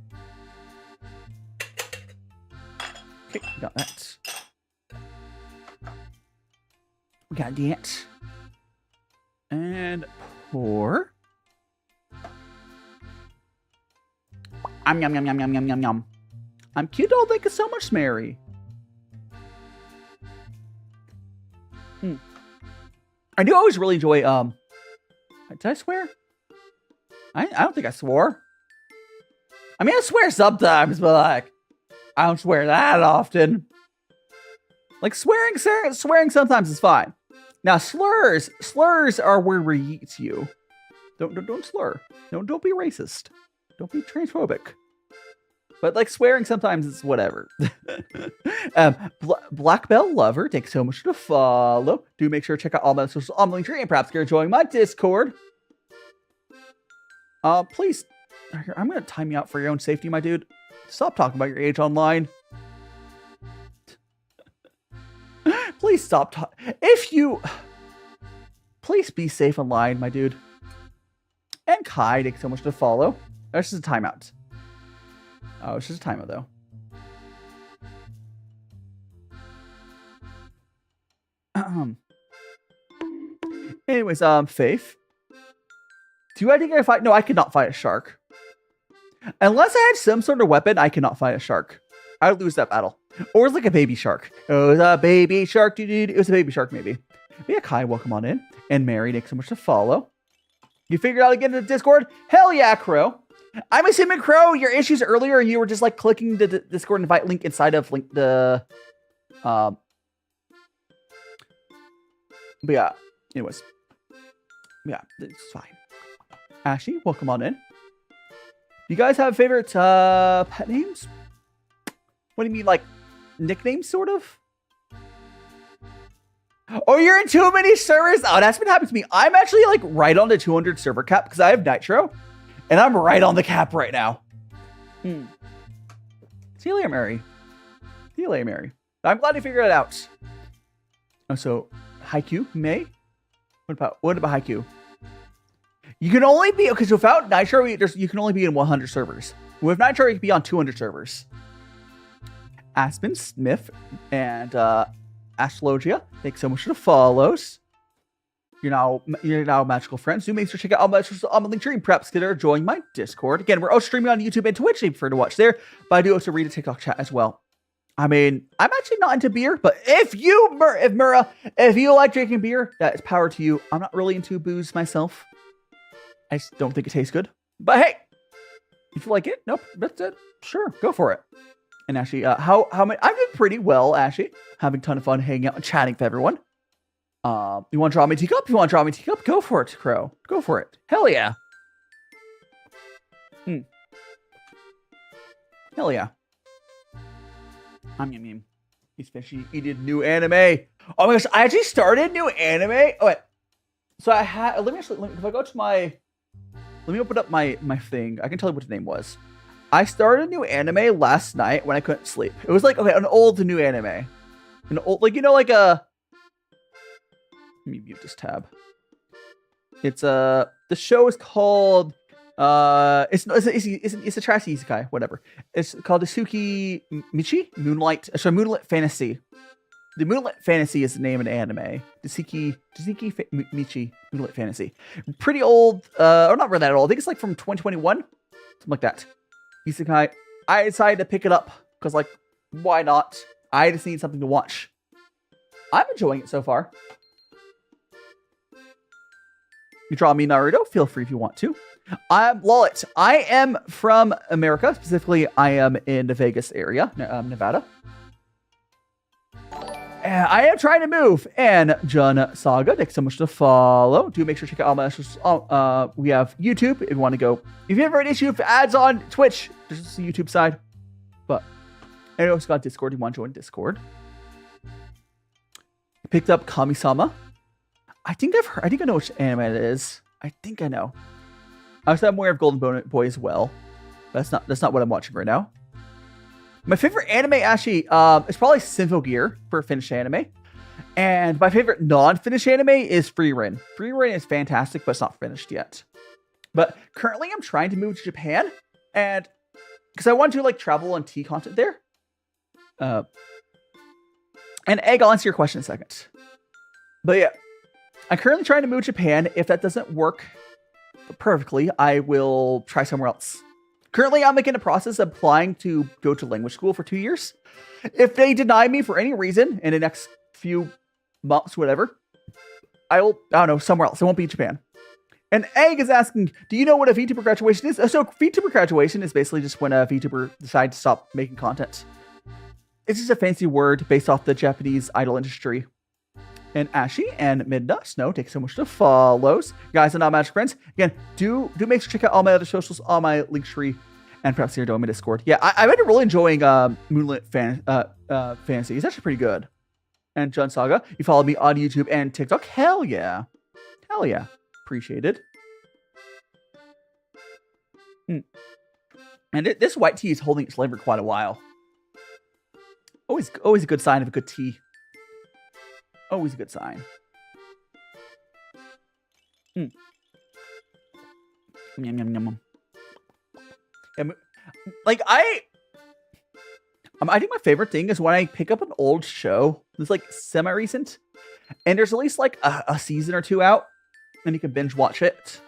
Okay, got that. We got that. And pour. Yum yum yum yum yum yum yum. I'm cute. Oh, thank you so much, Mary. I do always really enjoy. Did I swear? I don't think I swore. I mean, I swear sometimes, but like, I don't swear that often. Like swearing sometimes is fine. Now slurs are where we eat you. Don't slur. Don't be racist. Don't be transphobic. But like swearing sometimes is whatever. Black Bell Lover, thanks so much for the follow. Do make sure to check out all my social link tree and perhaps you're joining my Discord. Please, I'm gonna time you out for your own safety, my dude. Stop talking about your age online. Please stop talking. Please be safe online, my dude. And Kai, thanks so much to follow. This is a timeout. Oh, it's just a timeout, though. Anyways, Faith. Do I think I fight? No, I could not fight a shark. Unless I had some sort of weapon, I cannot fight a shark. I would lose that battle. Or it's like a baby shark. It was a baby shark, dude. It was a baby shark, maybe. But yeah, Kai, welcome on in. And Mary, thanks so much to follow. You figured out how to get into the Discord? Hell yeah, Crow. I'm assuming, Crow, your issues earlier, you were just like clicking the Discord invite link inside of the... But yeah, anyways. Yeah, it's fine. Ashley, welcome on in. You guys have favorite pet names? What do you mean, like nicknames, sort of? Oh, you're in too many servers? Oh, that's been happening to me. I'm actually like right on the 200 server cap because I have Nitro, and I'm right on the cap right now. See you later, Mary. See you later, Mary. I'm glad you figured it out. Oh, so Haikyuu, May? What about Haikyuu? You can only be, okay, so without Nitro, you can only be in 100 servers. With Nitro, you can be on 200 servers. Aspen, Smith, and Astrologia, thanks so much for the follows. You're now magical friends. Do make sure to check out all my socials on the link tree. Perhaps consider joining my Discord. Again, we're also streaming on YouTube and Twitch. You prefer to watch there, but I do also read a TikTok chat as well. I mean, I'm actually not into beer, but if you like drinking beer, that is power to you. I'm not really into booze myself. I just don't think it tastes good. But hey, if you like it, nope, that's it. Sure, go for it. And actually, how many? I'm doing pretty well, actually. Having a ton of fun hanging out and chatting with everyone. You want to draw me a teacup? If you want to draw me a teacup, go for it, Crow. Go for it. Hell yeah. Hell yeah. Yum. Especially eating new anime. Oh my gosh, I actually started new anime. Oh wait. So I had. If I go to my. Let me open up my thing. I can tell you what the name was. I started a new anime last night when I couldn't sleep. It was like, okay, an old new anime. An old, like, you know, like a... Let me mute this tab. It's the show is called, it's a trash isekai, whatever. It's called Isuki Michi? Moonlight Fantasy. The Moonlight Fantasy is the name of the anime. Isuki Michi, Moonlight Fantasy. Pretty old, or not really that old. I think it's like from 2021. Something like that. Isekai. I decided to pick it up because, like, why not? I just need something to watch. I'm enjoying it so far. You draw me Naruto, feel free if you want to. I'm Lollet. I am from America. Specifically, I am in the Vegas area, Nevada. And I am trying to move. And Jun Saga, thanks so much for the follow. Do make sure to check out all my socials. We have YouTube if you want to go. If you ever have an issue with ads on Twitch, there's just the YouTube side. But I also got Discord. You want to join Discord? Picked up Kami-sama. I think I know which anime it is. I think I know. I'm aware of Golden Boy as well. That's not what I'm watching right now. My favorite anime actually is probably Symphogear for finished anime. And my favorite non-finished anime is Free Ren. Free Ren is fantastic, but it's not finished yet. But currently I'm trying to move to Japan, and because I want to like travel on tea content there. And Egg, I'll answer your question in a second. But yeah, I'm currently trying to move to Japan. If that doesn't work perfectly, I will try somewhere else. Currently, I'm in the process of applying to go to language school for 2 years. If they deny me for any reason in the next few months, whatever, I don't know, somewhere else. I won't be in Japan. And Egg is asking, do you know what a VTuber graduation is? So VTuber graduation is basically just when a VTuber decides to stop making content. It's just a fancy word based off the Japanese idol industry. And Ashy and Midna Snow, thank you so much for the follows. Guys, and not magic friends. Again, do make sure to check out all my other socials on my link tree, and perhaps here on my Discord. Yeah, I've been really enjoying Moonlit Fantasy. It's actually pretty good. And Jun Saga, you follow me on YouTube and TikTok. Hell yeah. Hell yeah. Appreciated. And this white tea is holding its flavor quite a while. Always a good sign of a good tea. Always a good sign. Yum, yum, yum, yum. And, like, I think my favorite thing is when I pick up an old show that's like semi-recent, and there's at least like a season or two out, and you can binge watch it.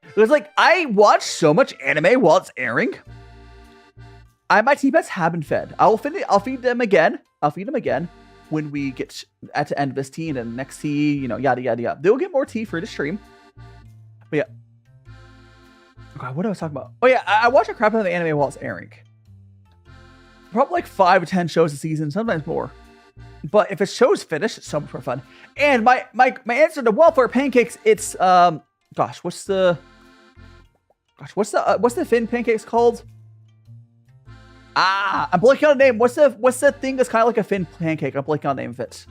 Because like I watch so much anime while it's airing, My teapets have been fed. I'll feed them again. When we get at the end of this tea and then next tea, you know, yada yada yada. They'll get more tea for the stream. But yeah. Okay, what I was talking about? Oh yeah, I watch a crap ton of the anime while it's airing. Probably like 5 or 10 shows a season, sometimes more. But if a show's finished, it's so much more fun. And my answer to waffle pancakes, it's what's the Finn pancakes called? I'm blanking on the name. What's the thing that's kind of like a Finn pancake? I'm blanking on the name of it.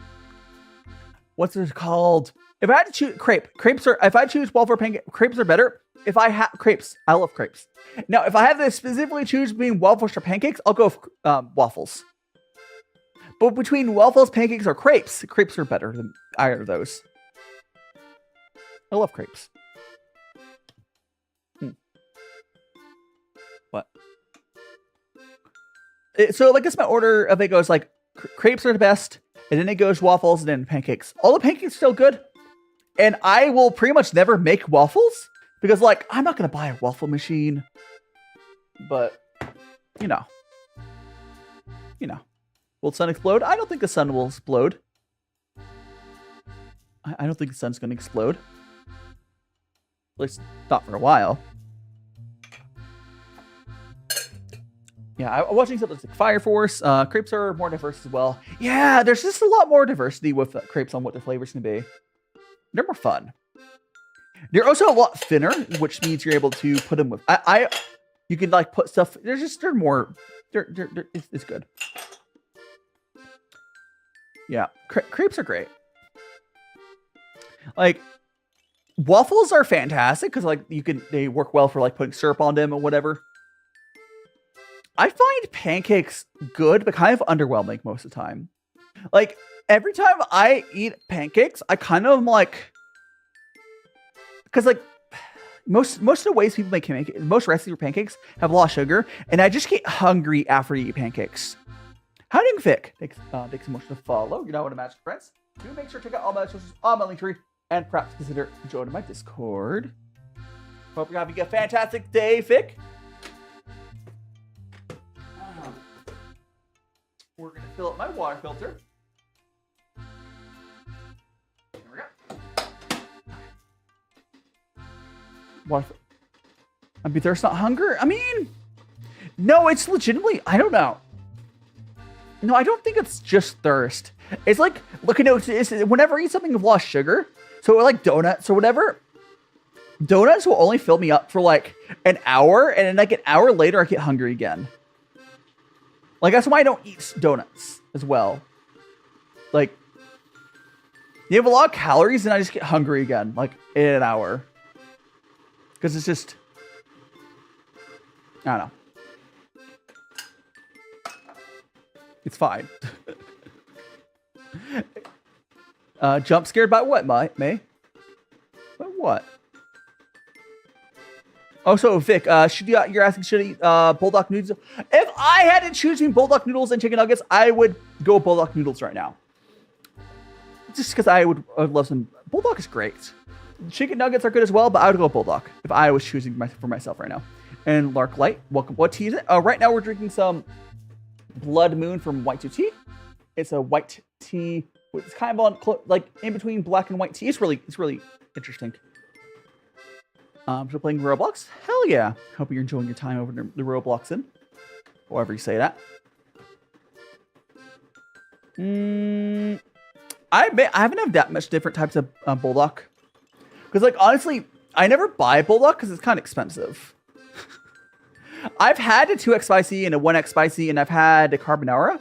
What's it called? If I had to choose if I choose waffle pancake, crepes are better. If I have crepes, I love crepes. Now, if I have to specifically choose between waffles or pancakes, I'll go with waffles. But between waffles, pancakes, or crepes are better than either of those. I love crepes. What? So, like, it's my order of it goes like crepes are the best, and then it goes waffles, and then pancakes. All the pancakes are still good, and I will pretty much never make waffles because, like, I'm not gonna buy a waffle machine. But, you know. Will the sun explode? I don't think the sun will explode. I don't think the sun's going to explode. At least not for a while. Yeah, I'm watching something like Fire Force. Crepes are more diverse as well. Yeah, there's just a lot more diversity with crepes on what the flavors can be. They're more fun. They're also a lot thinner, which means you're able to put them with... You can, like, put stuff... They're more... It's good. Yeah, crepes are great. Like, waffles are fantastic because, like, they work well for, like, putting syrup on them or whatever. I find pancakes good, but kind of underwhelming most of the time. Like, every time I eat pancakes, I kind of am like, because, like, most of the ways people make pancakes, most recipes for pancakes have a lot of sugar, and I just get hungry after I eat pancakes. How do you think? Thanks so much to follow. You know what, Magic Friends. Do make sure to check out all my socials on my link tree, and perhaps consider joining my Discord. Hope you're having a fantastic day, Vic. We're gonna fill up my water filter. There we go. Water. I'm be thirst, not hunger. I mean, no, it's legitimately. I don't know. No, I don't think it's just thirst. It's like, look, it's whenever I eat something with a lot of sugar, so like donuts or whatever, donuts will only fill me up for like an hour, and then like an hour later, I get hungry again. Like, that's why I don't eat donuts as well. Like, you have a lot of calories, and I just get hungry again, like, in an hour. Because it's just, I don't know. It's fine. Jump scared by what, May? By what? Oh, so Vic, you're asking, should I eat bulldog noodles? If I had to choose between bulldog noodles and chicken nuggets, I would go with bulldog noodles right now. Just because I would love some. Bulldog is great. Chicken nuggets are good as well, but I would go bulldog if I was choosing for myself right now. And Lark Light, welcome. What tea is it? Right now we're drinking some Blood Moon from White Tea. It's a white tea. It's kind of on like in between black and white tea. It's really interesting. So playing Roblox? Hell yeah. Hope you're enjoying your time over the Roblox in. However you say that. I haven't had that much different types of bulldog. Because, like, honestly, I never buy bulldog because it's kind of expensive. I've had a 2x spicy and a 1x spicy, and I've had a carbonara.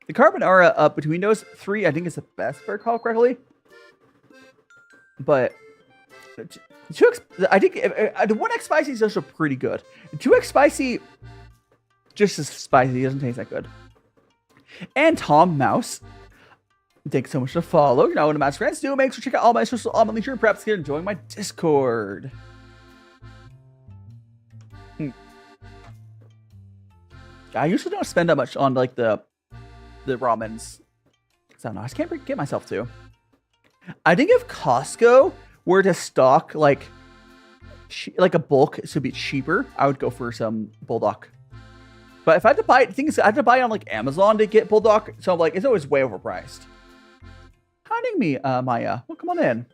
The carbonara, between those three, I think is the best, if I recall correctly. But 2x, I think the 1x spicy is also pretty good. The 2x spicy, just as spicy, doesn't taste that good. And Tom Mouse, thanks so much for follow. You're now one of my friends. Do make sure to check out all my social link here. Perhaps get enjoying my Discord. I usually don't spend that much on like the ramens. I don't know. I just can't get myself to. I think if Costco were to stock like a bulk, so be cheaper, I would go for some bulldog. But if I had to buy it, the thing is, I have to buy it on like Amazon to get Bulldog. So I'm like, it's always way overpriced. Hiding me, Maya. Well, come on in.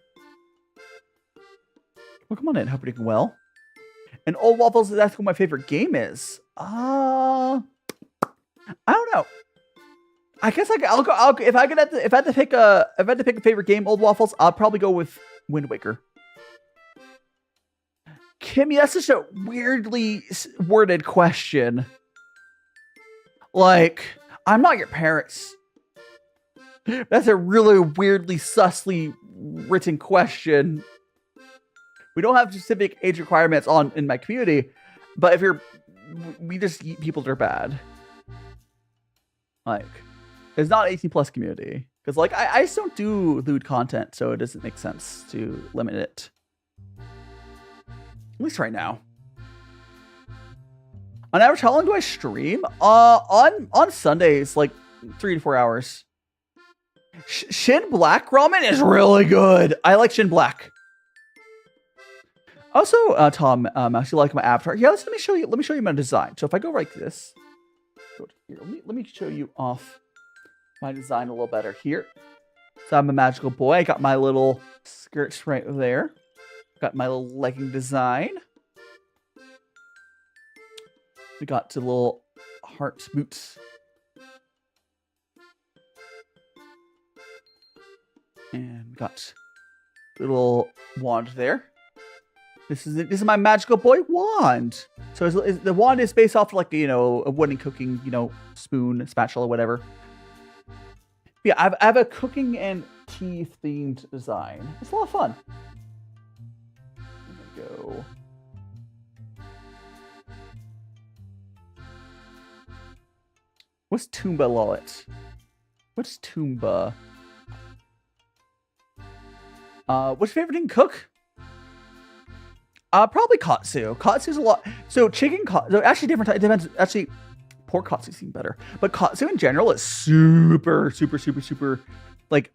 Well, come on in. Hope you're doing well. And Old Waffles is asking what my favorite game is. I don't know. I guess I'll go. If I had to pick a favorite game, Old Waffles, I'll probably go with Wind Waker. Kimmy, that's such a weirdly worded question. Like, I'm not your parents. That's a really weirdly, sussly written question. We don't have specific age requirements in my community, but we just eat people that are bad. Like, it's not 18+ community. Because, like, I just don't do lewd content, so it doesn't make sense to limit it. At least right now. On average, how long do I stream? On Sundays, like 3 to 4 hours. Shin Black ramen is really good. I like Shin Black. Also, Tom, Mouse, you like my avatar? Yeah, let me show you my design. So if I go like this, go to here. Let me show you off my design a little better here. So I'm a magical boy. I got my little skirts right there. Got my little legging design. We got the little heart boots. And got the little wand there. This is my magical boy wand. So the wand is based off like, a wooden cooking, spoon, spatula, whatever. Yeah, I have a cooking and tea themed design. It's a lot of fun. There we go. What's Toomba Lollet? What's Toomba? What's your favorite thing to cook? Probably katsu. Katsu's a lot. So chicken katsu. So actually, different. It depends. Actually, pork katsu seems better, but katsu in general is super, like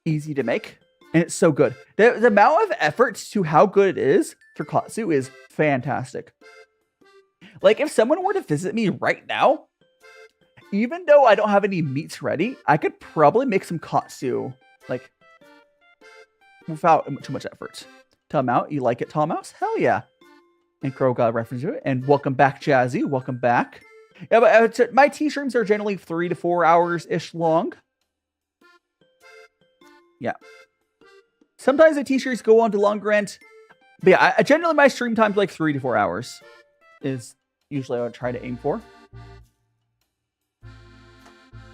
easy to make, and it's so good. The amount of effort to how good it is for katsu is fantastic. Like if someone were to visit me right now, even though I don't have any meats ready, I could probably make some katsu like without too much effort. Tom Out, you like it, Tom Mouse? Hell yeah. And Crow got a reference to it. And welcome back, Jazzy. Welcome back. Yeah, but my tea streams are generally 3 to 4 hours-ish long. Yeah. Sometimes the tea streams go on to longer end. But yeah, generally my stream time's like 3 to 4 hours. Is usually what I try to aim for.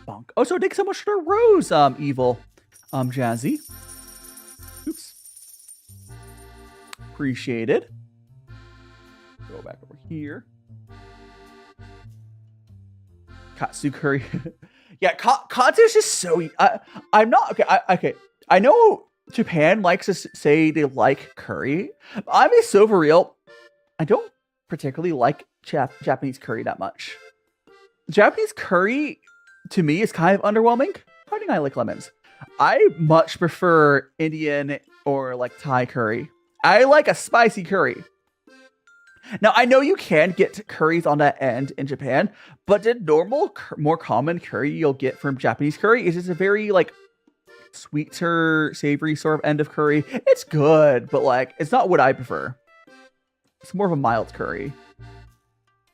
Bonk. Oh, so thanks so much for the rose, Evil. Jazzy. Oops. Appreciated. Go back over here. Katsu curry. Yeah, katsu is just so. I'm not okay. Okay, I know Japan likes to say they like curry. I'm being so for real. I don't particularly like Japanese curry that much. Japanese curry to me is kind of underwhelming. How do I like lemons? I much prefer Indian or like Thai curry. I like a spicy curry. Now, I know you can get curries on that end in Japan, but the normal, more common curry you'll get from Japanese curry is just a very, like, sweeter, savory sort of end of curry. It's good, but, like, it's not what I prefer. It's more of a mild curry.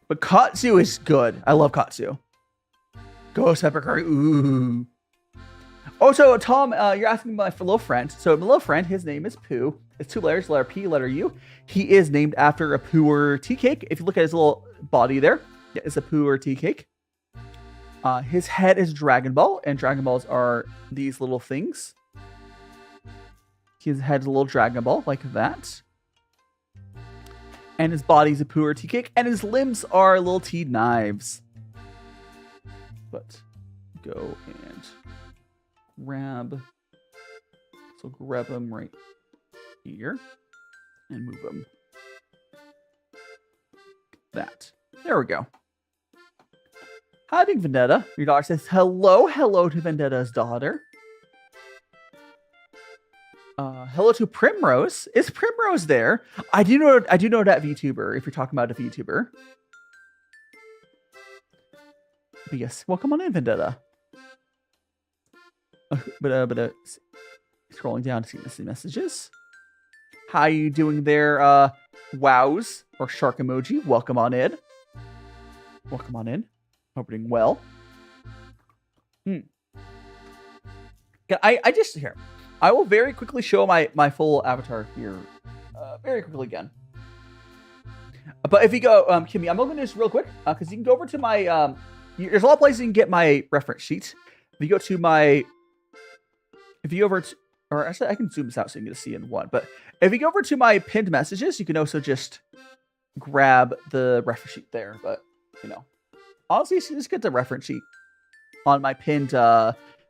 But katsu is good. I love katsu. Ghost pepper curry. Ooh. Oh, so Tom, you're asking my little friend. So my little friend, his name is Pooh. It's 2 letters, letter P, letter U. He is named after a Pu'er tea cake. If you look at his little body there, yeah, it's a Pu'er tea cake. His head is Dragon Ball, and Dragon Balls are these little things. His head's a little Dragon Ball, like that. And his body's a Pu'er tea cake, and his limbs are little tea knives. But go and grab. So grab them right here and move them. That. There we go. Hi, Big Vendetta. Your daughter says hello to Vendetta's daughter. Hello to Primrose. Is Primrose there? I do know that VTuber, if you're talking about a VTuber. But yes, welcome on in, Vendetta. Scrolling down to see the messages. How you doing there, wows or shark emoji? Welcome on in. Welcome on in. Hope you're doing well. I just here. I will very quickly show my full avatar here, very quickly again. But if you go, Kimmy, I'm going to do this real quick because you can go over to my. There's a lot of places you can get my reference sheet. If you go to my, if you go over to, or actually I can zoom this out so you can get to see in one. But if you go over to my pinned messages, you can also just grab the reference sheet there. But you know, honestly, you just get the reference sheet on my pinned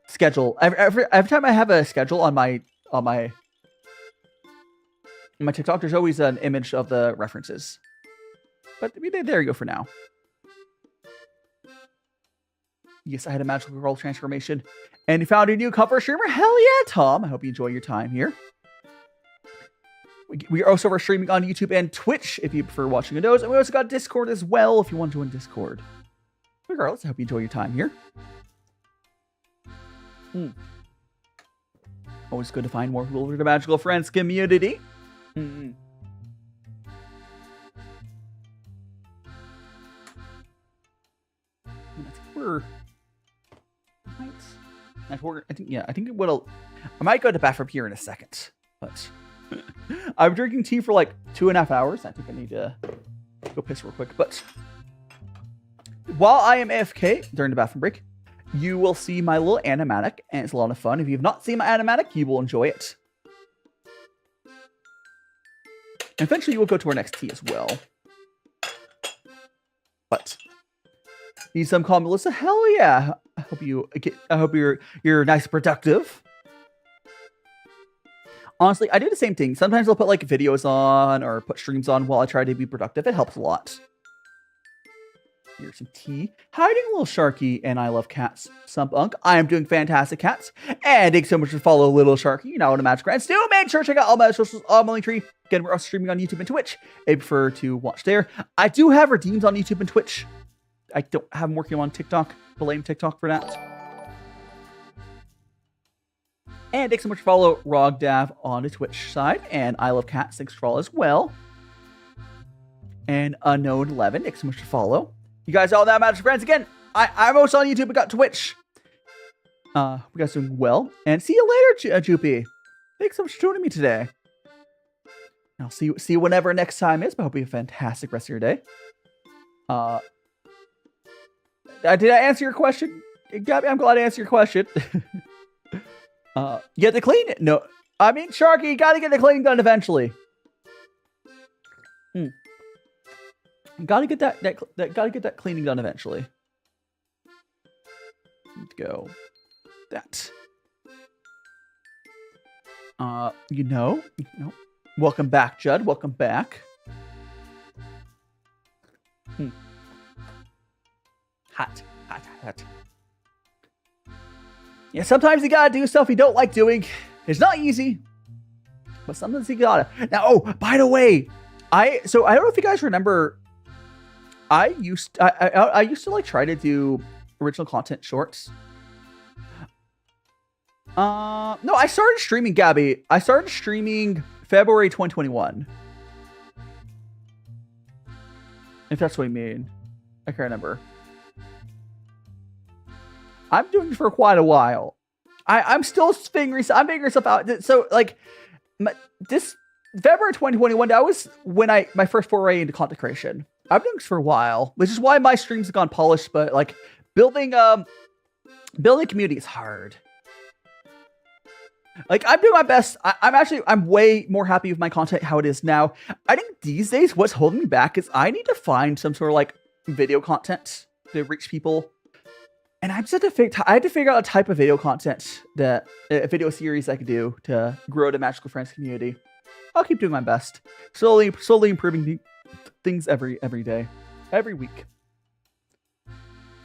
schedule. Every time I have a schedule on my TikTok, there's always an image of the references. But there you go for now. Yes, I had a magical role transformation. And you found a new cover streamer? Hell yeah, Tom. I hope you enjoy your time here. We are also streaming on YouTube and Twitch if you prefer watching those. And we also got Discord as well if you want to join Discord. Regardless, I hope you enjoy your time here. Always good to find more people for the Magical Friends community. I think it will. I might go to the bathroom here in a second, but I'm drinking tea for like 2.5 hours. I think I need to go piss real quick. But while I am AFK during the bathroom break, you will see my little animatic, and it's a lot of fun. If you've not seen my animatic, you will enjoy it. Eventually, we'll go to our next tea as well. But need some calm, Melissa? Hell yeah! I hope you're nice and productive. Honestly, I do the same thing. Sometimes I'll put like videos on or put streams on while I try to be productive. It helps a lot. Here's some tea. Hiding a little Sharky, and I love cats. Sumpunk. I am doing fantastic, cats. And thanks so much for follow Little Sharky. You know what a magic grand. Still make sure to check out all my socials on my link tree. Again, we're also streaming on YouTube and Twitch. I prefer to watch there. I do have redeems on YouTube and Twitch. I don't have them working on TikTok. Blame TikTok for that. And thanks so much for follow Rogdav on the Twitch side. And I love cats. Thanks for follow as well. And Unknown11. Thanks so much for follow. You guys all that matters, friends. Again, I'm also on YouTube and got Twitch. You guys doing well. And see you later, Joopy. Thanks so much for joining me today. I'll see you whenever next time is, but I hope you have a fantastic rest of your day. Did I answer your question? Gabby, I'm glad I answered your question. You have to clean it? No. I mean, Sharky, you gotta get the cleaning done eventually. Gotta get that cleaning done eventually. Need to go. That. You know. Welcome back, Judd. Welcome back. Hot. Yeah, sometimes you gotta do stuff you don't like doing. It's not easy, but sometimes you gotta. Now, oh, by the way, I don't know if you guys remember. I used to like try to do original content shorts. No, I started streaming, Gabby. I started streaming February 2021. If that's what you mean. I can't remember. I'm doing it for quite a while. I'm still figuring stuff out. So like this February 2021, that was when my first foray into content creation. I've been doing this for a while, which is why my streams have gone polished, but like building community is hard. Like I'm doing my best. I'm way more happy with my content how it is now. I think these days what's holding me back is I need to find some sort of like video content to reach people. And I had to figure out a type of video content a video series I could do to grow the Magical Friends community. I'll keep doing my best. Slowly improving things every day, every week.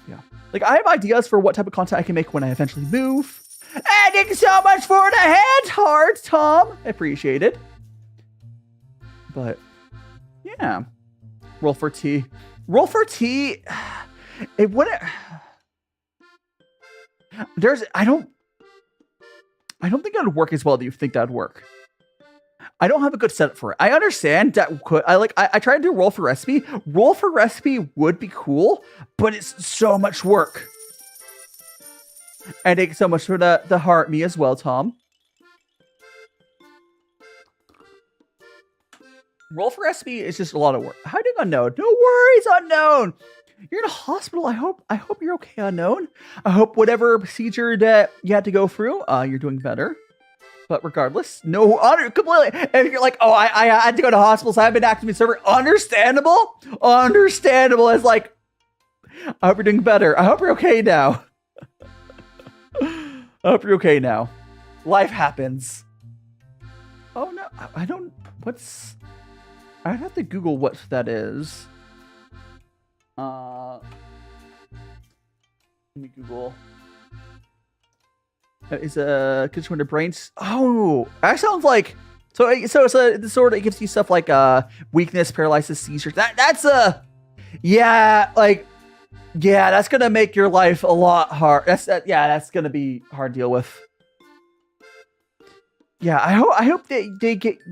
Yeah. Like I have ideas for what type of content I can make when I eventually move. And thank you so much for the hand hearts, Tom. I appreciate it. But yeah. Roll for tea. It wouldn't. I don't think that would work as well as you think that would work. I don't have a good setup for it. I understand that I tried to do roll for recipe. Roll for recipe would be cool, but it's so much work. And thank you so much for the heart me as well, Tom. Roll for recipe is just a lot of work. Hiding unknown. No worries, unknown. You're in a hospital. I hope you're okay, unknown. I hope whatever procedure that you had to go through, you're doing better. But regardless, no honor completely. And you're like, oh, I had to go to hospital, so I've been actively server. Understandable. Understandable. It's like, I hope you're doing better. I hope you're okay now. I hope you're okay now. Life happens. Oh no, I don't. I'd have to Google what that is. Let me Google. Is a condition when the brains. Oh, that sounds like so. It's a disorder that gives you stuff like weakness, paralysis, seizures. That's a that's gonna make your life a lot hard. That's gonna be hard to deal with. Yeah, I hope they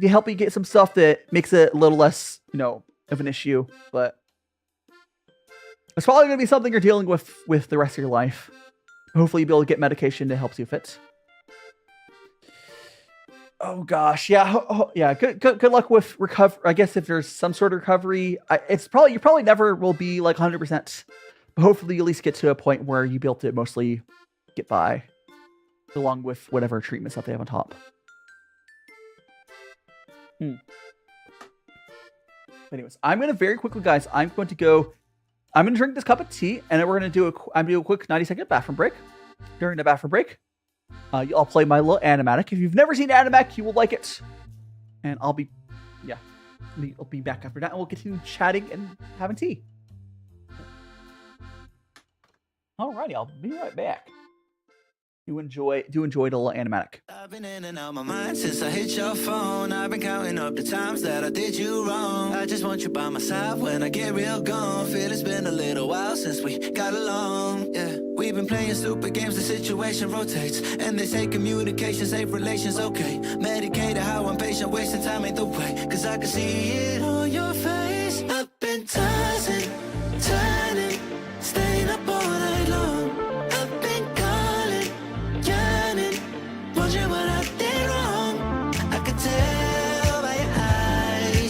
help you get some stuff that makes it a little less, of an issue. But it's probably gonna be something you're dealing with the rest of your life. Hopefully, you'll be able to get medication that helps you fit. Oh gosh, yeah, yeah. Good luck with recovery. I guess if there's some sort of recovery, you probably never will be like 100%. But hopefully, you at least get to a point where you be able to mostly get by, along with whatever treatment stuff they have on top. Anyways, I'm gonna very quickly, guys. I'm gonna drink this cup of tea, and then we're gonna do a quick 90-second bathroom break. During the bathroom break, I'll play my little animatic. If you've never seen animatic, you will like it. And I'll be back after that, and we'll continue chatting and having tea. Alrighty, I'll be right back. Do enjoy the little animatic. I've been in and out my mind since I hit your phone. I've been counting up the times that I did you wrong. I just want you by my side when I get real gone. Feel it's been a little while since we got along. Yeah, we've been playing stupid games, the situation rotates. And they say communication, safe relations, okay. Medicated how I'm patient, wasting time ain't the way. Cause I can see it on your face. I've been tossing, turning, staying up all night long.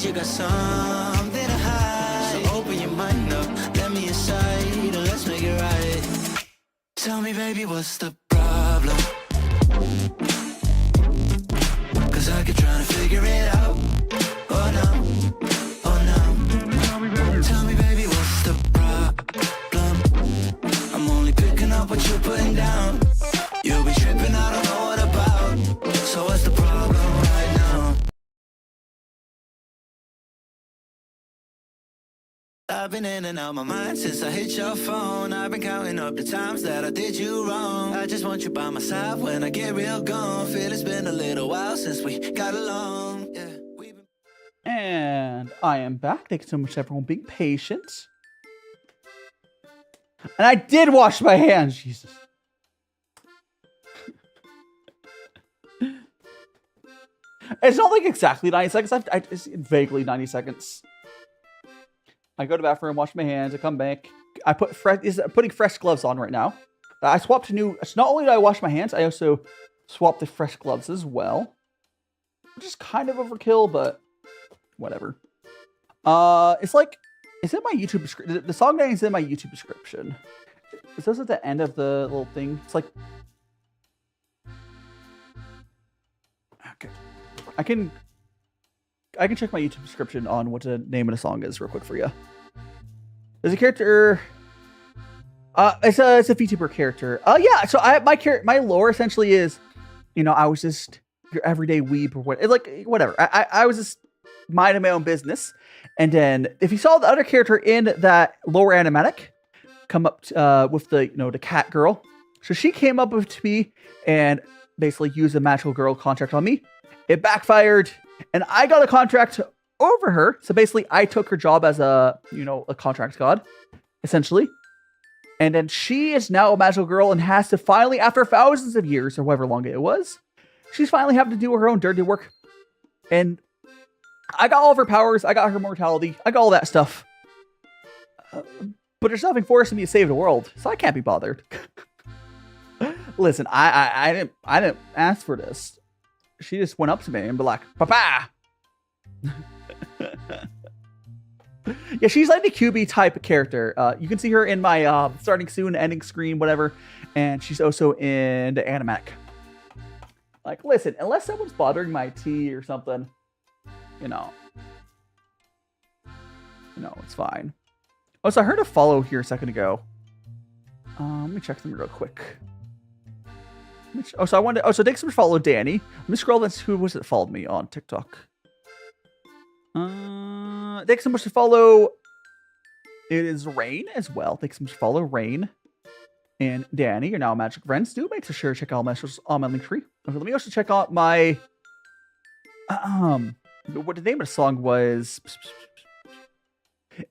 You got something to hide. So open your mind up, let me inside, and let's make it right. Tell me, baby, what's the problem? Cause I keep trying to figure it out. Oh no, oh no. Tell me, baby, what's the problem? I'm only picking up what you're putting down. You'll be tripping, I don't know what about. So what's the problem right now? I've been in and out my mind since I hit your phone. I've been counting up the times that I did you wrong. I just want you by my side when I get real gone. Feel it's been a little while since we got along. Yeah, and I am back. Thank you so much, everyone, being patient. And I did wash my hands. Jesus. It's not like exactly 90 seconds. It's vaguely 90 seconds. I go to the bathroom, wash my hands, I come back. I'm putting fresh gloves on right now. I swapped to new. Not only do I wash my hands, I also swapped to fresh gloves as well. Which is kind of overkill, but whatever. It's in my YouTube description. The song name is in my YouTube description. It says at the end of the little thing. It's like, okay, I can check my YouTube description on what the name of the song is real quick for you. There's a character. It's a VTuber character. Yeah. So my lore essentially is, I was just your everyday weeb or what. Whatever. I was just minding my own business, and then if you saw the other character in that lower animatic come up with the cat girl, so she came up to me and basically used a magical girl contract on me. It backfired. And I got a contract over her. So basically, I took her job as a contract god, essentially. And then she is now a magical girl and has to finally, after thousands of years or however long it was, she's finally having to do her own dirty work. And I got all of her powers. I got her mortality. I got all that stuff. But there's nothing forcing me to save the world, so I can't be bothered. Listen, I didn't ask for this. She just went up to me and be like, "Papa." Yeah, she's like the QB type of character. You can see her in my starting soon, ending screen, whatever. And she's also in the animatic. Like, listen, unless someone's bothering my tea or something, you know, it's fine. Oh, so I heard a follow here a second ago. Let me check them real quick. So thanks for follow Danny. Let me scroll this. Who was it that followed me on TikTok? Thanks so much to follow. It is Rain as well. Thanks so much to follow Rain and Danny. You're now magic friends. Do make sure to check out my socials on my link tree. Okay, let me also check out my what the name of the song was.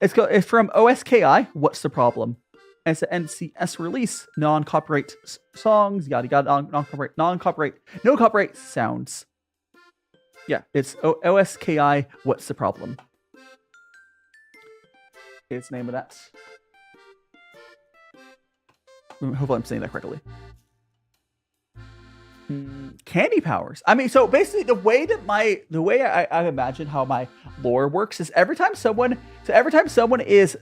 It's from OSKI. What's the problem? It's an NCS release. Non-copyright songs. Yada yada. Non-copyright. No copyright sounds. Yeah, it's OSKI. What's the problem? It's the name of that. Hopefully I'm saying that correctly. Candy powers. I mean, so basically the way I imagine how my lore works is every time someone is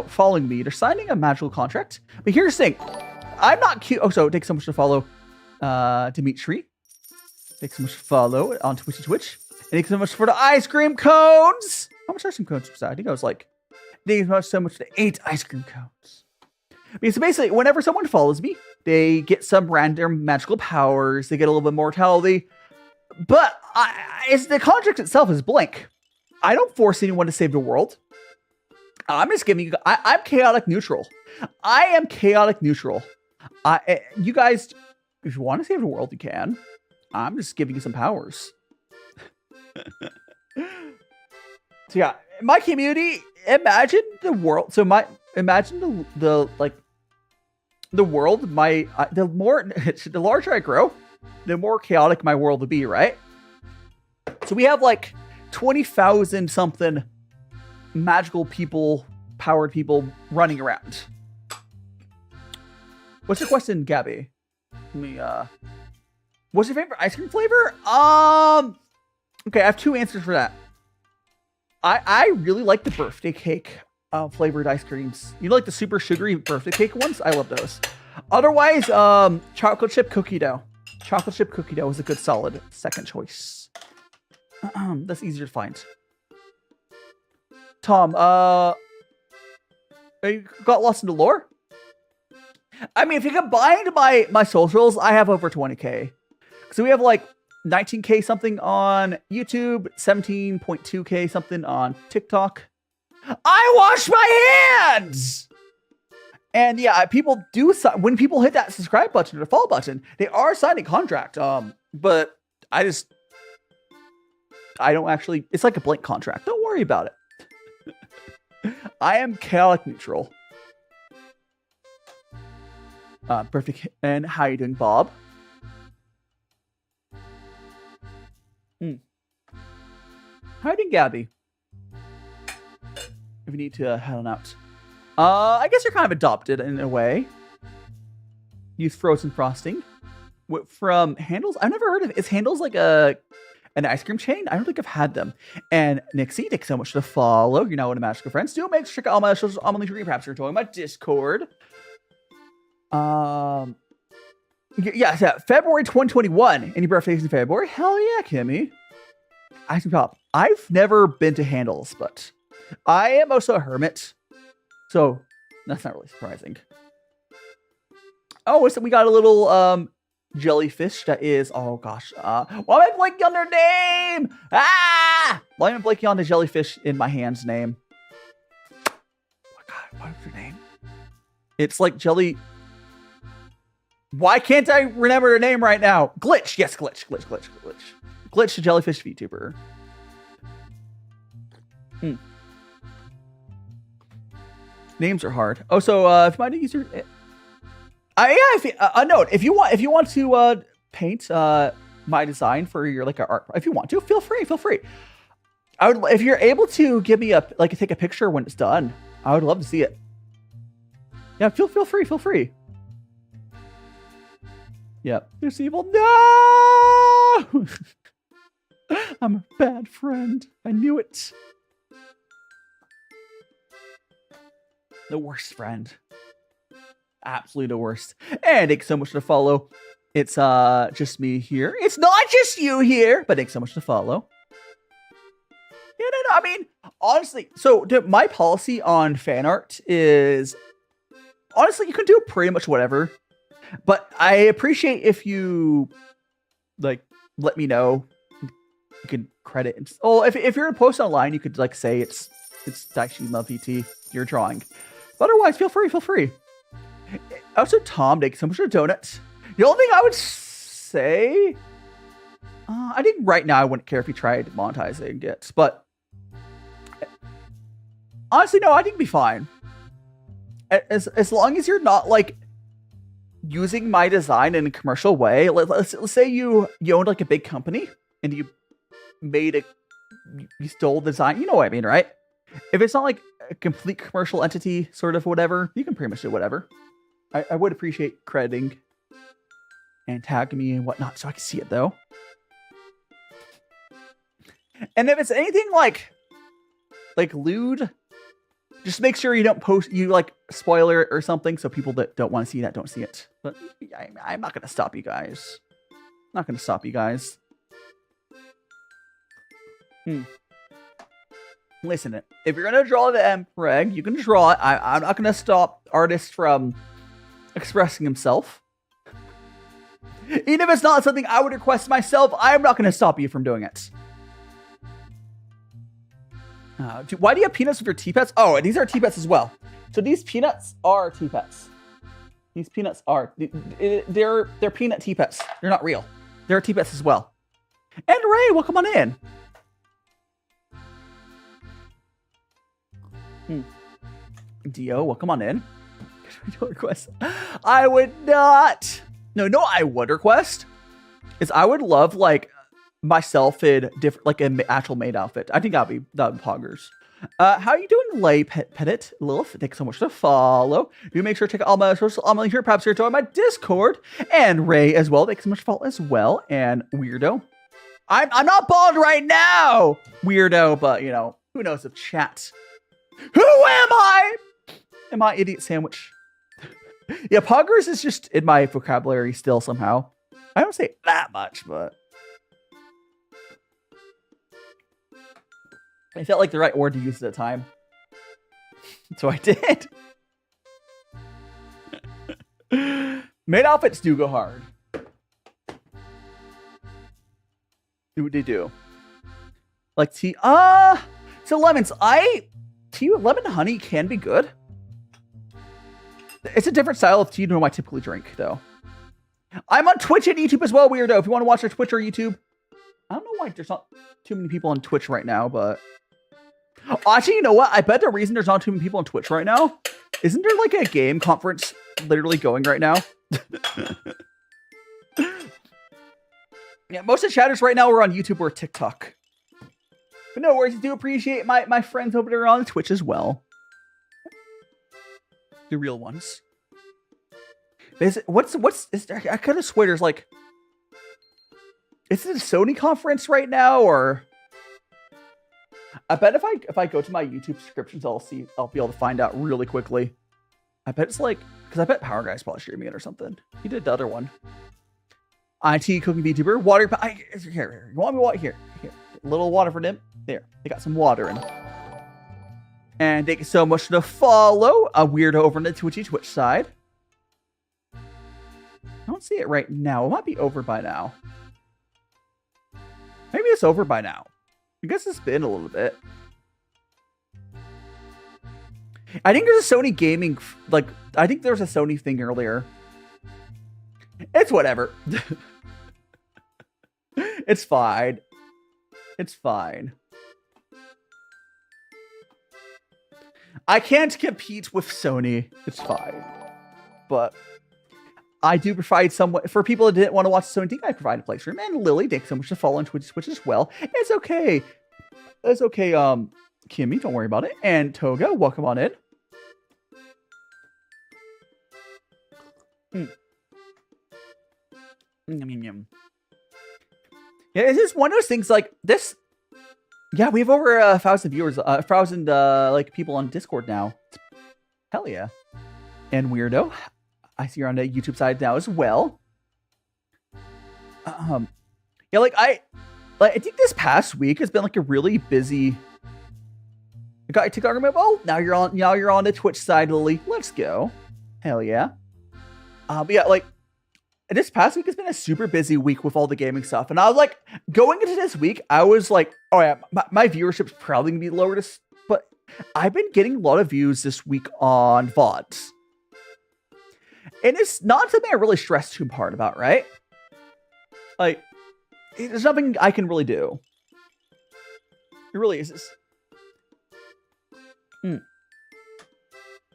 following me, they're signing a magical contract. But here's the thing. I'm not cute. Oh, so thanks so much to follow Dimitri. Thanks so much for follow on Twitch. And thanks so much for the ice cream cones. How much ice cream cones was that? I think I was like, thanks so much for the 8 ice cream cones. Because basically, whenever someone follows me, they get some random magical powers. They get a little bit of mortality. But the contract itself is blank. I don't force anyone to save the world. I'm just giving you... I'm chaotic neutral. I am chaotic neutral. You guys, if you want to save the world, you can. I'm just giving you some powers. So yeah, my community, imagine the world. So imagine the world. The larger I grow, the more chaotic my world will be, right? So we have like 20,000 something magical people, powered people running around. What's your question, Gabby? Let me what's your favorite ice cream flavor? Okay, I have 2 answers for that. I really like the birthday cake flavored ice creams. You know, like the super sugary birthday cake ones? I love those. Otherwise, chocolate chip cookie dough. Chocolate chip cookie dough is a good solid second choice. That's easier to find. Tom, you got lost in the lore? I mean, if you combined my socials, I have over 20k. So we have like 19k something on YouTube, 17.2k something on TikTok. I wash my hands! And yeah, people do, when people hit that subscribe button or the follow button, they are signing contract. But I don't actually, it's like a blank contract. Don't worry about it. I am chaotic neutral. Perfect. And how you doing, Bob? How you doing, Gabby? If you need to head on out. I guess you're kind of adopted in a way. Use frozen frosting. From Handles? I've never heard of it. Is Handles like an ice cream chain? I don't think I've had them. And Nixie, thanks so much for the follow. You're now one of my magical friends. Do make sure to check out all my socials on my link tree. Perhaps you're joining my Discord. Yeah, February 2021. Any birthdays in February? Hell yeah, Kimmy. Ice cream pop. I've never been to Handles, but I am also a hermit. So that's not really surprising. Oh, so we got a little jellyfish that is, oh gosh. Why am I blanking on their name? Why am I blanking on the jellyfish in my hand's name? Oh god, what is her name? It's like jelly. Why can't I remember her name right now? Glitch. Yes, Glitch. Glitch the jellyfish VTuber. Names are hard. Oh, so if you mind to use your, yeah. If a note, if you want to paint my design for your like art, if you want to, feel free. I would, if you're able to give me take a picture when it's done, I would love to see it. Yeah, feel free. Yep. There's evil. No! I'm a bad friend. I knew it. The worst friend. Absolutely the worst. And thanks so much for the follow. It's just me here. It's not just you here, but thanks so much for the follow. Yeah, no, I mean, honestly, so my policy on fan art is, honestly, you can do pretty much whatever, but I appreciate if you, like, let me know. You can credit. Oh, if you're gonna post online, you could, like, say it's DaiShimaVT, you're drawing. But otherwise, feel free. Also, Tom, thanks so much for the donuts. The only thing I would say, I think right now I wouldn't care if you tried monetizing it, but honestly, no, I think it'd be fine. As long as you're not like using my design in a commercial way. Let's say you owned like a big company and you stole design. You know what I mean, right? If it's not like a complete commercial entity, sort of whatever, you can pretty much do whatever. I would appreciate crediting and tagging me and whatnot so I can see it though. And if it's anything like lewd, just make sure you don't post, you like spoiler it or something so people that don't want to see that don't see it. But I'm not going to stop you guys. Listen, if you're going to draw the MPreg, you can draw it. I'm not going to stop artists from expressing himself. Even if it's not something I would request myself, I'm not going to stop you from doing it. Why do you have peanuts with your tea pets? Oh, these are tea pets as well. So these peanuts are tea pets. These peanuts are, they're peanut tea pets. They're not real. They're tea pets as well. And Ray, welcome on in. Dio, welcome on in. Request. I would not. No, I would request is I would love like myself in different, like an actual maid outfit. I think that'd be poggers. How are you doing, Lay Pettit? Lilith, thanks so much for the follow. Do make sure to check out all my social link here, perhaps here to join my Discord. And Ray as well, thanks so much for follow as well. And Weirdo. I'm not bald right now, Weirdo, but you know, who knows if chat. Who am I? Am I idiot sandwich? Yeah, poggers is just in my vocabulary still somehow. I don't say it that much, but I felt like the right word to use at the time. So I did. Maid outfits do go hard. Do what they do. Like tea. So lemons. Tea with lemon honey can be good. It's a different style of tea than I typically drink, though. I'm on Twitch and YouTube as well, Weirdo. If you want to watch our Twitch or YouTube. I don't know why there's not too many people on Twitch right now, but actually, you know what? I bet the reason there's not too many people on Twitch right now, isn't there like a game conference literally going right now? Yeah, most of the chatters right now are on YouTube or TikTok. But no worries, I do appreciate my friends over there on Twitch as well. The real ones. Is it, I could have swear there's like, is it a Sony conference right now, or I bet if I go to my YouTube subscriptions, I'll be able to find out really quickly. I bet it's like, because I bet Power Guy's probably streaming it or something. He did the other one. IT cooking VTuber water. Here, you want me water? Here, a little water for them. There, they got some water in. And thank you so much for the follow, a Weirdo over on the Twitch side. I don't see it right now. It might be over by now. Maybe it's over by now. I guess it's been a little bit. I think there's a Sony gaming, like, I think there's a Sony thing earlier. It's whatever. It's fine. It's fine. I can't compete with Sony. It's fine. But I do provide somewhat for people that didn't want to watch Sony. I provide a place room. And Lily, thanks so much for following Twitch as well. It's okay. It's okay. Kimmy, don't worry about it. And Toga, welcome on in. Yeah, it's just one of those things like this. Yeah, we have over 1,000 viewers, 1,000 like people on Discord now. Hell yeah. And Weirdo, I see you're on the YouTube side now as well. Yeah, like I think this past week has been like a really busy. I got TikTok remove. Oh, now you're on the Twitch side, Lily. Let's go. Hell yeah. But yeah, like this past week has been a super busy week with all the gaming stuff, and I was like, going into this week, I was like, oh yeah, my viewership's probably gonna be lower, but I've been getting a lot of views this week on VODs, and it's not something I really stress too hard about, right? Like, there's nothing I can really do. It really is.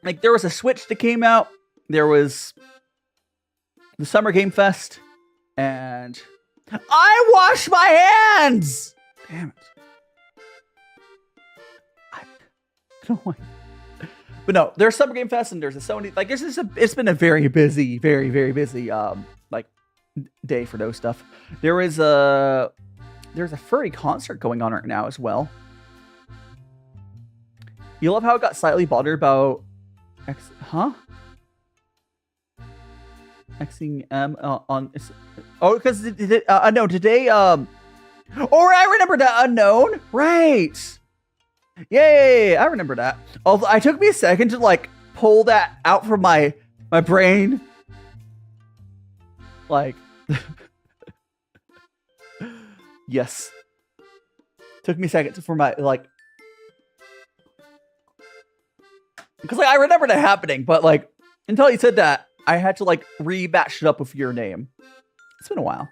Like, there was a Switch that came out. There was the Summer Game Fest. And I wash my hands! Damn it. I don't want... But no, there's Summer Game Fest and there's a Sony... Like, it's been a very busy, very, very busy, like, day for those stuff. There's a furry concert going on right now as well. You love how it got slightly bothered about Xing M on because unknown today I remember that unknown, right? Yay, I remember that. Although it took me a second to like pull that out from my brain. Like yes. Took me a second for my like because like I remember that happening, but like until you said that, I had to like re-batch it up with your name. It's been a while.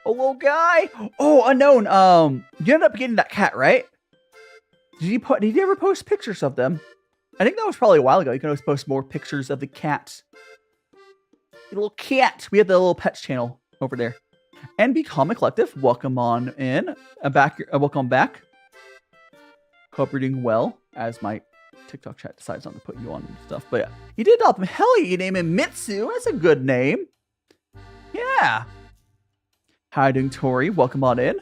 Oh, little guy. Oh, unknown. You ended up getting that cat, right? Did you ever post pictures of them? I think that was probably a while ago. You can always post more pictures of the cat. The little cat. We have the little pets channel over there. NB Comic Collective, welcome on in. Welcome back. Hope you're doing well as my TikTok chat decides not to put you on and stuff. But yeah, you did adopt him. Hell yeah, you name him Mitsu. That's a good name. Yeah. How you doing, Tori? Welcome on in.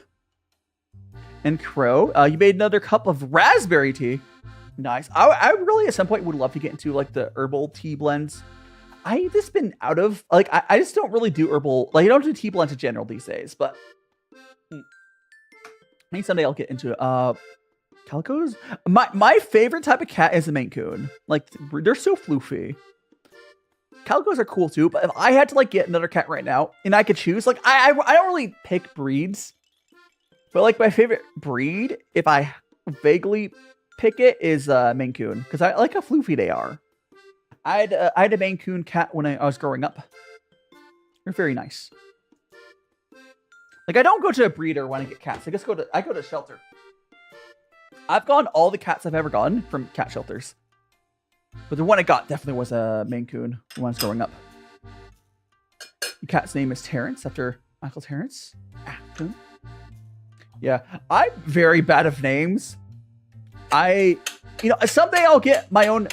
And Crow, you made another cup of raspberry tea. Nice. I really at some point would love to get into like the herbal tea blends. I just been out of like I just don't really do herbal, like I don't do tea blends in general these days, but maybe someday I'll get into it. Calicos? My favorite type of cat is a Maine Coon. Like, they're so floofy. Calicos are cool too, but if I had to like get another cat right now and I could choose, like I don't really pick breeds, but like my favorite breed, if I vaguely pick it, is Maine Coon because I like how floofy they are. I had a Maine Coon cat when I was growing up. They're very nice. Like I don't go to a breeder when I get cats. I go to a shelter. I've gotten all the cats I've ever gotten from cat shelters. But the one I got definitely was a Maine Coon when I was growing up. The cat's name is Terrence, after Michael Terrence. Yeah, I'm very bad of names. Someday I'll get my own...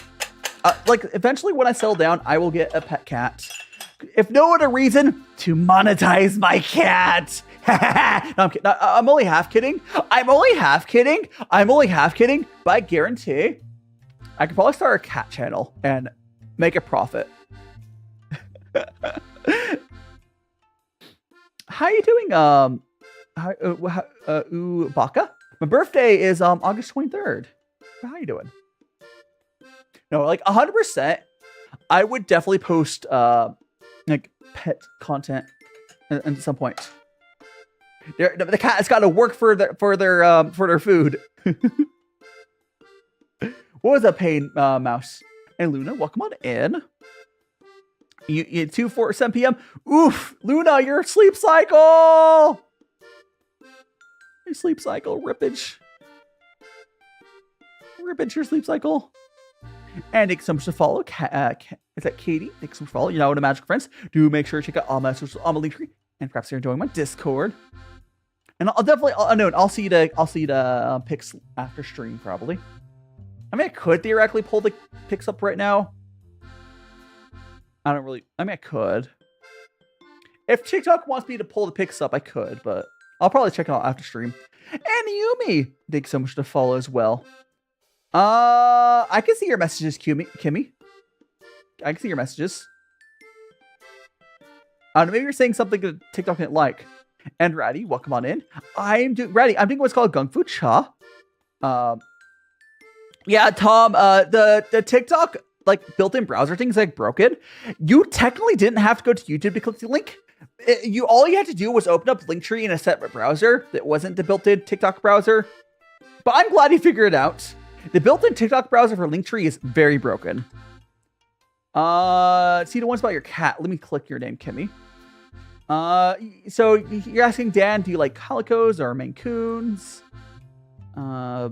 like, eventually when I settle down, I will get a pet cat. If no other reason, to monetize my cat. No, I'm kidding. I'm only half kidding. But I guarantee I could probably start a cat channel and make a profit. How you doing, Baka? My birthday is August 23rd. How you doing? No, like 100%. I would definitely post like pet content at some point. The cat has got to work for their food. What was that pain, Mouse? And Luna, welcome on in. You 7 p.m. Oof, Luna, your sleep cycle. Your sleep cycle rippage. Ribbit your sleep cycle. And thanks so much to follow. Is that Katie? Thanks so much to follow. You know, the magic friends. Do make sure to check out all my socials on my link tree. And perhaps you're enjoying my Discord. And I'll see the pics after stream probably. I mean, I could theoretically pull the pics up right now. I could. If TikTok wants me to pull the pics up, I could, but I'll probably check it out after stream. And Yumi, thanks so much to follow as well. I can see your messages, Kimmy. I can see your messages. I don't know, maybe you're saying something that TikTok didn't like. And Ratty, welcome on in. I'm doing what's called gongfucha. Yeah, Tom, the TikTok like built-in browser things like broken. You technically didn't have to go to YouTube to click the link. All you had to do was open up Linktree in a separate browser that wasn't the built-in TikTok browser. But I'm glad you figured it out. The built-in TikTok browser for Linktree is very broken. See the ones about your cat. Let me click your name, Kimmy. So you're asking Dan, do you like calicos or Maine Coons? I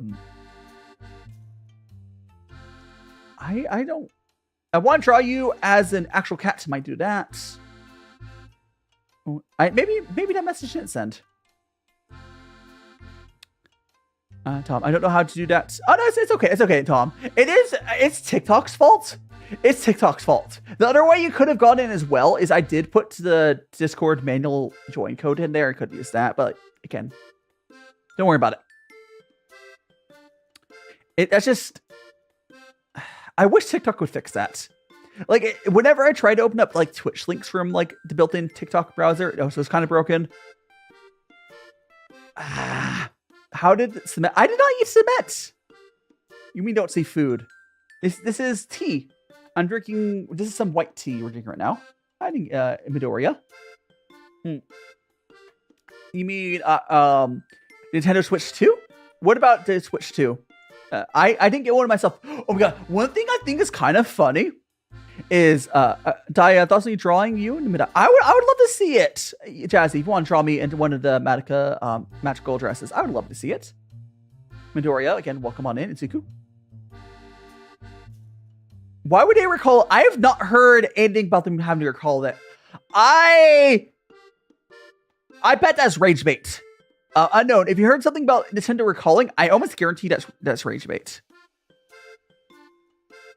don't. I want to draw you as an actual cat, so I might do that. Maybe that message didn't send. Tom, I don't know how to do that. Oh no, it's okay. It's okay, Tom. It's TikTok's fault. It's TikTok's fault. The other way you could have gone in as well is I did put the Discord manual join code in there. I could use that, but again, don't worry about it. That's just. I wish TikTok would fix that. Like, whenever I try to open up, like, Twitch links from, like, the built-in TikTok browser, so it's kind of broken. How did cement? I did not eat cement. You mean don't say food? This is tea. I'm drinking. This is some white tea we're drinking right now. I think Midoriya. You mean Nintendo Switch 2? What about the Switch 2? I didn't get one myself. Oh my god! One thing I think is kind of funny is Daya, thoughts on you drawing you in the middle. I would love to see it, Jazzy. If you want to draw me into one of the magical dresses, I would love to see it. Midoriya, again, welcome on in. Itsuku. Why would they recall? I have not heard anything about them having to recall that. I bet that's rage bait. Unknown. If you heard something about Nintendo recalling, I almost guarantee that's rage bait.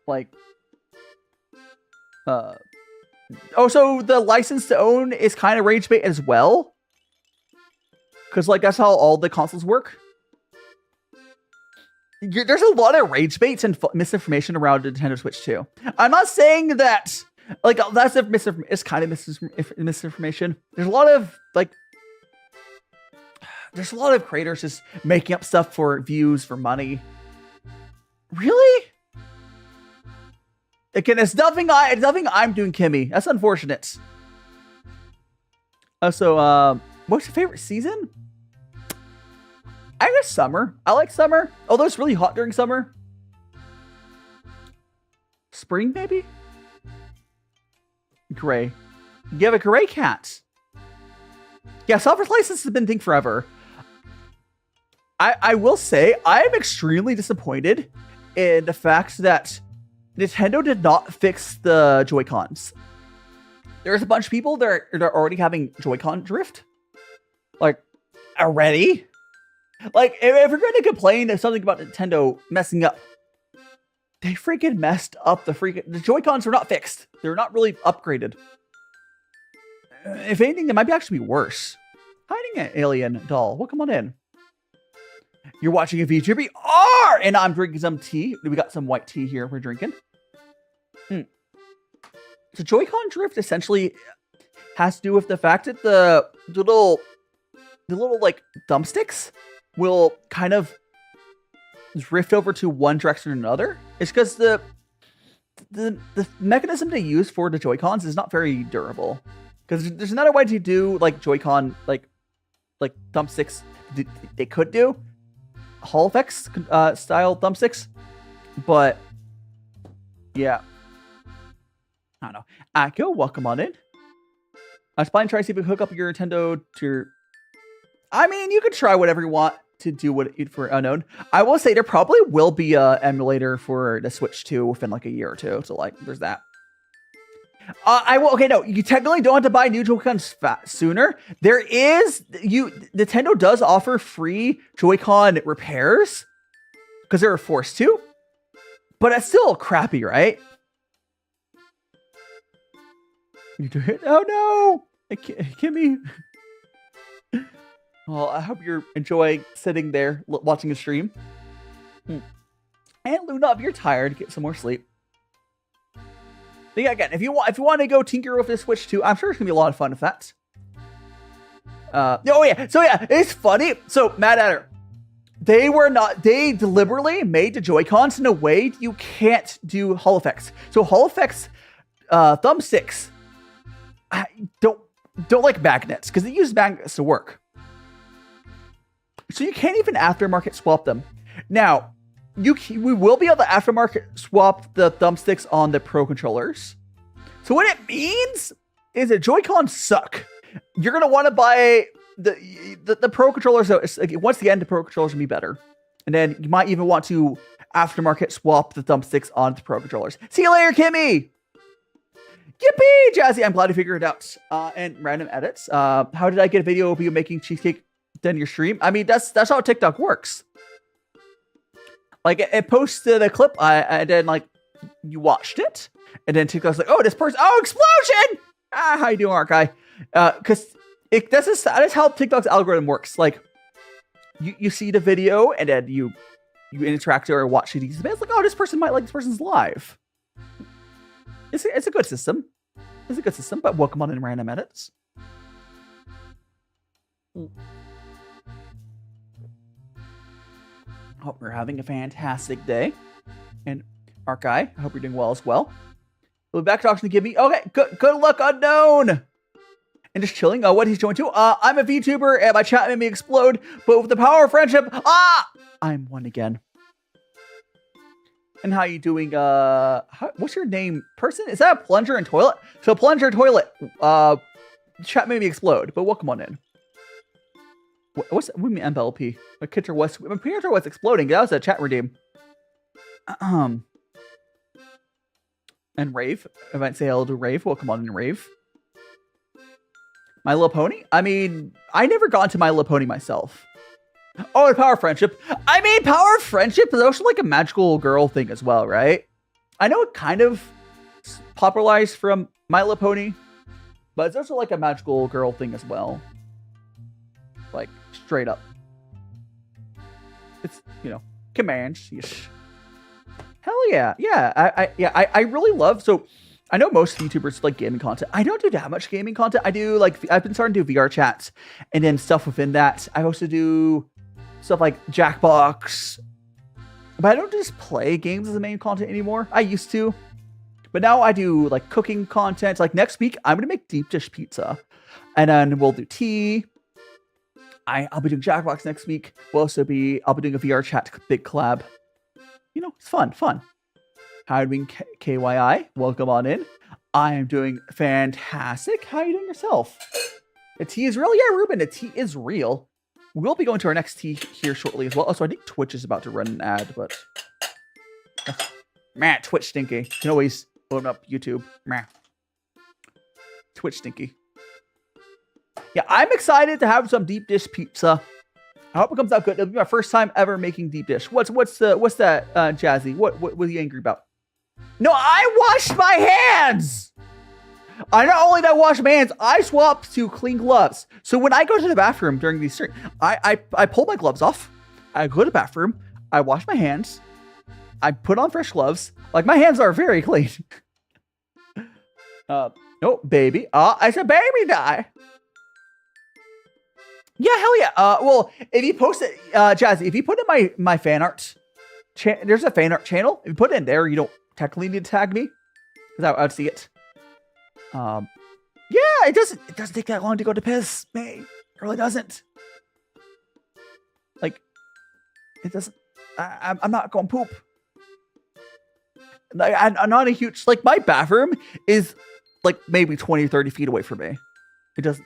Like, so the license to own is kind of rage bait as well, because like that's how all the consoles work. There's a lot of rage baits and misinformation around Nintendo Switch 2. I'm not saying that like that's it's kind of misinformation. There's a lot of creators just making up stuff for views, for money. Really? Again, it's nothing I'm doing, Kimmy. That's unfortunate. So, what's your favorite season? I guess summer. I like summer. Although it's really hot during summer. Spring, maybe? Gray. You have a gray cat. Yeah, software license has been a thing forever. I will say, I am extremely disappointed in the fact that Nintendo did not fix the Joy-Cons. There's a bunch of people that are already having Joy-Con drift. Like, already? Like, if you're going to complain something about Nintendo messing up, they freaking messed up the Joy-Cons are not fixed. They're not really upgraded. If anything, they might actually be worse. Hiding an alien doll. Welcome on in. You're watching a VTuber, and I'm drinking some tea. We got some white tea here we're drinking. So Joy-Con drift essentially has to do with the fact that the little like thumbsticks will kind of drift over to one direction or another. It's because the mechanism they use for the Joy-Cons is not very durable. Because there's another way to do like Joy-Con like thumbsticks they could do. Hall effects style thumbsticks, but yeah, I don't know. Akio, welcome on in. I was planning to try to see if we can hook up your Nintendo to your. I mean, you could try whatever you want to do what it for unknown. I will say there probably will be a emulator for the Switch 2 within like a year or two. So like, there's that. I will. Okay, no, you technically don't have to buy new Joy-Cons sooner. Nintendo does offer free Joy-Con repairs because they're forced to, but it's still crappy, right? You do it? Oh no, Kimmy. Well, I hope you're enjoying sitting there watching a stream. And Luna, if you're tired, get some more sleep. But yeah, again, if you want to go tinker with this Switch 2, I'm sure it's gonna be a lot of fun with that. Oh yeah, so yeah, it's funny. So Mad Adder, they deliberately made the Joy-Cons in a way you can't do Hall effects. So Hall effects, thumbsticks, don't like magnets because they use magnets to work. So you can't even aftermarket swap them. Now, we will be able to aftermarket swap the thumbsticks on the Pro controllers. So what it means is that Joy-Cons suck. You're gonna want to buy the Pro controllers. So it's, like, once the Pro controllers will be better, and then you might even want to aftermarket swap the thumbsticks onto the Pro controllers. See you later, Kimmy. Yippee, Jazzy! I'm glad you figured it out. And random edits. How did I get a video of you making cheesecake? Then your stream. I mean, that's how TikTok works. Like it posted a clip, and then like you watched it, and then TikTok's like, "Oh, this person! Oh, explosion! Ah, how you doing, Art Guy?" Because that is how TikTok's algorithm works. Like you see the video, and then you interact or watch it. It's like, "Oh, this person might like this person's live." It's a good system. It's a good system. But welcome on in random edits. Hope you're having a fantastic day. And Arc Guy, I hope you're doing well as well. We'll be back to auction to give me. Okay, good luck, unknown. And just chilling. Oh, what he's joined to? I'm a VTuber, and my chat made me explode. But with the power of friendship, I'm one again. And how you doing? What's your name, person? Is that a plunger and toilet? So plunger toilet. Chat made me explode. But welcome on in. What do you mean MLP? My picture was exploding. That was a chat redeem. And Rave. I might say hello to Rave. Welcome on in, Rave. My Little Pony? I mean, I never got into My Little Pony myself. Oh, and Power of Friendship. I mean, Power of Friendship is also like a magical girl thing as well, right? I know it kind of popularized from My Little Pony, but it's also like a magical girl thing as well. Like, straight up. It's, commands. Yes. Hell yeah. Yeah, I really love, so I know most YouTubers like gaming content. I don't do that much gaming content. I do, like, I've been starting to do VR chats and then stuff within that. I also do stuff like Jackbox. But I don't just play games as the main content anymore. I used to. But now I do, like, cooking content. Like, next week, I'm going to make deep dish pizza. And then we'll do tea. I'll be doing Jackbox next week. I'll be doing a VR chat big collab. It's fun. How are you doing, KYI? Welcome on in. I am doing fantastic. How are you doing yourself? The tea is real? Yeah, Ruben, the tea is real. We'll be going to our next tea here shortly as well. Also, I think Twitch is about to run an ad, but... Man, Twitch stinky. You can always open up YouTube. Man. Twitch stinky. Yeah, I'm excited to have some deep dish pizza. I hope it comes out good. It'll be my first time ever making deep dish. What's that, Jazzy? What were you angry about? No, I washed my hands. I not only did I wash my hands, I swapped to clean gloves. So when I go to the bathroom during these streams, I pull my gloves off. I go to the bathroom. I wash my hands. I put on fresh gloves. Like, my hands are very clean. No, baby. I said baby die. Yeah, hell yeah. Well, if you post it, Jazzy, if you put in my fan art, there's a fan art channel. If you put it in there, you don't technically need to tag me, because I would see it. Yeah, it doesn't take that long to go to piss, mate. It really doesn't. Like, it doesn't. I'm not going poop. Like, I'm not a huge, like, my bathroom is like maybe 20 or 30 feet away from me. It doesn't.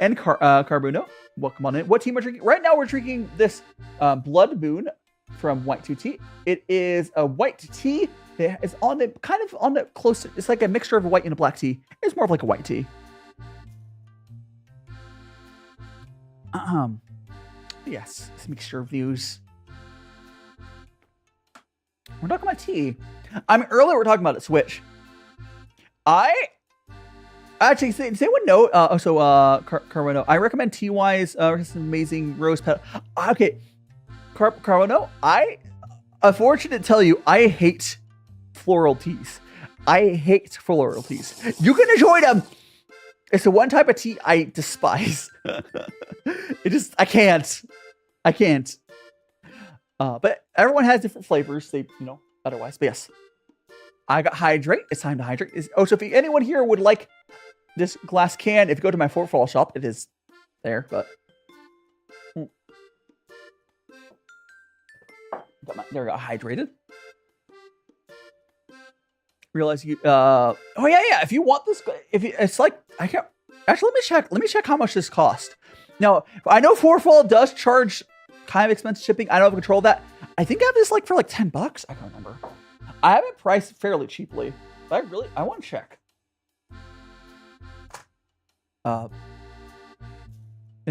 And Carbuno, welcome on in. What team are we drinking? Right now we're drinking this Blood Moon from White Tea. It is a white tea. It's on the kind of on the close. It's like a mixture of a white and a black tea. It's more of like a white tea. Yes, this mixture of views. We're talking about tea. I mean, earlier we're talking about a Switch. I actually, does anyone know? Carwano, I recommend Tea-Wise. Some amazing rose petal. Okay, Carwano, I unfortunately to tell you, I hate floral teas. I hate floral teas. You can enjoy them. It's the one type of tea I despise. I can't. But everyone has different flavors. They, otherwise. But yes, I got hydrate. It's time to hydrate. So if anyone here would like this glass can, if you go to my Fortfall shop, it is there. But there, got hydrated. Realize you. Oh yeah. If you want this, it's like I can't. Actually, let me check how much this cost. Now I know Fortfall does charge kind of expensive shipping. I don't have control of that. I think I have this like for like $10. I can't remember. I have it priced fairly cheaply. But I want to check. And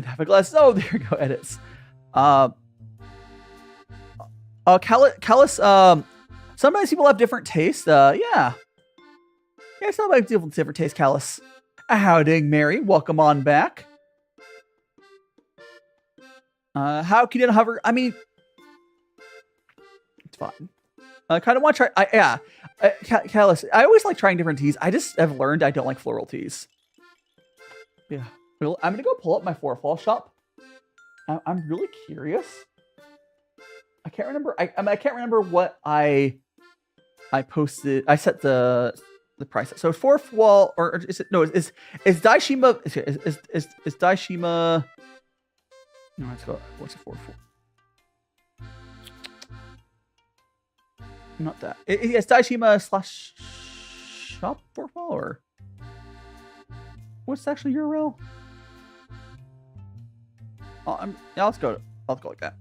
have a glass. Oh, there you go. Edits. Callus. Sometimes people have different tastes. Yeah, somebody have different tastes. Callus. Howdy, Mary. Welcome on back. How can you hover? I mean, it's fine. I kind of want to try. Callus. I always like trying different teas. I just have learned I don't like floral teas. Yeah, I'm gonna go pull up my Fortfall shop. I'm really curious. I can't remember. I can't remember what I posted. I set the price. So Fortfall, or is it? No, is Daishima? Is Daishima? No, let's go. What's it for? Not that. It's Daishima / shop Fortfall, or what's actually URL? Oh, let's go like that.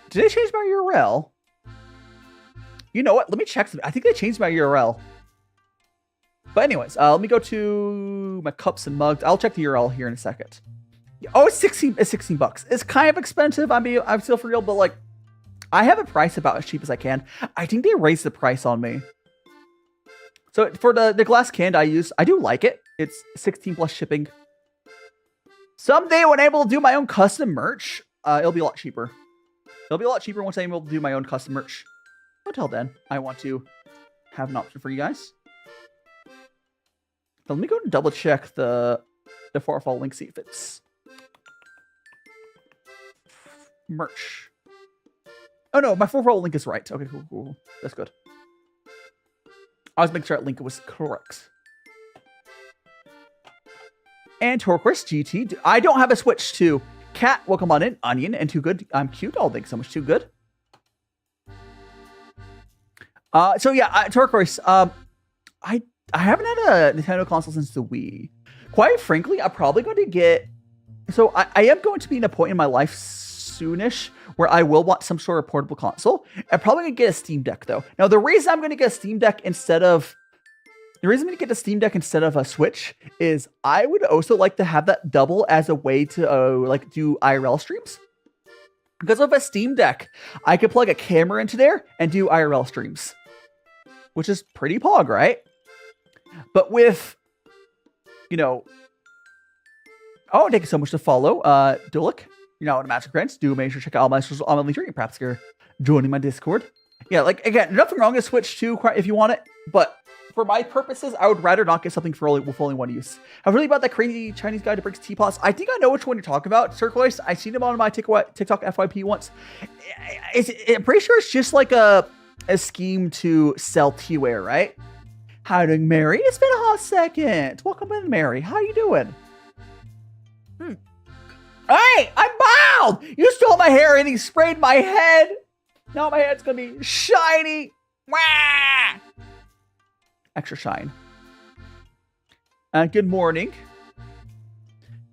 Did they change my URL? You know what? Let me check. I think they changed my URL. But anyways, let me go to my cups and mugs. I'll check the URL here in a second. Oh, it's $16. It's kind of expensive. I mean, I'm still for real, but like, I have a price about as cheap as I can. I think they raised the price on me. So for the glass can I use, I do like it. It's 16 plus shipping. Someday when I'm able to do my own custom merch, it'll be a lot cheaper. It'll be a lot cheaper once I'm able to do my own custom merch. Until then, I want to have an option for you guys. But let me go and double check the Fortfall link, see if it's merch. Oh no, my Fortfall link is right. Okay, cool. That's good. I was making sure that link was correct. And Turquoise GT. I don't have a Switch too. Cat, welcome on in. Onion and Too Good. I'm cute. Oh, thanks so much. Too Good. So yeah, Turquoise. I haven't had a Nintendo console since the Wii. Quite frankly, I'm probably going to get. So I am going to be in a point in my life soonish where I will want some sort of portable console. I'm probably going to get a Steam Deck though. Now the reason I'm going to get a Steam Deck instead of a Switch is I would also like to have that double as a way to like do IRL streams. Because of a Steam Deck, I could plug a camera into there and do IRL streams, which is pretty pog, right? But with, oh, thank you so much to follow, Dulik. You're now on Magic Grants. Do make sure to check out all my socials on my link tree. Perhaps you're joining my Discord. Yeah, like again, nothing wrong with Switch 2 if you want it, but for my purposes, I would rather not get something with only one use. I've really about that crazy Chinese guy that breaks teapots. I think I know which one you're talking about, Turquoise. I've seen him on my TikTok FYP once. I'm pretty sure it's just like a scheme to sell teaware, right? How doing, Mary? It's been a hot second. Welcome in, Mary. How you doing? Hey, I'm bald! You stole my hair and you sprayed my head. Now my head's gonna be shiny. Wah! Extra shine. Good morning.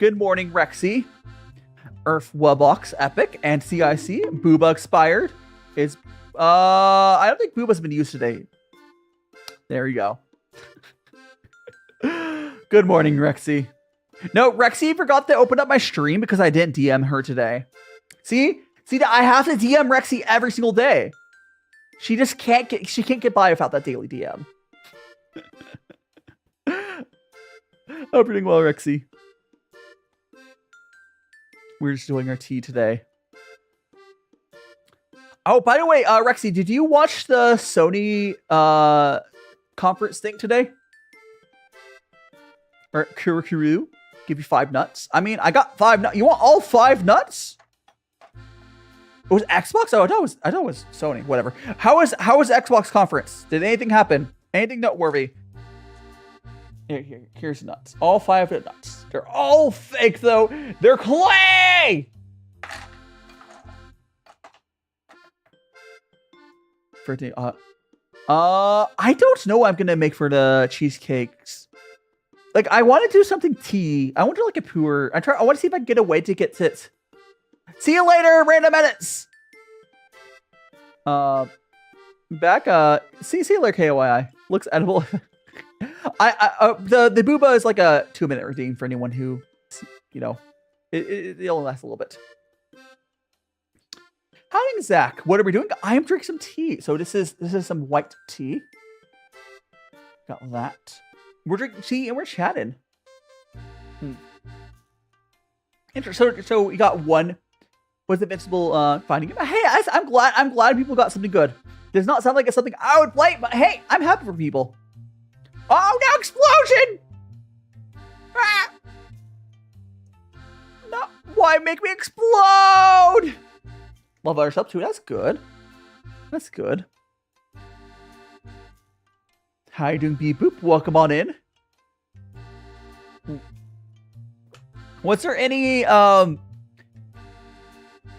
Good morning, Rexy. Earth Wubbox Epic and CIC. Booba expired. Is I don't think Booba's been used today. There you go. Good morning, Rexy. No, Rexy forgot to open up my stream because I didn't DM her today. See, I have to DM Rexy every single day. She just can't get by without that daily DM. Hope you're doing well, Rexy. We're just doing our tea today. Oh, by the way, Rexy, did you watch the Sony conference thing today? Or Kuru? Give you 5 nuts. I mean, I got 5 nuts. You want all 5 nuts? It was Xbox? Oh, I thought it was Sony. Whatever. How was Xbox conference? Did anything happen? Anything noteworthy? Here's nuts. All 5 nuts. They're all fake though. They're clay. For the I don't know what I'm gonna make for the cheesecakes. Like, I want to do something tea. I want to do like a puer. I want to see if I can get a way to get tits. See you later, random edits. Back. See you later, KOI. Looks edible. The booba is like a 2-minute redeem for anyone who, you know, it only lasts a little bit. Hi, Zach. What are we doing? I am drinking some tea. So this is some white tea. Got that. We're drinking tea and we're chatting. Interesting. So we got one. Was Invincible finding him? Hey, I'm glad people got something good. Does not sound like it's something I would play, but hey, I'm happy for people. Oh, no, explosion! Ah! No, why make me explode? Love others up too. That's good. That's good. How you doing, Beep Boop? Welcome on in. Was there any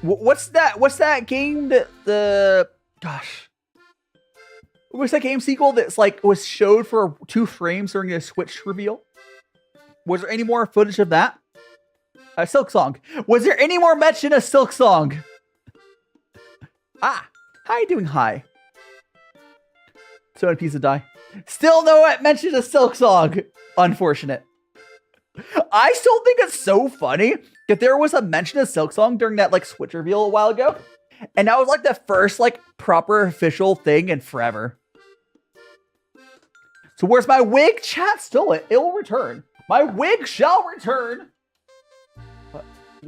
what's that game that gosh, what's that game sequel that's like was showed for 2 frames during a Switch reveal? Was there any more footage of that? Silk Song. Was there any more mention of Silk Song? Ah, how you doing? Hi. So a piece of die. Still no mention of Silk Song. Unfortunate. I still think it's so funny that there was a mention of Silk Song during that like Switch reveal a while ago. And that was like the first like proper official thing in forever. So where's my wig? Chat stole it. It will return. My wig shall return. But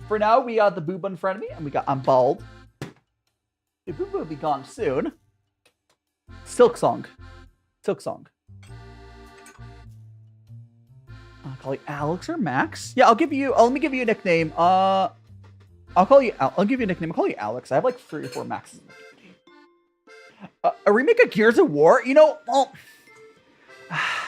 for now, we got the boob in front of me and I'm bald. The boob will be gone soon. Silk Song. Silk Song. I'll call you Alex or Max. Yeah, let me give you a nickname. I'll give you a nickname. I'll call you Alex. I have like 3 or 4 Maxes. A remake of Gears of War? You know, well,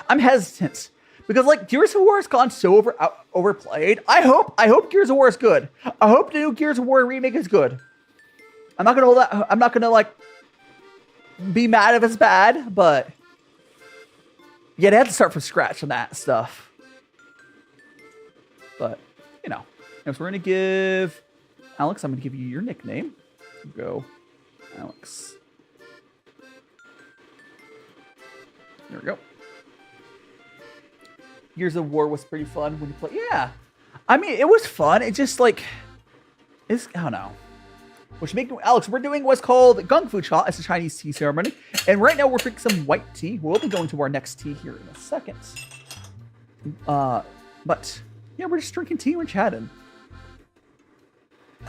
I'm hesitant. Because like Gears of War has gone so overplayed. I hope Gears of War is good. I hope the new Gears of War remake is good. I'm not gonna hold that. I'm not gonna like be mad if it's bad, but yeah, they had to start from scratch on that stuff. But you know, so we're gonna give Alex. I'm gonna give you your nickname. Go, Alex. There we go. Gears of War was pretty fun when you play. Yeah, I mean it was fun. It just like I don't know. Which make Alex, we're doing what's called gongfucha. It's a Chinese tea ceremony, and right now we're drinking some white tea. We'll be going to our next tea here in a second. But yeah, we're just drinking tea. We're chatting.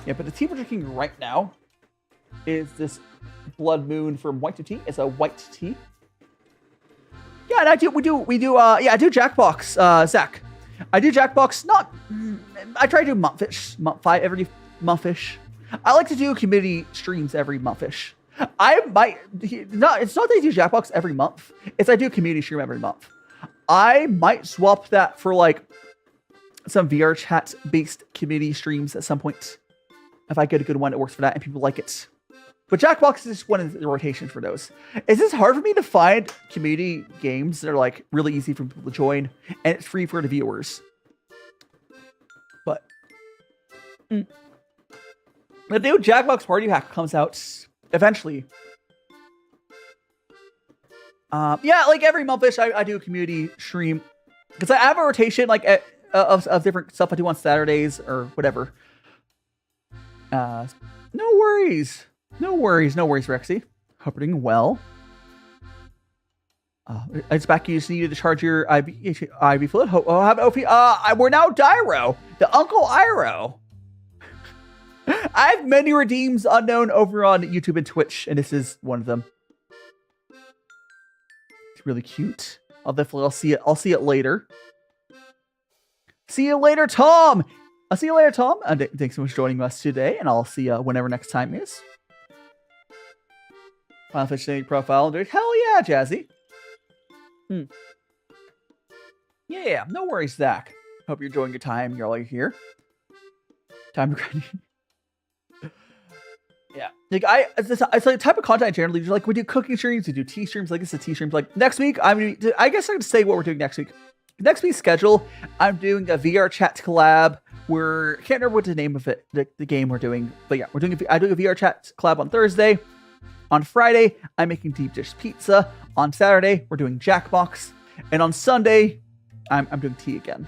Yeah, but the tea we're drinking right now is this Blood Moon from White Tea. It's a white tea. Yeah, and I do Jackbox, Zach. I do Jackbox. I try to do every month-ish. I like to do community streams every month-ish. It's not that I do Jackbox every month. It's I do a community stream every month. I might swap that for like some VR chat-based community streams at some point. If I get a good one that works for that and people like it. But Jackbox is just one of the rotation for those. It's just hard for me to find community games that are like really easy for people to join and it's free for the viewers. But the new Jackbox Party Hack comes out eventually. Yeah, like every month-ish, I do a community stream because I have a rotation like of different stuff I do on Saturdays or whatever. No worries, Rexy. Hope you're doing well. It's back. You just needed to charge your IV fluid. Oh, have OP. We're now Dyro, the Uncle Iro. I have many redeems unknown over on YouTube and Twitch, and this is one of them. It's really cute. I'll see it. I'll see it later. See you later, Tom. I'll see you later, Tom. Thanks so much for joining us today, and I'll see you whenever next time is. Final Fish profile. Hell yeah, Jazzy. Yeah, no worries, Zach. Hope you're enjoying your time. You're all here. Time to grind. Yeah, like it's like the type of content I generally do. Like we do cooking streams, we do tea streams. Like it's a tea streams. Like next week, I guess I can say what we're doing next week. Next week's schedule, I'm doing a VR chat collab. I can't remember what the name of it, the game we're doing, but yeah, I do a VR chat collab on Thursday. On Friday, I'm making deep dish pizza. On Saturday, we're doing Jackbox, and on Sunday, I'm doing tea again.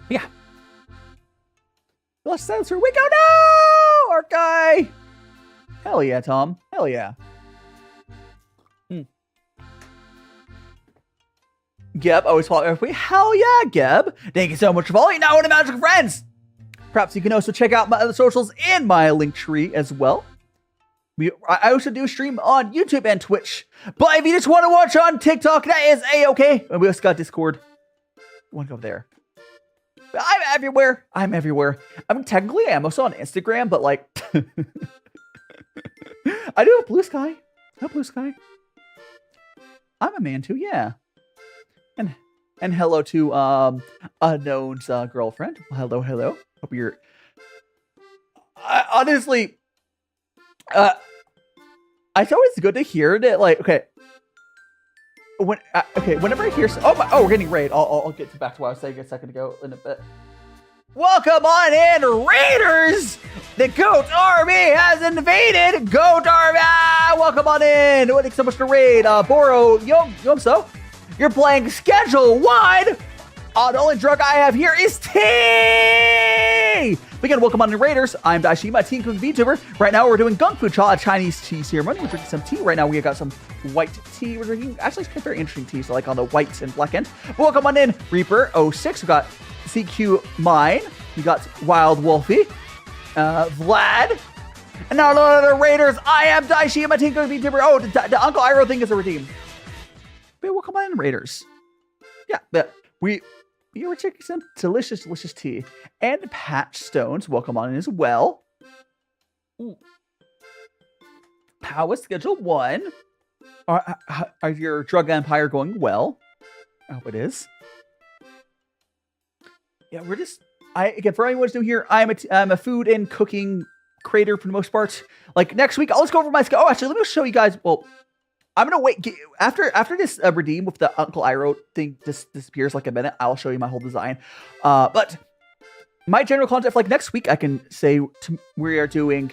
Yeah. Let's censor. We go no, our guy. Hell yeah, Tom. Hell yeah. Geb, always follow everybody. Hell yeah, Geb. Thank you so much for following Now Into Magic Friends. Perhaps you can also check out my other socials in my link tree as well. I also do stream on YouTube and Twitch. But if you just want to watch on TikTok, that is A-okay. And we also got Discord. Want to go there. But I'm everywhere. I mean, technically, I'm also on Instagram, but like... I do have Blue Sky. I'm a man too, yeah. And hello to Unknown's girlfriend. Hello. Hope you're... honestly... it's always good to hear that, like, whenever I hear, we're getting raid. I'll get back to what I was saying a second ago in a bit. Welcome on in, Raiders! The Goat Army has invaded! Goat Army! Welcome on in! Thanks so much for raid. Boro, Yomso, you're playing Schedule 1! The only drug I have here is tea! Again, welcome on to Raiders. I'm DaiShimaVT, Vtuber. Right now, we're doing gongfucha, a Chinese tea ceremony. We're drinking some tea. Right now, we got some white tea. We're drinking, actually, it's very interesting tea, so like on the white and black end. Welcome on in, Reaper06. We got CQ Mine. We got Wild Wolfie. Vlad. And now, another Raiders. I am DaiShimaVT, Vtuber. Oh, the Uncle Iro thing is a redeem. But welcome on in, Raiders. Yeah, but we were taking some delicious tea. And Patch Stones, welcome on in as well. How is Schedule 1? Are your drug empire going well? I hope it is. Yeah, we're just... again, for anyone who's new here, I'm a food and cooking creator for the most part. Like, next week, I'll just go over my... Oh, actually, let me show you guys... Well... I'm gonna wait after this redeem with the Uncle Iro thing disappears like a minute. I'll show you my whole design. But my general content for like next week, I can say we are doing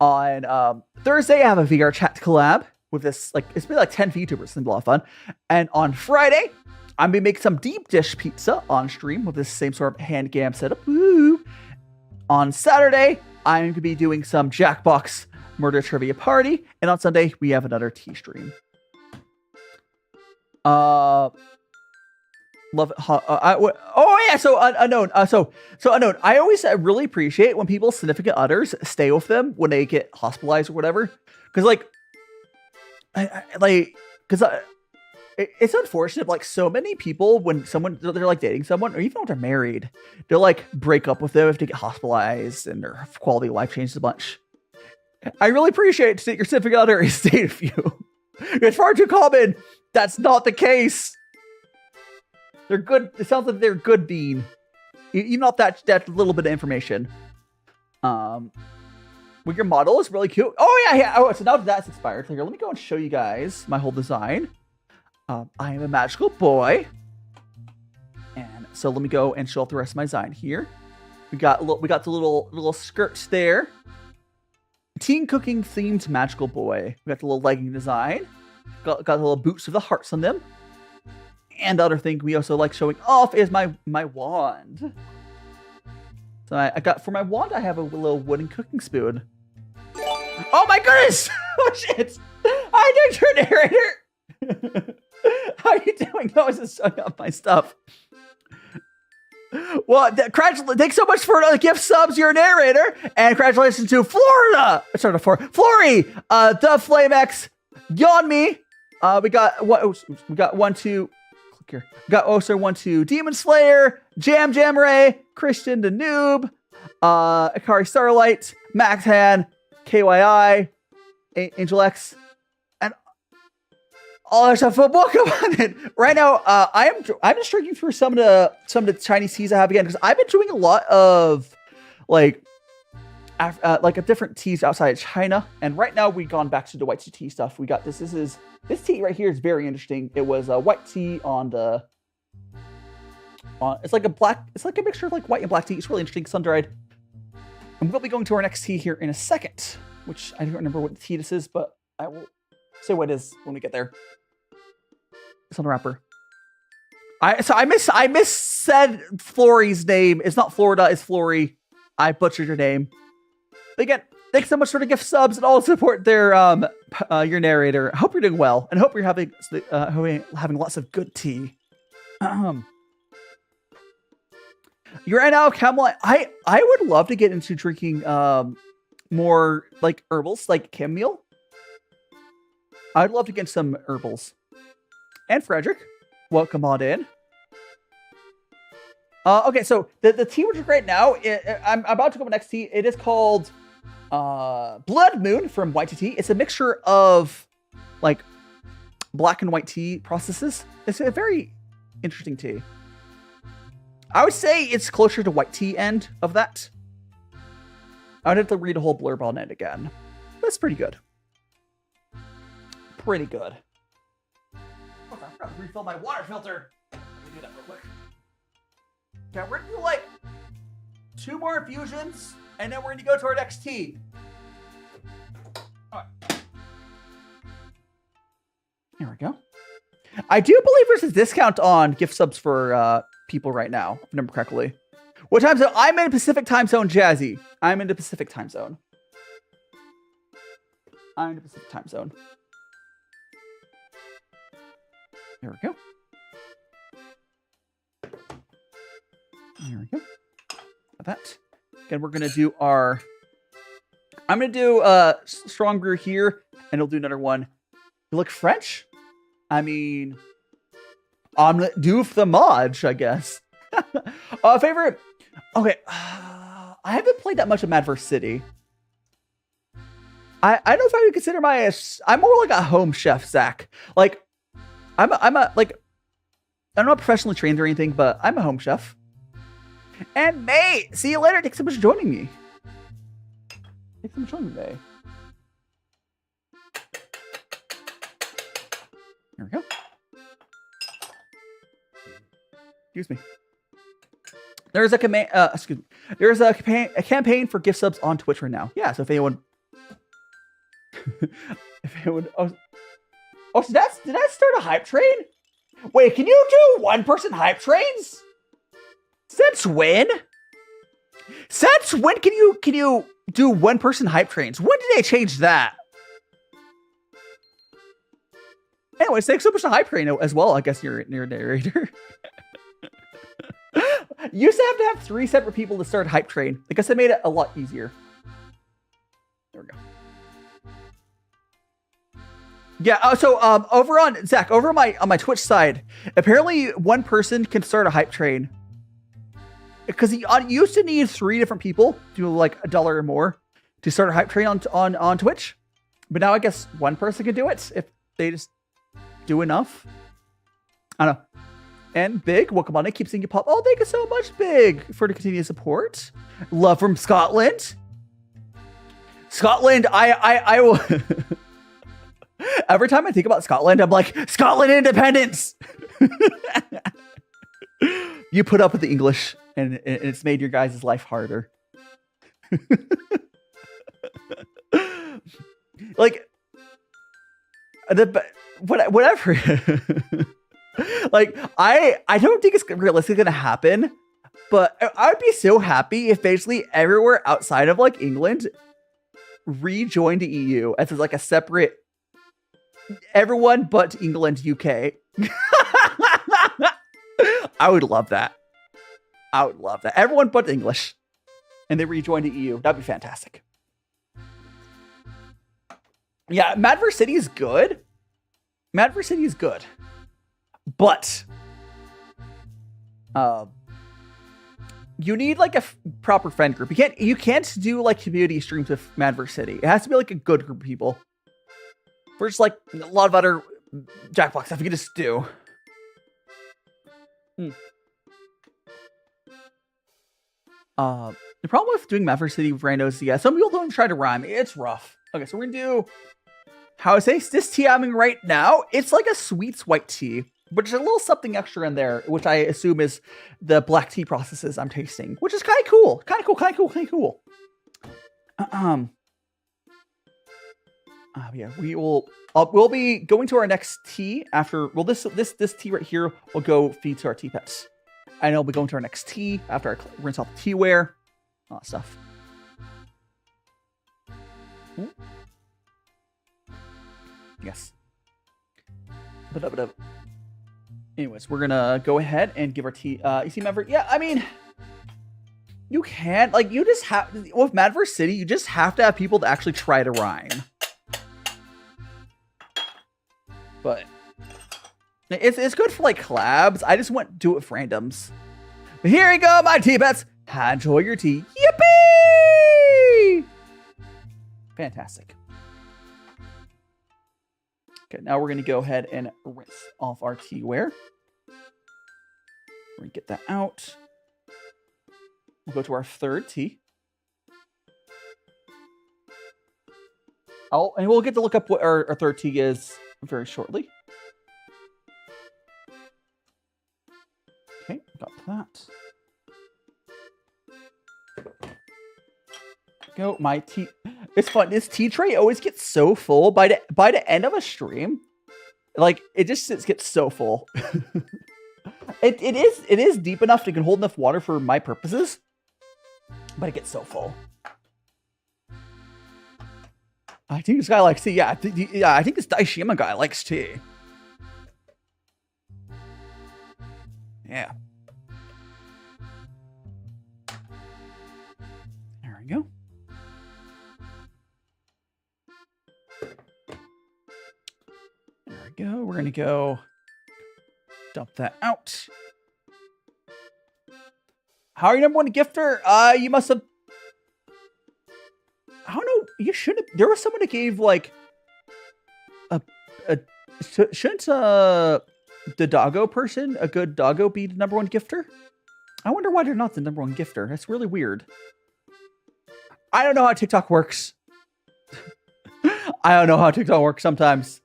on Thursday. I have a VR chat collab with this it's been like 10 VTubers. It's been a lot of fun. And on Friday, I'm gonna make some deep dish pizza on stream with this same sort of hand gam setup. Woo! On Saturday, I'm gonna be doing some Jackbox Murder Trivia Party, and on Sunday we have another tea stream. Love it. Oh yeah, so unknown. So unknown. I always really appreciate when people's significant others stay with them when they get hospitalized or whatever, because it's unfortunate. Like so many people, when they're like dating someone, or even when they're married, they'll like break up with them if they get hospitalized and their quality of life changes a bunch. I really appreciate that your significant other is staying with you. It's far too common. That's not the case. They're good. It sounds like they're good being. Even off that little bit of information. Well, your model is really cute. Oh yeah. Oh, so now that's expired. So here, let me go and show you guys my whole design. I am a magical boy, and So let me go and show off the rest of my design here. We got the little skirts there. Teen cooking themed magical boy. We got the little legging design. Got the little boots with the hearts on them. And the other thing we also like showing off is my wand. So I got, for my wand, I have a little wooden cooking spoon. Oh my goodness! Oh shit! I did your narrator! How are you doing? No, I was just showing off my stuff. Well, thanks so much for the gift subs, your narrator, and congratulations to Florida. Sorry, Flory, the Flamex, Yeonmi. We got one, two. Click here. We got also 1, 2, Demon Slayer, Jam Ray, Christian the Noob, Akari Starlight, Max Han, KYI, Angel X, and all that stuff. But welcome on it. Right now, I'm just drinking through some of the Chinese teas I have again, because I've been doing a lot of like different teas outside of China, and right now we've gone back to the white tea stuff. We got this. This tea right here is very interesting. It was a white tea it's like a mixture of like white and black tea. It's really interesting, sun dried. And we'll be going to our next tea here in a second, which I don't remember what the tea this is, but I will say what it is when we get there. It's on the wrapper. I missaid Flory's name. It's not Florida, it's Flory. I butchered your name. But again, thanks so much for the gift subs and all the support there, your narrator. I hope you're doing well, and I hope you're having lots of good tea. You're right now, Camelot. I would love to get into drinking more like herbals, like chamomile. I'd love to get some herbals. And Frederick, welcome on in. Okay, so the tea we're drinking right now, I'm about to go to the next tea. It is called Blood Moon from White Tea. It's a mixture of like black and white tea processes. It's a very interesting tea. I would say it's closer to white tea end of that. I would have to read a whole blurb on it again. That's pretty good. Pretty good. Okay, I forgot to refill my water filter. Let me do that real quick. Okay, we're gonna do like 2 more infusions, and then we're gonna go to our next tea. All right. Here we go. I do believe there's a discount on gift subs for people right now, if I remember correctly. What time zone? I'm in Pacific time zone, Jazzy. I'm in the Pacific time zone. I'm in the Pacific time zone. There we go. There we go. That. Again, we're gonna do our. I'm gonna do strong brew here, and we'll do another one. You look French? I mean, omelette du fromage, I guess. Favorite? Okay, I haven't played that much of Mad vs. City. I don't know if I would consider I'm more like a home chef, Zach. Like, I'm not professionally trained or anything, but I'm a home chef. And May, see you later. Thanks so much for joining me. Thanks so much for joining me, May. There we go. Excuse me. There's a There's a campaign for gift subs on Twitch right now. Yeah, so if anyone, so did I start a hype train? Wait, can you do 1-person hype trains? Since when? Since when can you do 1-person hype trains? When did they change that? Anyways, thanks so much to hype train as well. I guess you're narrator. You used to have 3 separate people to start hype train. I guess they made it a lot easier. There we go. Yeah. So over on Zach, over on my Twitch side, apparently 1 person can start a hype train. Because you used to need 3 different people to do like $1 or more to start a hype train on Twitch, but now I guess 1 person can do it if they just do enough. I don't know. And Big, welcome on. I keep seeing you pop. Oh, thank you so much, Big, for the continued support. Love from Scotland. Scotland, I will. Every time I think about Scotland, I'm like, Scotland independence. You put up with the English, and it's made your guys' life harder. Like, whatever. Like, I don't think it's realistically gonna happen, but I would be so happy if basically everywhere outside of like England rejoined the EU as like a separate everyone but England, UK. I would love that. I would love that. Everyone but English. And they rejoin the EU. That'd be fantastic. Yeah, Madverse City is good. Madverse City is good. But you need like a proper friend group. You can't do like community streams with Madverse City. It has to be like a good group of people. Versus like a lot of other Jackbox stuff you can just do. The problem with doing Madverse City with randos is, yeah, some people don't try to rhyme. It's rough. Okay, so we're gonna do how I say this tea I'm having right now. It's like a sweet white tea, but there's a little something extra in there, which I assume is the black tea processes I'm tasting, which is kind of cool. Yeah, we'll be going to our next tea after. Well, this tea right here will go feed to our tea pets, and I'll be going to our next tea after I rinse off the teaware, all that stuff. Ooh. Yes. Anyways, we're gonna go ahead and give our tea. You see, Madverse? Yeah, I mean, you can't like you just have with Madverse City. You just have to have people to actually try to rhyme. But it's good for like collabs. I just wouldn't do it for randoms. But here you go, my tea pets. Enjoy your tea. Yippee! Fantastic. Okay, now we're going to go ahead and rinse off our teaware. We're going to get that out. We'll go to our third tea. And we'll get to look up what our third tea is very shortly. Okay, got that. Go, my tea. It's fun. This tea tray always gets so full by the end of a stream. Like it gets so full. it is deep enough to can hold enough water for my purposes, but it gets so full. I think this guy likes tea. Yeah, I think this DaiShima guy likes tea. Yeah. There we go. There we go. We're gonna go dump that out. How are you number one gifter? You must have. I don't know. You shouldn't. There was someone that gave like shouldn't the doggo person, a good doggo, be the number one gifter? I wonder why they're not the number one gifter. That's really weird. I don't know how TikTok works. I don't know how TikTok works sometimes.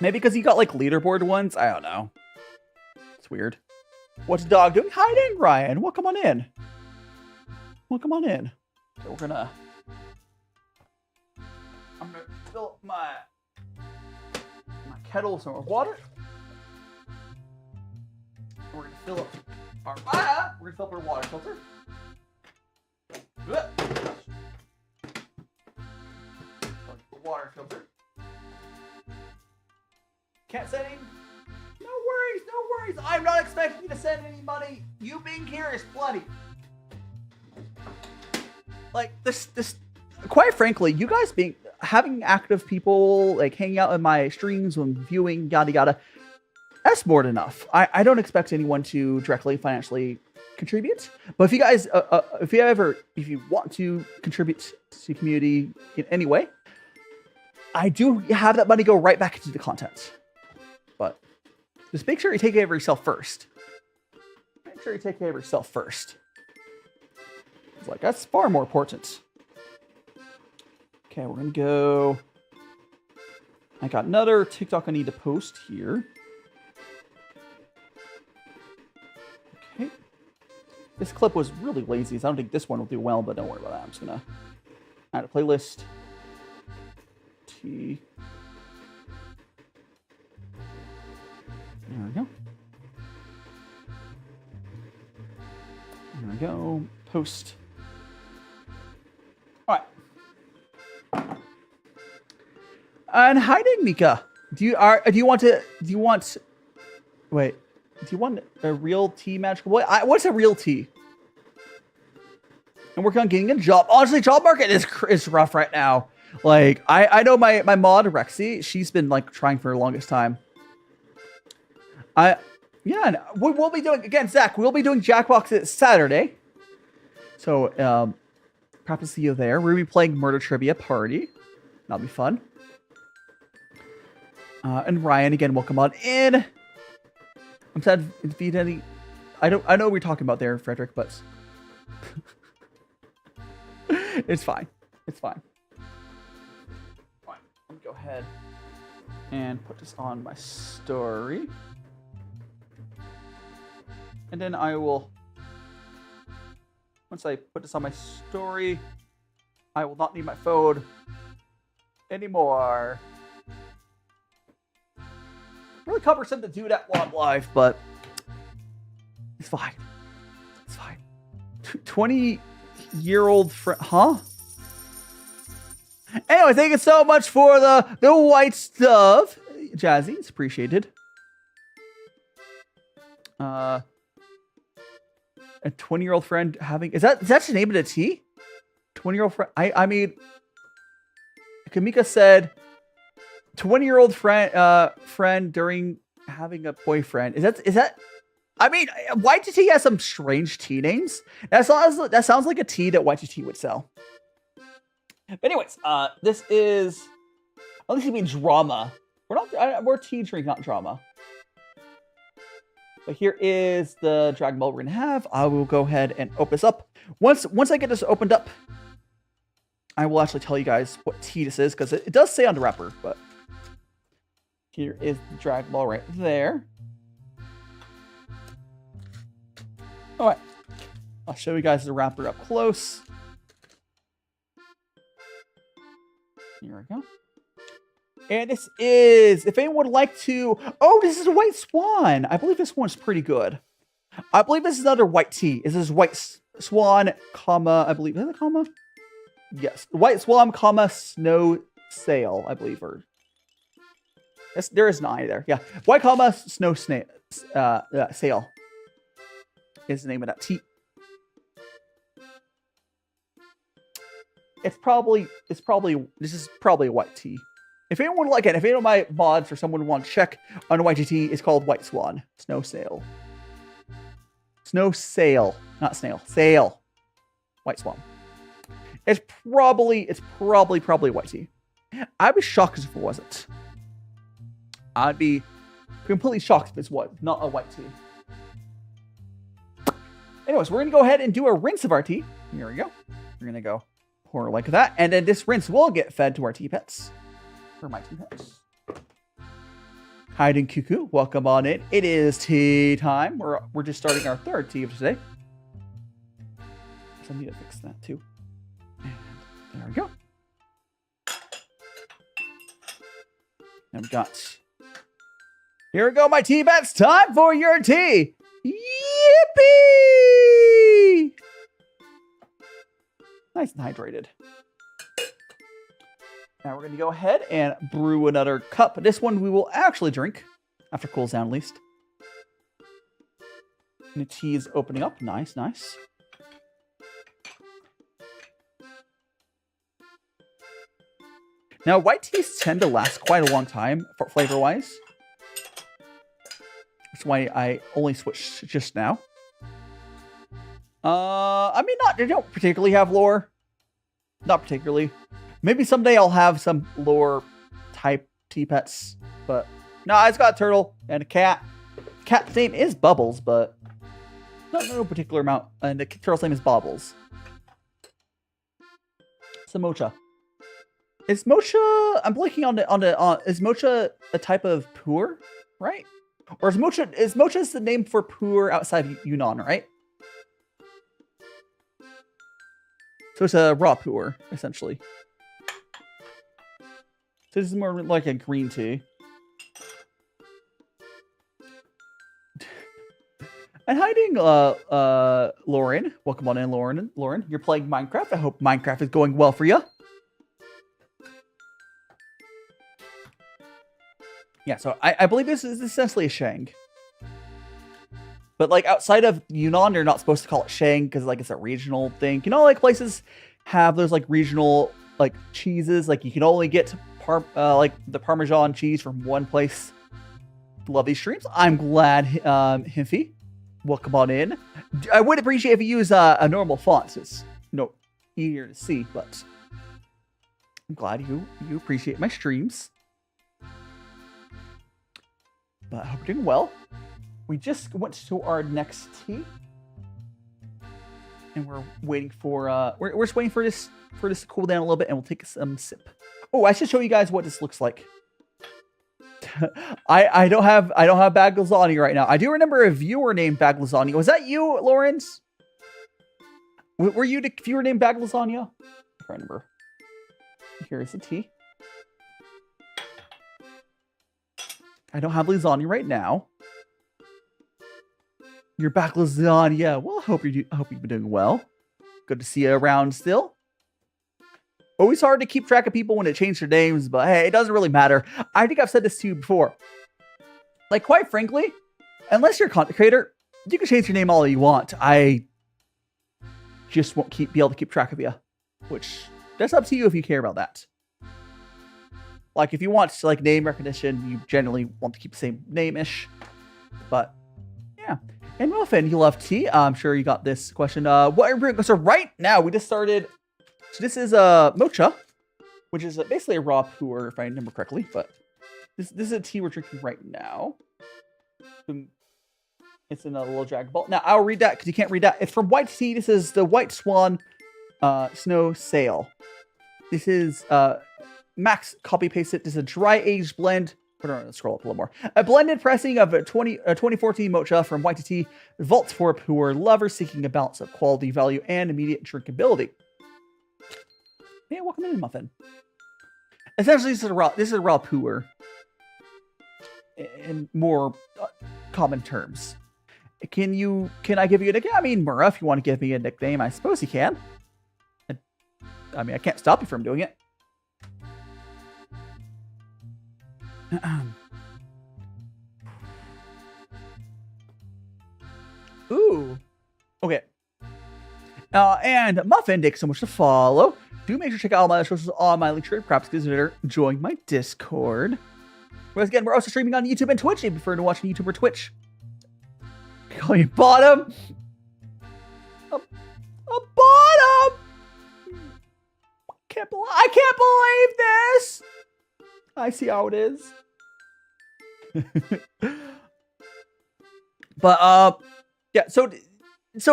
Maybe because you got like leaderboard ones. I don't know. It's weird. What's the dog doing? Hiding, Ryan. Welcome on in. Welcome on in. So I'm gonna fill up my kettle with some more water. We're gonna fill up our water filter. Water filter. Can't send any. No worries. I'm not expecting you to send any money. You being here is plenty. Like this, quite frankly, you guys having active people like hanging out in my streams when viewing yada yada, that's more than enough. I don't expect anyone to directly financially contribute, but if you guys, if you want to contribute to the community in any way, I do have that money go right back into the content. But just make sure you take care of yourself first. Make sure you take care of yourself first. It's like, that's far more important. Okay, we're going to go. I got another TikTok I need to post here. This clip was really lazy, so I don't think this one will do well, but don't worry about that. I'm just gonna add a playlist. T. There we go. There we go. Post. All right. And hiding, Mika. Do you want a real tea magical boy? What's a real tea? I'm working on getting a job. Honestly, job market is rough right now. Like, I know my mod Rexy, she's been like trying for the longest time. We'll be doing, again, Zach, we'll be doing Jackbox Saturday. So, perhaps see you there. We'll be playing Murder Trivia Party. That'll be fun. And Ryan, again, welcome on in. I'm sad if you any. I know what we're talking about there, Frederick, but it's fine. It's fine. Fine. Let me go ahead and put this on my story. And then I will, once I put this on my story, I will not need my phone anymore. Really cumbersome to do that while I'm live, but it's fine. It's fine. 20-year-old friend, huh? Anyway, thank you so much for the white stuff, Jazzy. It's appreciated. A 20-year-old friend having is that the name of the tea? 20-year-old friend. I mean, Kamika said 20-year-old friend during having a boyfriend. Is that? I mean, YTT has some strange tea names. That sounds like a tea that YTT would sell. But anyways, this is at least you mean drama. We're tea drink, not drama. But here is the Dragon Ball we're gonna have. I will go ahead and open this up. Once I get this opened up, I will actually tell you guys what tea this is, because it does say on the wrapper, but here is the Dragon Ball right there. All right, I'll show you guys the wrapper up close. Here we go. And this is, if anyone would like to, oh, this is a White Swan. I believe this one's pretty good. I believe this is another white tea. This is White Swan, comma, I believe, is it a comma? Yes, White Swan, comma, Snow Sail, I believe, or there is an I there. Yeah, White comma Snow Sail is the name of that tea. This is probably a white tea. If anyone would like it, if any of my mods or someone want to check on YGT, it's called White Swan. Snow Sail. Snow Sail, not snail. Sail. White Swan. It's probably white tea. I'd be shocked if it wasn't. I'd be completely shocked if it's not a white tea. Anyways, we're gonna go ahead and do a rinse of our tea. Here we go. We're gonna go pour like that, and then this rinse will get fed to our tea pets. For my tea pets. Hiding Cuckoo, welcome on in. It is tea time. We're just starting our third tea of today. So I need to fix that too. And there we go. And we got. Here we go, my tea pets. Time for your tea. Yippee! Nice and hydrated. Now we're going to go ahead and brew another cup. This one we will actually drink after it cools down at least. And the tea is opening up. Nice, nice. Now white teas tend to last quite a long time flavor-wise. That's why I only switched just now. I mean, they don't particularly have lore. Not particularly. Maybe someday I'll have some lore type tea pets, but no, it's got a turtle and a cat. Cat's name is Bubbles, but no particular amount. And the turtle's name is Bobbles. It's a mocha. Is mocha? I'm blanking on the. Is mocha a type of puer, right? Or is mocha the name for puer outside Yunnan, right? So it's a raw puer, essentially. So this is more like a green tea. And hi, doing, Lauren. Welcome on in, Lauren. Lauren, you're playing Minecraft. I hope Minecraft is going well for you. Yeah, so I believe this is essentially a sheng. But, like, outside of Yunnan, you're not supposed to call it sheng because, like, it's a regional thing. You know, like, places have those, like, regional, like, cheeses. Like, you can only get, like, the Parmesan cheese from one place. Love these streams. I'm glad, Himphy. Welcome on in. I would appreciate if you use a normal font. So it's, easier to see, but I'm glad you appreciate my streams. But I hope you're doing well. We just went to our next tea, and we're waiting for we're just waiting for this to cool down a little bit, and we'll take some sip. Oh, I should show you guys what this looks like. I don't have Bag Lasagna right now. I do remember a viewer named Bag Lasagna. Was that you, Lawrence? Were you the viewer named Bag Lasagna? I remember. Here's the tea. I don't have lasagna right now. You're back, lasagna. Well, I hope you've been doing well. Good to see you around still. Always hard to keep track of people when they change their names, but hey, it doesn't really matter. I think I've said this to you before. Like, quite frankly, unless you're a content creator, you can change your name all you want. I just won't be able to keep track of you, which that's up to you if you care about that. Like, if you want, like, name recognition, you generally want to keep the same name-ish. But, yeah. And Muffin, you love tea. I'm sure you got this question. So right now, we just started... So this is maocha, which is basically a raw puer, if I remember correctly. But this is a tea we're drinking right now. It's in a little Dragon Ball. Now, I'll read that, because you can't read that. It's from White Tea. This is the White Swan Snow Sail. This is... Max copy paste it. This is a dry aged blend. Let's scroll up a little more. A blended pressing of a 2014 mocha from White Tea vaults for puer lovers seeking a balance of quality, value, and immediate drinkability. Yeah, welcome in, Muffin. Essentially, this is a raw puer in more common terms. Can I give you a nickname? I mean, Murrah, if you want to give me a nickname, I suppose you can. I mean, I can't stop you from doing it. Ooh. Okay. And Muffin, thanks so much to follow. Do make sure to check out all my socials on my link tree. Perhaps consider join my Discord. Whereas again, we're also streaming on YouTube and Twitch. If you prefer to watch on YouTube or Twitch. Call you bottom. A bottom. I can't believe this. I see how it is. But yeah, so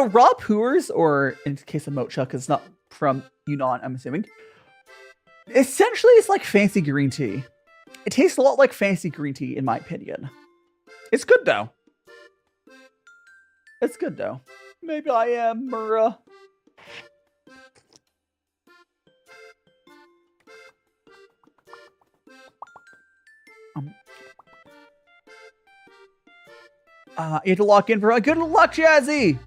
raw puers, or in the case of mocha, because it's not from Yunnan, I'm assuming, essentially it's like fancy green tea. It tastes a lot like fancy green tea, in my opinion. It's good though. Maybe I am Murrah. You have to lock in for a good luck, Jazzy.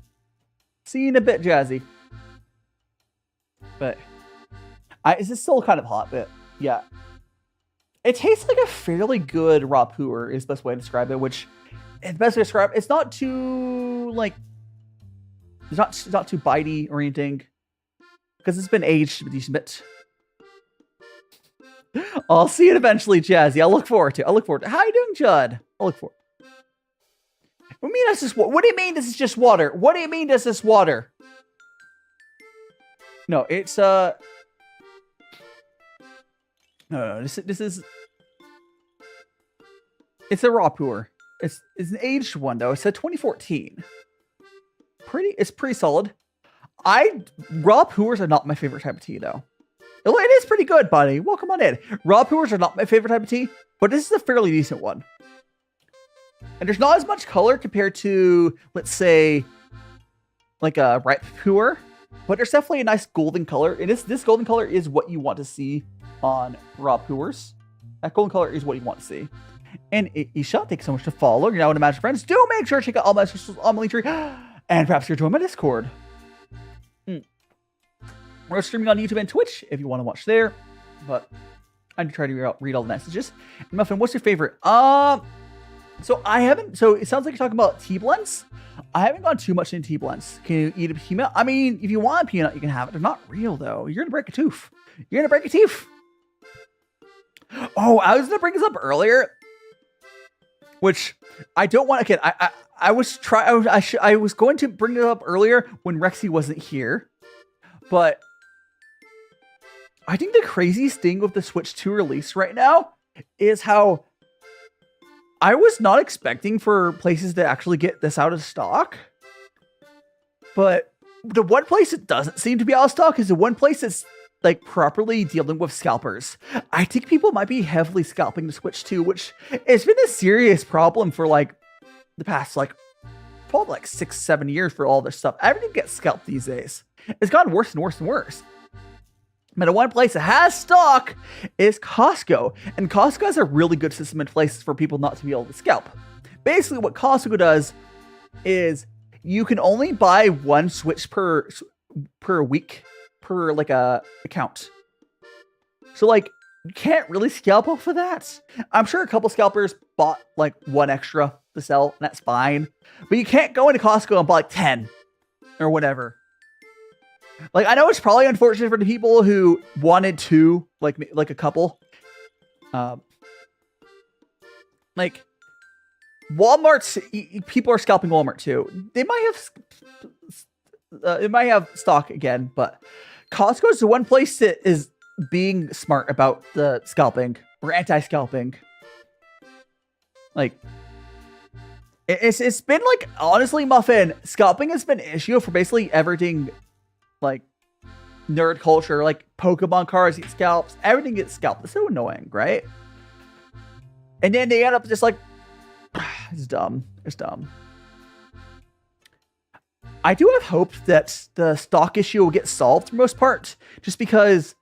See you in a bit, Jazzy. But this is still kind of hot, but yeah, it tastes like a fairly good raw puer is the best way to describe it. Which is the best way to describe it. It's not too like it's not too bitey or anything because it's been aged a decent bit. I'll see it eventually, Jazzy. I'll look forward to it. How you doing, Judd? I'll look forward. What do you mean this is what do you mean this is just water? What do you mean this is water? No, it's no, this is it's a raw puer. It's an aged one though. It's a 2014. It's pretty solid. Raw puers are not my favorite type of tea though. It is pretty good, buddy. Welcome on in. Raw puers are not my favorite type of tea, but this is a fairly decent one. And there's not as much color compared to, let's say, like a ripe puer. but there's definitely a nice golden color. And this golden color is what you want to see on raw puers. That golden color is what you want to see. And Isha, thanks so much to follow. You're now in Imagine Friends. Do make sure to check out all my socials on my link tree. And perhaps you're joining my Discord. We're streaming on YouTube and Twitch if you want to watch there. But I try to read all the messages. And Muffin, what's your favorite? So it sounds like you're talking about tea blends. I haven't gone too much into tea blends. Can you eat a peanut? I mean, if you want a peanut, you can have it. They're not real though. You're gonna break a tooth. You're gonna break a tooth. Oh, I was gonna bring this up earlier, which I don't want. Again, I was going to bring it up earlier when Rexy wasn't here, but I think the craziest thing with the Switch 2 release right now is how I was not expecting for places to actually get this out of stock. But the one place it doesn't seem to be out of stock is the one place that's like properly dealing with scalpers. I think people might be heavily scalping the Switch 2, which has been a serious problem for like the past probably 6-7 years for all this stuff. Everything gets scalped these days. It's gotten worse and worse and worse. But the one place that has stock is Costco. And Costco has a really good system in place for people not to be able to scalp. Basically, what Costco does is you can only buy one Switch per week per a account. So you can't really scalp off of that. I'm sure a couple scalpers bought one extra to sell, and that's fine. But you can't go into Costco and buy 10 or whatever. I know it's probably unfortunate for the people who wanted to, like a couple. Walmart's, people are scalping Walmart too. They might have stock again, but Costco is the one place that is being smart about the scalping or anti-scalping. It's been honestly, Muffin, scalping has been an issue for basically everything. Nerd culture, Pokemon cards get scalps, everything gets scalped. It's so annoying, right? And then they end up just it's dumb. It's dumb. I do have hope that the stock issue will get solved for the most part, just because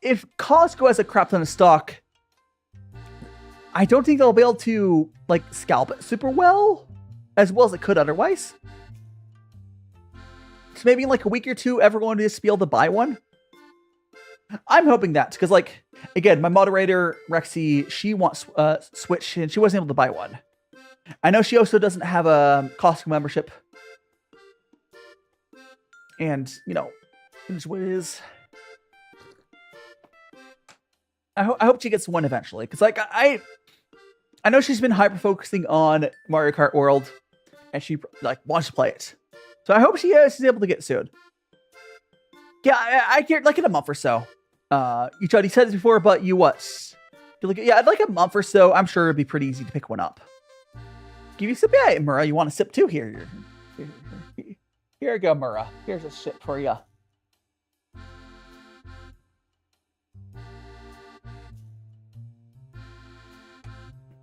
if Costco has a crap ton of stock, I don't think they'll be able to scalp it super well as it could otherwise. So maybe in a week or two, everyone will just be able to buy one. I'm hoping that, because again, my moderator, Rexy, she wants Switch, and she wasn't able to buy one. I know she also doesn't have a Costco membership. And, it's what it is. I hope she gets one eventually, because I know she's been hyper-focusing on Mario Kart World, and she wants to play it. So I hope she's able to get soon. Yeah, I get in a month or so. You said this before, but I'd like a month or so. I'm sure it'd be pretty easy to pick one up. Give you a sip. Yeah, Murrah, you want a sip too? Here you go, Murrah. Here's a sip for you.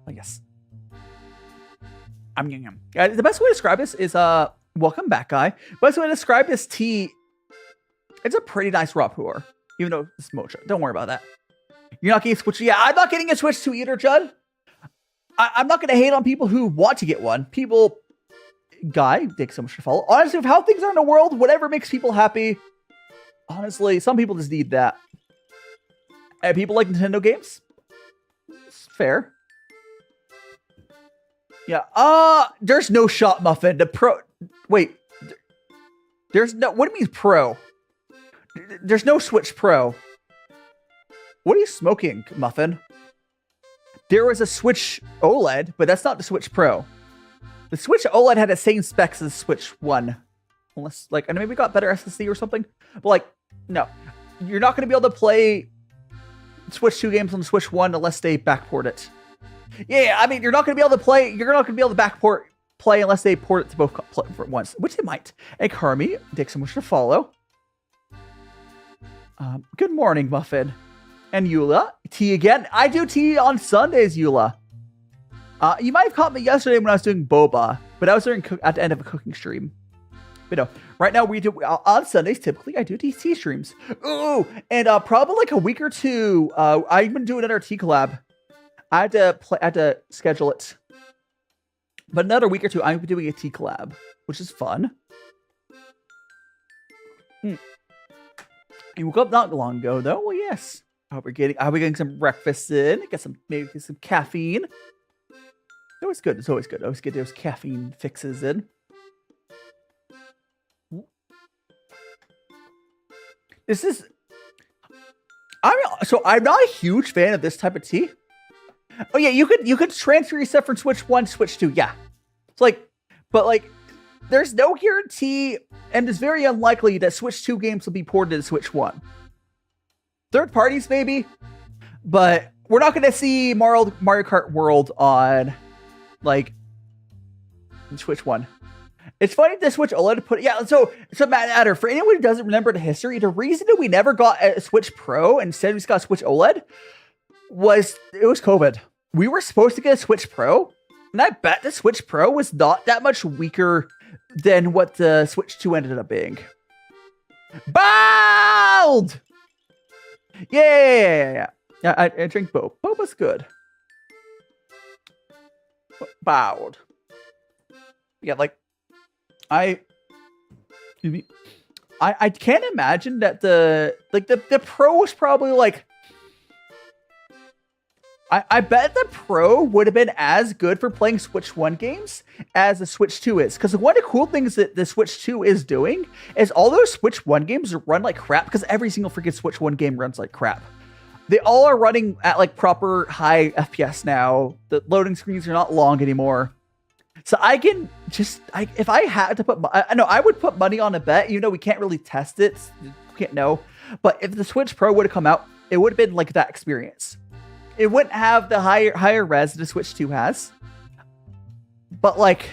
Oh, yes. The best way to describe this is welcome back, guy. Best way to describe this tea, it's a pretty nice raw puer, even though it's mocha. Don't worry about that. You're not getting a Switch. Yeah, I'm not getting a Switch 2 either, Judd. I'm not going to hate on people who want to get one. Guy, thanks so much for follow. Honestly, with how things are in the world, whatever makes people happy, honestly, some people just need that. And people like Nintendo games. It's fair. Yeah. There's no shot, Muffin. The pro. Wait. There's no. What do you mean pro? There's no Switch Pro. What are you smoking, Muffin? There was a Switch OLED, but that's not the Switch Pro. The Switch OLED had the same specs as the Switch 1. Unless, and maybe got better SSD or something. But, no. You're not going to be able to play Switch 2 games on the Switch 1 unless they backport it. Yeah, I mean, you're not going to be able to play. You're not going to be able to backport play unless they port it to both for once, which they might. Hey, Carmi, thanks so much for follow. Good morning, Muffin. And Eula, tea again. I do tea on Sundays, Eula. You might have caught me yesterday when I was doing boba, but I was doing at the end of a cooking stream. But no, right now we do on Sundays. Typically, I do tea streams. Ooh, and probably like a week or two. I've been doing another tea collab. I had to schedule it, but another week or two, I'm doing a tea collab, which is fun. You woke up not long ago, though. Well, yes. I hope we're getting some breakfast in. Maybe get some caffeine. It's always good. It's always good. Always get those caffeine fixes in. I'm not a huge fan of this type of tea. Oh yeah, you could transfer your stuff from Switch 1 to Switch 2. Yeah. It's like, but like, there's no guarantee, and it's very unlikely that Switch 2 games will be ported to Switch 1. Third parties, maybe, but we're not going to see Mario Kart World on, like, Switch 1. It's funny the Switch OLED put, yeah, so matter, for anyone who doesn't remember the history, the reason that we never got a Switch Pro, and instead we just got a Switch OLED, was COVID. We were supposed to get a Switch Pro, and I bet the Switch Pro was not that much weaker than what the Switch 2 ended up being. Bold! Yeah. I drink boba. Boba's good. Bold. Yeah, like, I can't imagine that the Pro was probably like, I bet the Pro would have been as good for playing Switch 1 games as the Switch 2 is. Because one of the cool things that the Switch 2 is doing is all those Switch 1 games run like crap, because every single freaking Switch 1 game runs like crap. They all are running at like proper high FPS now. The loading screens are not long anymore. So I can just, if I had to put, I would put money on a bet. You know, we can't really test it. We can't know. But if the Switch Pro would have come out, it would have been like that experience. It wouldn't have the higher res that the Switch 2 has. But like,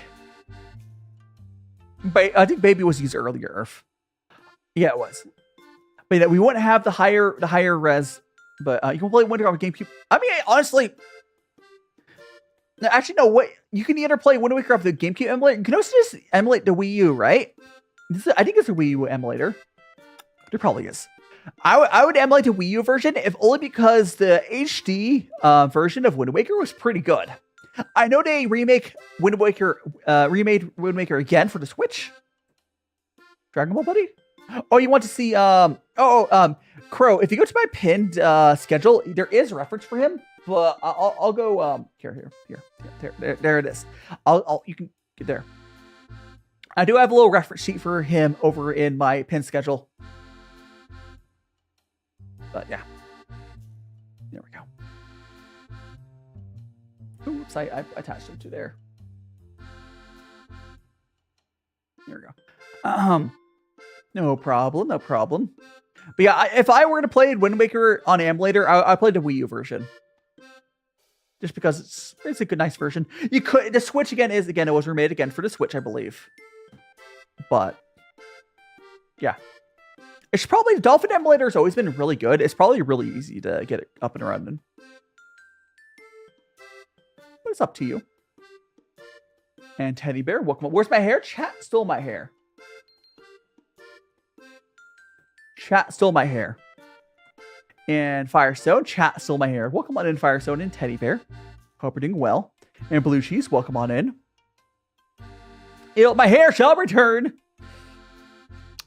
I think Baby was used earlier. Yeah, it was. But yeah, we wouldn't have the higher res. But you can play Wind Waker on GameCube. I mean, honestly, actually, no. What you can either play Wind Waker off the GameCube emulator. You can also just emulate the Wii U, right? I think it's a Wii U emulator. There probably is. I would emulate the Wii U version, if only because the HD version of Wind Waker was pretty good. I know they remade Wind Waker again for the Switch. Dragon Ball Buddy? Oh, you want to see Crow, if you go to my pinned schedule, there is a reference for him, but I'll go here. There it is. You can get there. I do have a little reference sheet for him over in my pinned schedule. But yeah. There we go. Oops, I attached him to there. There we go. No problem. But yeah, if I were to play Wind Waker on emulator, I played the Wii U version. Just because it's a good, nice version. The Switch it was remade again for the Switch, I believe. But yeah. It's probably, Dolphin emulator has always been really good. It's probably really easy to get it up and running. But it's up to you. And Teddy Bear, welcome. Where's my hair? Chat stole my hair. Chat stole my hair. And Firestone, chat stole my hair. Welcome on in, Firestone and Teddy Bear. Hope you're doing well. And Blue Cheese, welcome on in. My hair shall return.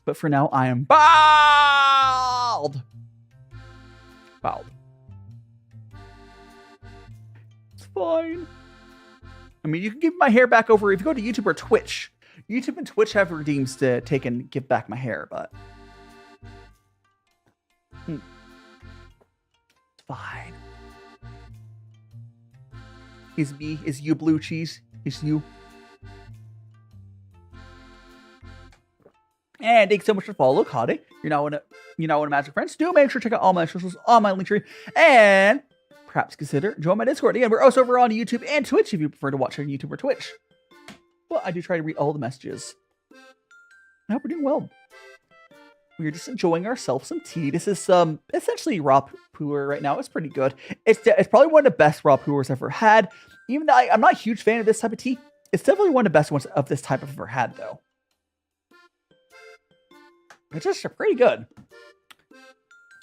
But for now, I am bald. It's fine. I mean, you can give my hair back over if you go to YouTube or Twitch. YouTube and Twitch have redeems to take and give back my hair, but it's fine. Is me, is you, Blue Cheese, is you. And thanks so much for following, Kade. You're now one of Magic Friends. Do make sure to check out all my socials on my link tree. And perhaps consider join my Discord. Again, we're also over on YouTube and Twitch if you prefer to watch on YouTube or Twitch. But I do try to read all the messages. I hope we're doing well. We're just enjoying ourselves some tea. This is essentially raw puer right now. It's pretty good. It's probably one of the best raw puers I've ever had. Even though I'm not a huge fan of this type of tea, it's definitely one of the best ones of this type I've ever had, though. It's just pretty good.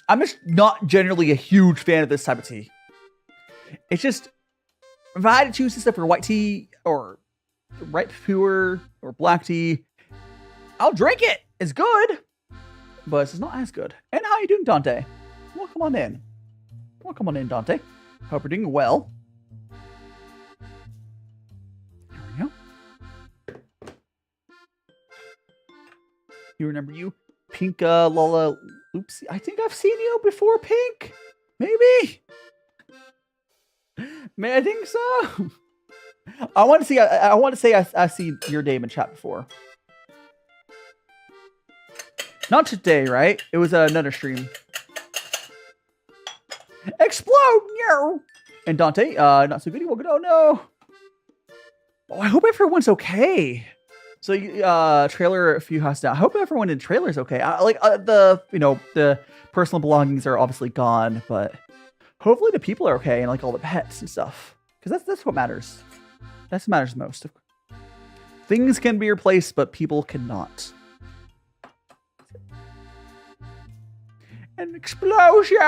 I'm just not generally a huge fan of this type of tea. It's just, if I had to choose this stuff for white tea or ripe puer or black tea, I'll drink it. It's good, but it's not as good. And how you doing, Dante? Welcome on in. Welcome on in, Dante. Hope you're doing well. There we go. You remember you? Pink Lola. Oopsie. I think I've seen you before, Pink. Maybe. I think so. I want to see. I want to say I've seen your name in chat before. Not today, right? It was another stream. Explode! No. And Dante, not so good. Oh no. Oh, I hope everyone's okay. So, trailer a few houses down. I hope everyone in trailer's okay. The personal belongings are obviously gone, but hopefully the people are okay and like all the pets and stuff, because that's what matters. That's what matters most. Things can be replaced, but people cannot. An explosion!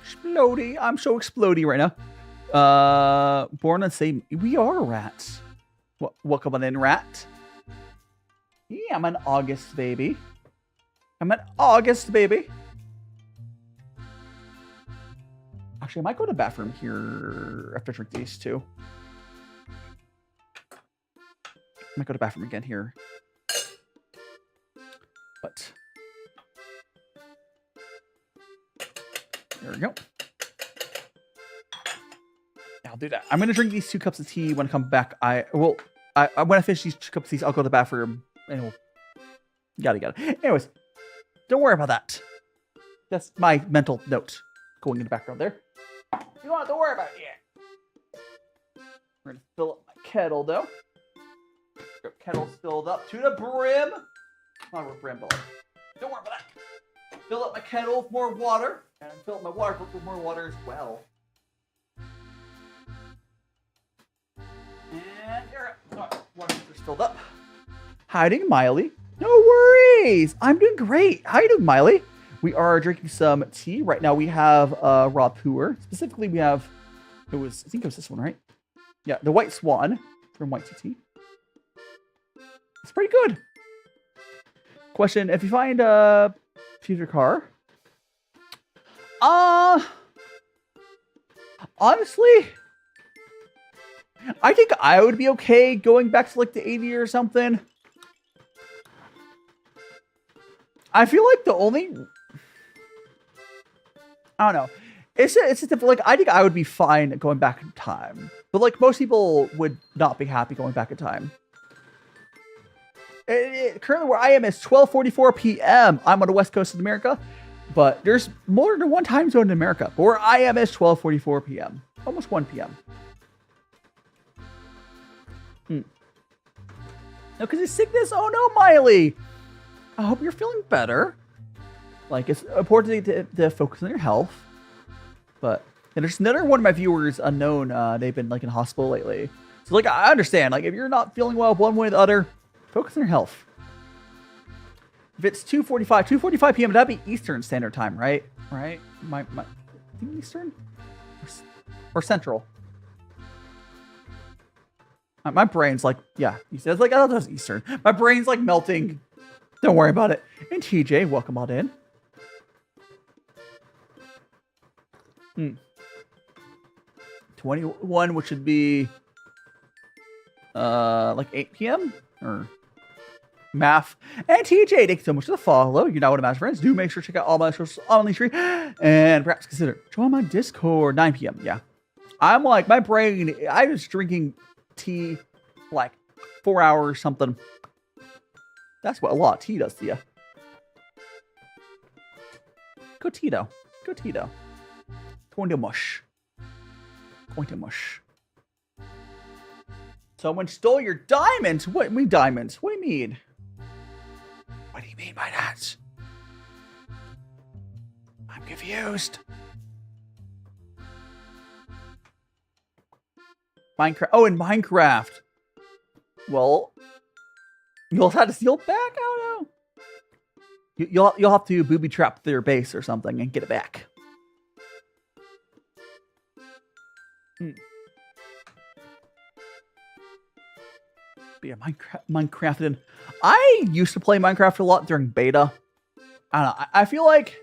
Explodey. I'm so explodey right now. Born on the same. We are rats. Welcome on in, rat. Yeah, I'm an August baby. I'm an August baby. Actually, I might go to the bathroom here after I drink these two. I might go to the bathroom again here. But there we go. I'll do that. I'm gonna drink these 2 cups of tea when I come back. When I finish these 2 cups of tea, I'll go to the bathroom and we'll got it. Anyways, don't worry about that. That's my mental note going in the background there. You don't have to worry about it yet. We're gonna fill up my kettle though. Kettle's filled up to the brim. Not a brim, but don't worry about that. Fill up my kettle with more water, and fill up my water with more water as well. And there we go. Water's filled up. Hiding Miley. No worries. I'm doing great. How you doing, Miley? We are drinking some tea. Right now we have raw puer. Specifically, we have, I think it was this one, right? Yeah, the White Swan from White Tea. It's pretty good. Question, if you find a future car, honestly, I think I would be okay going back to like the 80 or something. I feel like the only, I don't know. It's like, I think I would be fine going back in time, but like most people would not be happy going back in time. Currently where I am is 12:44 p.m. I'm on the west coast of America, but there's more than one time zone in America. But where I am is 12:44 p.m. Almost 1 p.m. No, because of sickness. Oh no, Miley. I hope you're feeling better. Like, it's important to focus on your health. But and there's another one of my viewers, unknown. They've been like in hospital lately. So like, I understand. Like, if you're not feeling well one way or the other, focus on your health. If it's 2:45 p.m., that'd be Eastern Standard Time, right? Right? I think Eastern or Central. My brain's like, yeah. It's like, I thought that was Eastern. My brain's like melting. Don't worry about it. And TJ, welcome on in. 21, which would be like 8 p.m. or math. And TJ, thank you so much for the follow. You're now one of my friends. Do make sure to check out all my socials on the tree, and perhaps consider join my Discord. 9 p.m. Yeah, I'm like, my brain. I was drinking tea like 4 hours something. That's what a lot of tea does to you. Go Tito. Go Tito. Going to mush. Going to mush. Someone stole your diamonds? What do you mean diamonds? What do you mean? What do you mean by that? I'm confused. Minecraft. Oh, in Minecraft. Well, You'll have to steal it back? I don't know. You'll have to booby trap their base or something and get it back. But yeah, Minecraft. I used to play Minecraft a lot during beta. I don't know. I feel like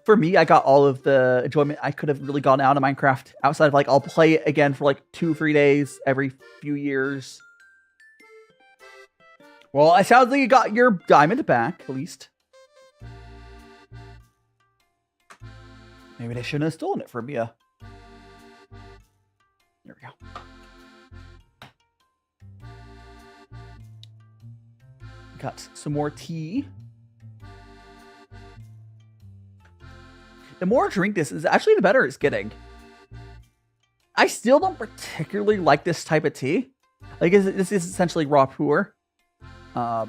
for me, I got all of the enjoyment I could have really gotten out of Minecraft outside of like I'll play it again for like 2-3 days every few years. Well, it sounds like you got your diamond back, at least. Maybe they shouldn't have stolen it from you. There we go. Got some more tea. The more I drink this, is actually the better it's getting. I still don't particularly like this type of tea. Like, this is essentially raw puer. Yeah,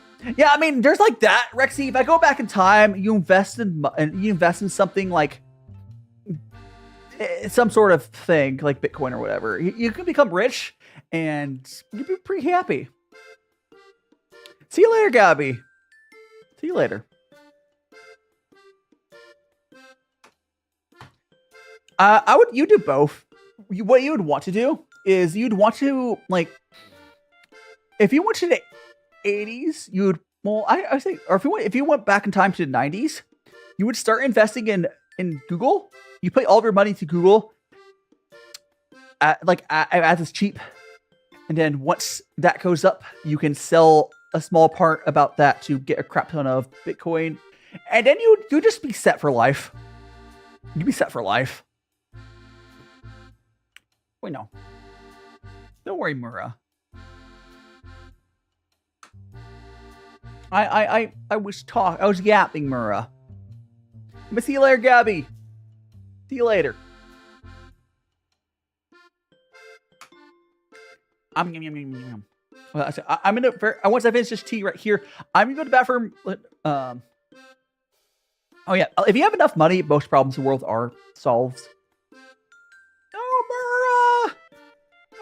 I mean, there's like that, Rexy. If I go back in time, you invest in something like some sort of thing like Bitcoin or whatever. You can become rich and you'd be pretty happy. See you later, Gabby. See you later. You do both. What you would want to do is you'd want to like, if you went to the 80s, you would, well, I say, or if you went back in time to the 90s, you would start investing in Google. You put all of your money to Google as it's cheap, and then once that goes up, you can sell a small part about that to get a crap ton of Bitcoin, and then you just be set for life. You'd be set for life. Wait, no. Don't worry, Mura. I was yapping, Mura. But see you later, Gabby. See you later. I'm gonna once I finish this tea right here, I'm gonna go to the bathroom. Oh yeah, if you have enough money, most problems in the world are solved. Oh, Mura!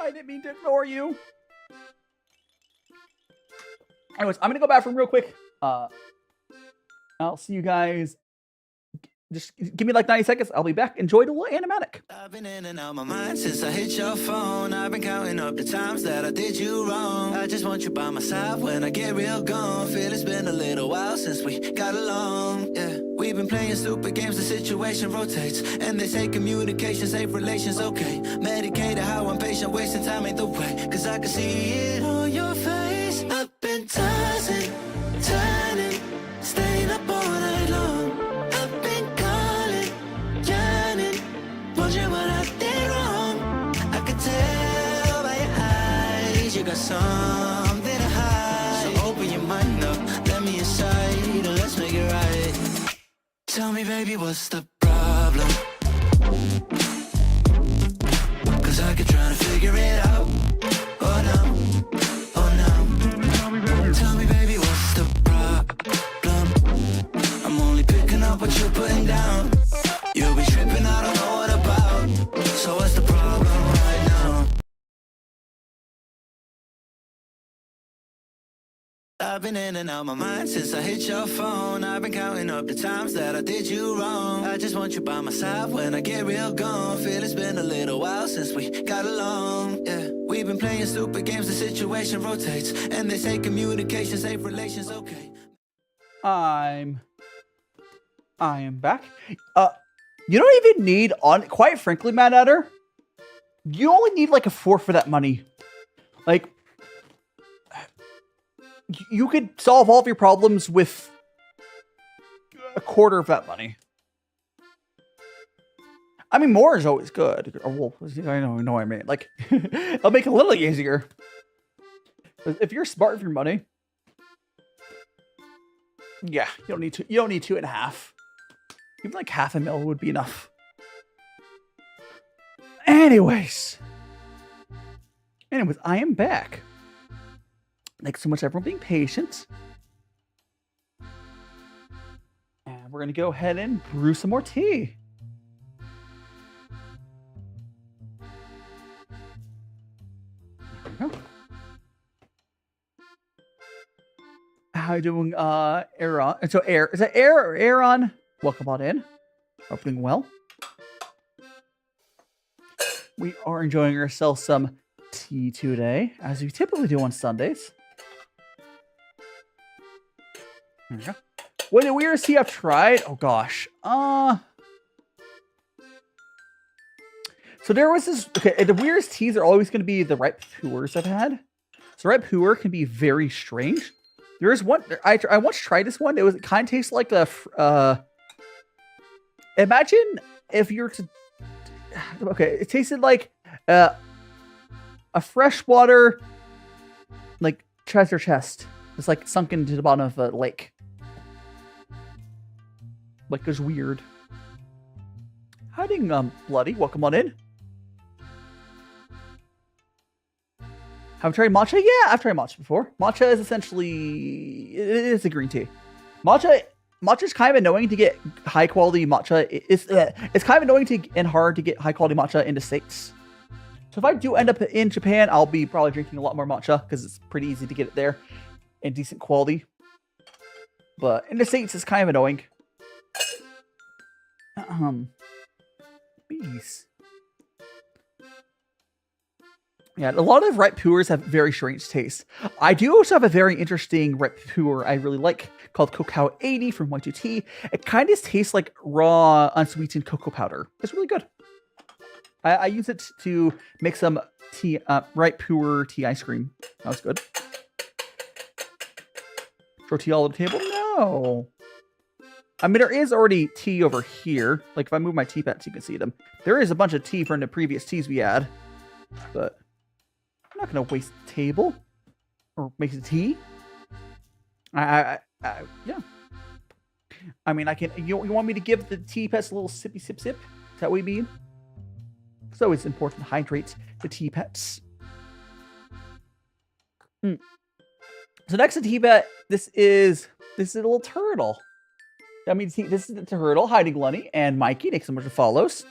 I didn't mean to ignore you. Anyways, I'm gonna go bathroom real quick. I'll see you guys. Just give me like 90 seconds. I'll be back. Enjoy the little animatic. I've been in and out my mind since I hit your phone. I've been counting up the times that I did you wrong. I just want you by my side when I get real gone. Feel it's been a little while since we got along. Yeah, we've been playing stupid games. The situation rotates, and they say communication save relations. Okay, medicated how I'm patient, wasting time ain't the way. Cause I can see it on your face. I've been tossing, turning, staying up all night long. Wondering what I did wrong. I could tell by your eyes you got something to hide. So open your mind up, let me inside, and let's make it right. Tell me, baby, what's the problem? Cause I keep trying to figure it out. Oh no, oh no. Tell me, baby, what's the problem? I'm only picking up what you're putting down. You'll be tripping, I don't know what about. So what's the problem right now? I've been in and out my mind since I hit your phone. I've been counting up the times that I did you wrong. I just want you by my side when I get real gone. Feel it's been a little while since we got along. Yeah, we've been playing stupid games. The situation rotates, and they say communication save relations. Okay. I am back. You don't even need quite frankly, Mad Adder, you only need like a fourth for that money. Like, you could solve all of your problems with a quarter of that money. I mean, more is always good. Well, I know what I mean. Like, it'll make it a little easier. If you're smart with your money, yeah, you don't need 2.5. Even like $500,000 would be enough. Anyways, I am back. Thanks so much, everyone, being patient. And we're gonna go ahead and brew some more tea. There we go. How you doing, Aaron? And so, is that Air or Aaron? Welcome on in. Hope you're doing well. We are enjoying ourselves some tea today, as we typically do on Sundays. There we go. What the weirdest tea I've tried? Oh gosh. So there was this. Okay, the weirdest teas are always going to be the ripe puers I've had. So ripe puer can be very strange. There is one I once tried this one. It kind of tastes like a. Imagine if you're to. Okay, it tasted like a freshwater, like treasure chest. It's like sunk into the bottom of a lake. Like, it was weird. Hiding, Bloody. Welcome on in. Have you tried matcha? Yeah, I've tried matcha before. Matcha is essentially... It is a green tea. Matcha is kind of annoying to get high-quality matcha. It's kind of annoying and hard to get high-quality matcha in the States. So if I do end up in Japan, I'll be probably drinking a lot more matcha because it's pretty easy to get it there in decent quality. But in the States, it's kind of annoying. Bees. Yeah, a lot of ripe puers have very strange taste. I do also have a very interesting ripe puer I really like called Cacao 80 from White Swan. It kind of tastes like raw, unsweetened cocoa powder. It's really good. I use it to make some tea, ripe puer tea ice cream. That was good. Throw tea all over the table? No. I mean, there is already tea over here. Like, if I move my tea pets, you can see them. There is a bunch of tea from the previous teas we had. But I'm not going to waste the table. Or make the tea. Yeah. I mean, I can... You want me to give the tea pets a little sippy sip sip? Is that what you mean? So it's important to hydrate the tea pets. So next to tea pet, this is a little turtle. I mean, this is the turtle hiding Lunny and Mikey. Thanks so much for follows.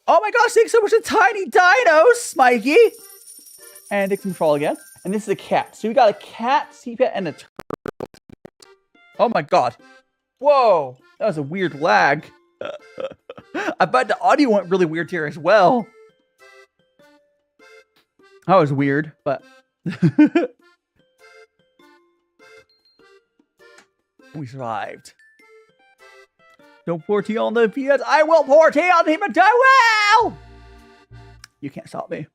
Oh my gosh, thanks so much for tiny dinos, Mikey. And thanks so much for follow again. And this is a cat. So we got a cat, tea pet, and a turtle. Oh my god. Whoa, that was a weird lag. I bet the audio went really weird here as well. That was weird, but we survived. Don't pour tea on the peanuts. I will pour tea on the peanuts. I will! You can't stop me.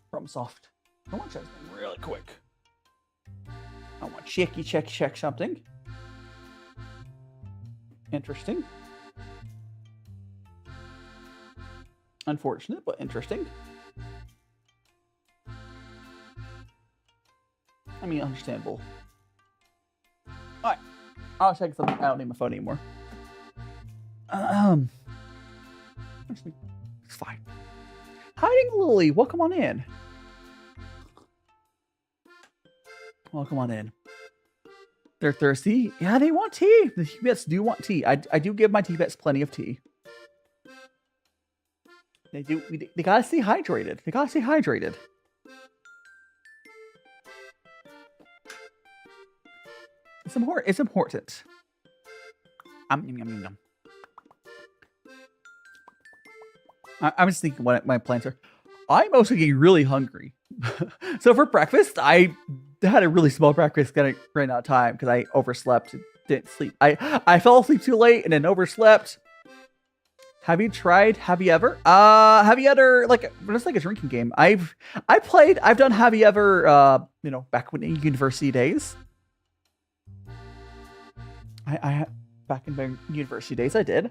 From soft. I want to check something really quick. I want to check something. Interesting. Unfortunate, but interesting. I mean, understandable. Alright. I'll check something. I don't need my phone anymore. It's fine. Hiding Lily, welcome on in. Welcome on in. They're thirsty. Yeah, they want tea. The tea pets do want tea. I do give my tea pets plenty of tea. They do. They gotta stay hydrated. They gotta stay hydrated. It's important. It's important. I'm just thinking what my plans are. I'm also getting really hungry. So for breakfast, I had a really small breakfast. Got ran out of time because I overslept. Didn't sleep. I fell asleep too late and then overslept. Have you tried Have You Ever? Have you ever, like, it's like a drinking game. I've done Have You Ever, back when in university days. Back in my university days, I did.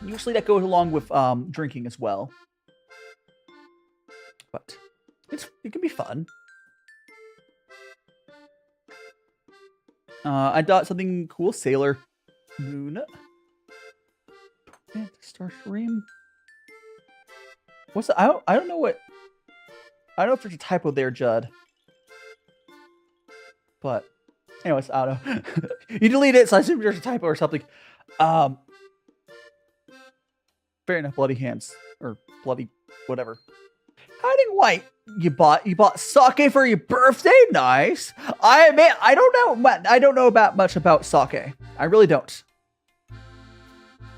Usually that goes along with drinking as well. But it can be fun. I got something cool. Sailor Moon. And Star Stream. What's the, I don't know what. I don't know if there's a typo there, Judd. But anyways, I don't know. You delete it, so I assume there's a typo or something. Fair enough, bloody hands. Or bloody whatever. Hiding hiding white? You bought sake for your birthday? Nice. I admit, I don't know about much about sake. I really don't.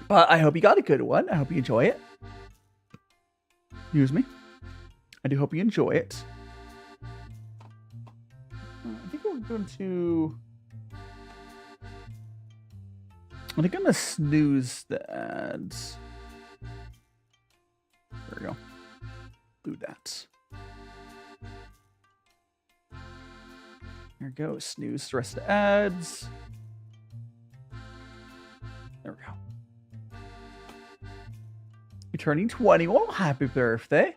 But I hope you got a good one. I hope you enjoy it. Excuse me. I do hope you enjoy it. I think we're going to... I think I'm going to snooze the ads. There we go. Do that. There we go. Snooze the rest of the ads. There we go. You're turning 20. Well, happy birthday.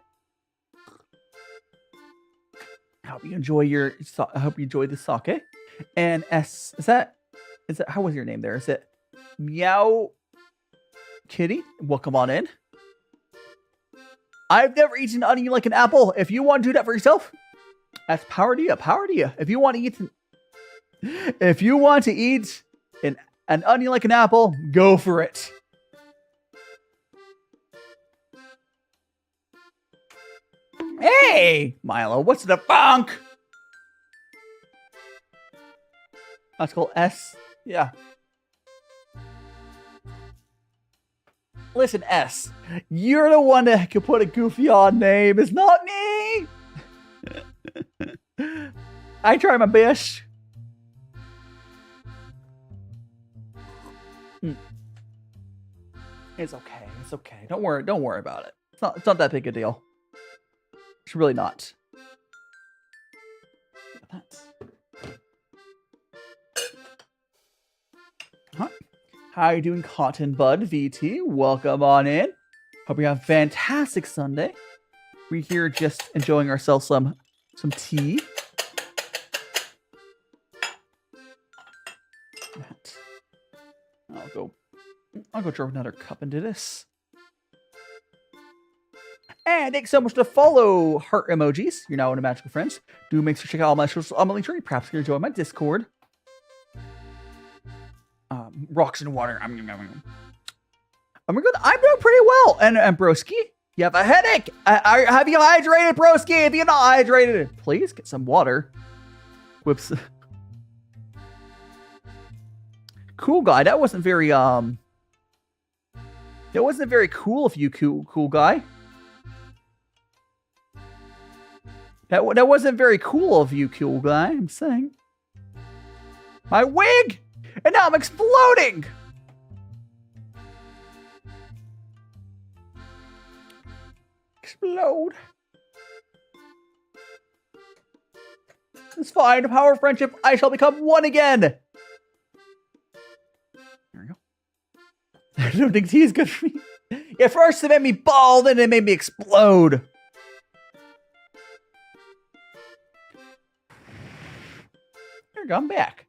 I hope you enjoy the sake. And is that how was your name there? Is it Meow Kitty? Welcome on in. I've never eaten an onion like an apple. If you want to do that for yourself, that's power to you. Power to you. If you want to eat an onion like an apple, go for it. Hey, Milo, what's the funk? That's called S. Yeah. Listen, S, you're the one that can put a goofy on name. It's not me. I try my best. It's okay. It's okay. Don't worry about it. It's not that big a deal. It's really not. Huh? How are you doing, Cotton Bud VT? Welcome on in. Hope you have a fantastic Sunday. We're here just enjoying ourselves some tea. I'll go throw another cup into this. And thanks so much to follow heart emojis. You're now in a magical friends. Do make sure to check out all my socials on my link tree. Perhaps you can join my Discord. Rocks and water. I'm doing pretty well. And broski, you have a headache. Have you hydrated, broski? If you're not hydrated, please get some water. Whoops. Cool guy. That wasn't very cool of you, cool guy. That wasn't very cool of you, cool guy. I'm saying. My wig! And now I'm exploding! Explode. It's fine. The power of friendship. I shall become one again. There we go. I don't think tea is good for me. Yeah, first it made me bald, then it made me explode. There we go. I'm back.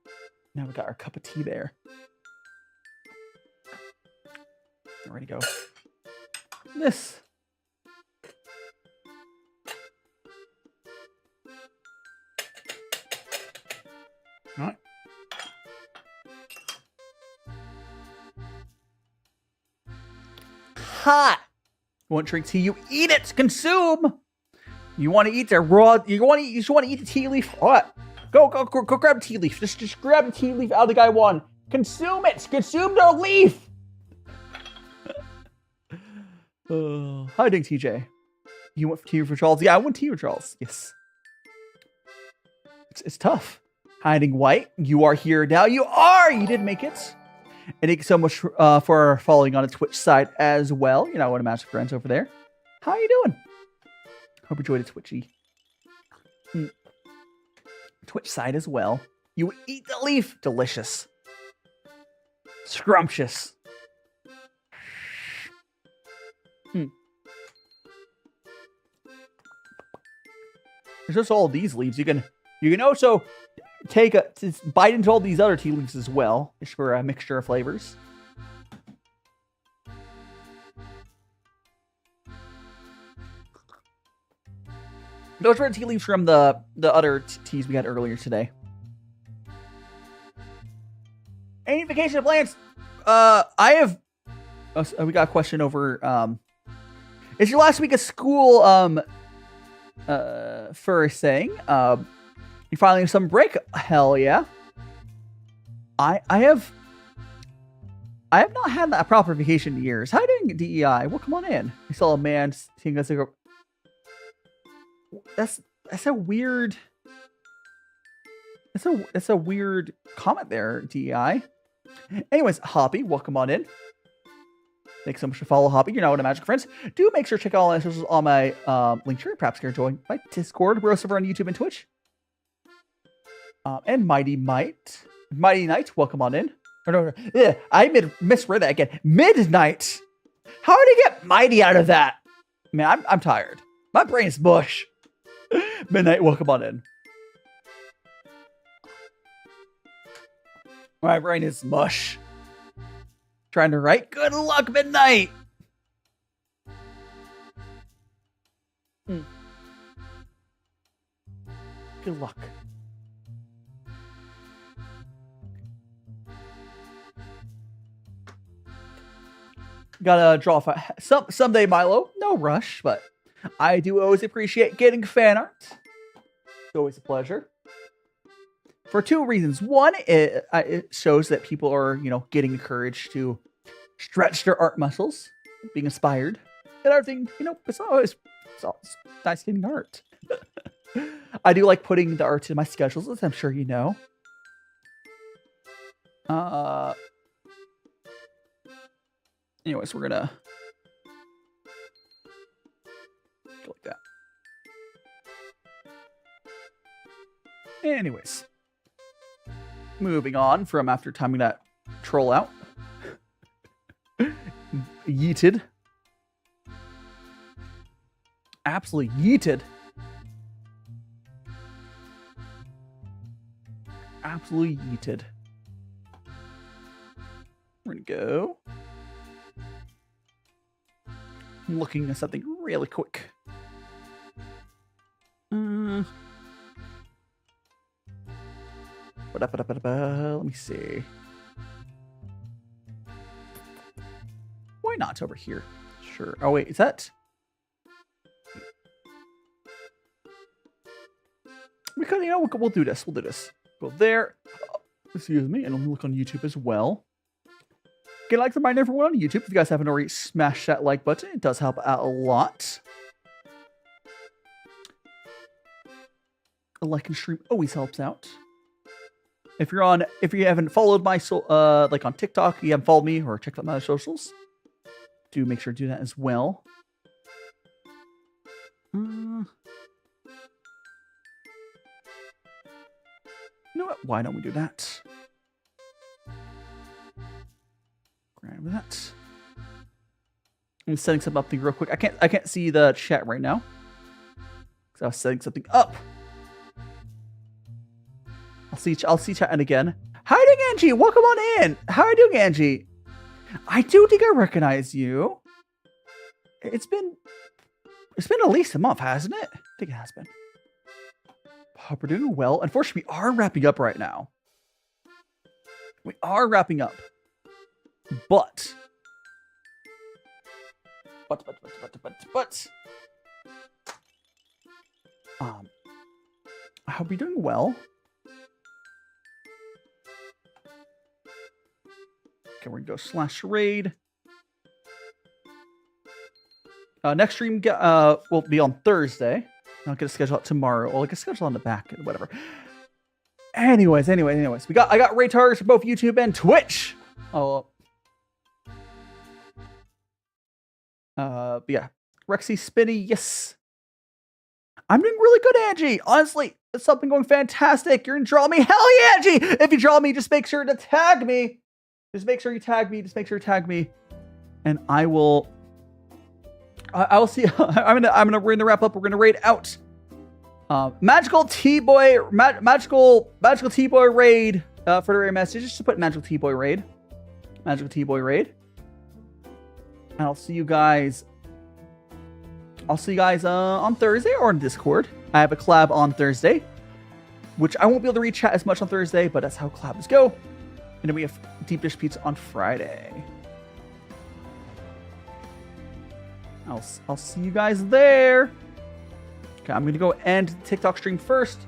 Now we got our cup of tea there. Ready to go. This. All right. Hot. You want to drink tea? You eat it. Consume. You want to eat the raw. You just want to eat the tea leaf. What? Go grab a tea leaf. Just grab a tea leaf out of the guy one. Consume it. Consume the leaf. How you doing, TJ? You went tea for Charles? Yeah, I went tea for Charles. Yes. It's tough. Hiding white. You are here now. You are. You did make it. And thank you so much for following on the Twitch side as well. You know, one of Master Friends over there. How you doing? Hope you enjoyed the Twitchy. Twitch side as well. You eat the leaf. Delicious. Scrumptious. There's just all these leaves. You can also bite into all these other tea leaves as well, just for a mixture of flavors. Those were tea leaves from the other teas we had earlier today. Any vacation plans? We got a question over. Is your last week of school First saying, you finally have some break. Hell yeah. I have not had a proper vacation in years. How are you doing, DEI? Well, come on in. I saw a man taking a cigarette. That's a weird. That's a weird comment there, DEI. Anyways, Hoppy, welcome on in. Thanks so much for follow, Hoppy. You're now one of Magic Friends. Do make sure to check out all my socials on my link tree. Perhaps you can join my Discord. We're also over on YouTube and Twitch. And Mighty Knight, welcome on in. Or no, yeah, I misread that again. Midnight. How did he get Mighty out of that? Man, I'm tired. My brain's mush. Midnight, welcome on in. My brain is mush. Trying to write. Good luck, Midnight. Good luck. Gotta draw someday, Milo. No rush, but I do always appreciate getting fan art. It's always a pleasure. For two reasons. One, it shows that people are, getting encouraged to stretch their art muscles, being inspired. And everything, it's nice getting art. I do like putting the art in my schedules, as I'm sure you know. Anyways, we're gonna go like that. Anyways, moving on from after timing that troll out. Yeeted. Absolutely yeeted. Absolutely yeeted. We're gonna go. I'm looking at something really quick. Let me see. Why not over here? Sure. Oh wait, is that? We could, we'll do this. We'll do this. Go there. Oh, excuse me, and we'll look on YouTube as well. Get a like reminder everyone on YouTube. If you guys haven't already, smash that like button. It does help out a lot. A like and stream always helps out. If you haven't followed my like on TikTok, you haven't followed me or checked out my other socials, do make sure to do that as well. You know what? Why don't we do that? Grab that. I'm setting something up real quick. I can't see the chat right now because I was setting something up. I'll see chat again. How are you doing, Angie? Welcome on in. How are you doing, Angie? I do think I recognize you. It's been at least a month, hasn't it? I think it has been. Hope we're doing well. Unfortunately, we are wrapping up right now. We are wrapping up. But I hope you're doing well. Okay, we're gonna go /raid. Next stream will be on Thursday. I'll get a schedule out tomorrow. Or like a schedule on the back end, whatever. Anyways. I got raid targets for both YouTube and Twitch. Oh. But yeah. Rexy Spinny, yes. I'm doing really good, Angie. Honestly, it's something going fantastic. You're gonna draw me. Hell yeah, Angie! If you draw me, just make sure to tag me. Just make sure you tag me. And I will. I will see. We're gonna wrap up. We're gonna raid out. Magical T-Boy raid for the raid message. Just to put Magical T-Boy raid. And I'll see you guys. On Thursday or on Discord. I have a collab on Thursday, which I won't be able to read chat as much on Thursday, but that's how collabs go. And then we have deep dish pizza on Friday. I'll see you guys there. Okay, I'm gonna go end the TikTok stream first.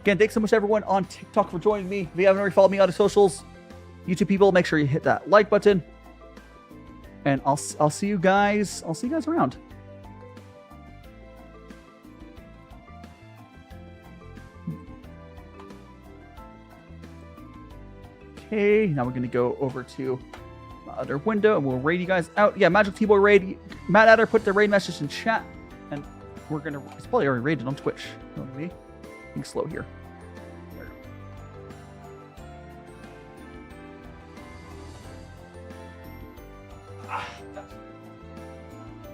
Again, thanks so much to everyone on TikTok for joining me. If you haven't already followed me on the socials, YouTube people, make sure you hit that like button. And I'll see you guys. I'll see you guys around. Okay, now we're gonna go over to my other window and we'll raid you guys out. Yeah, Magic T-Boy raid. Matt Adder put the raid message in chat, and we're gonna. It's probably already raided on Twitch. You know what I mean? Being slow here.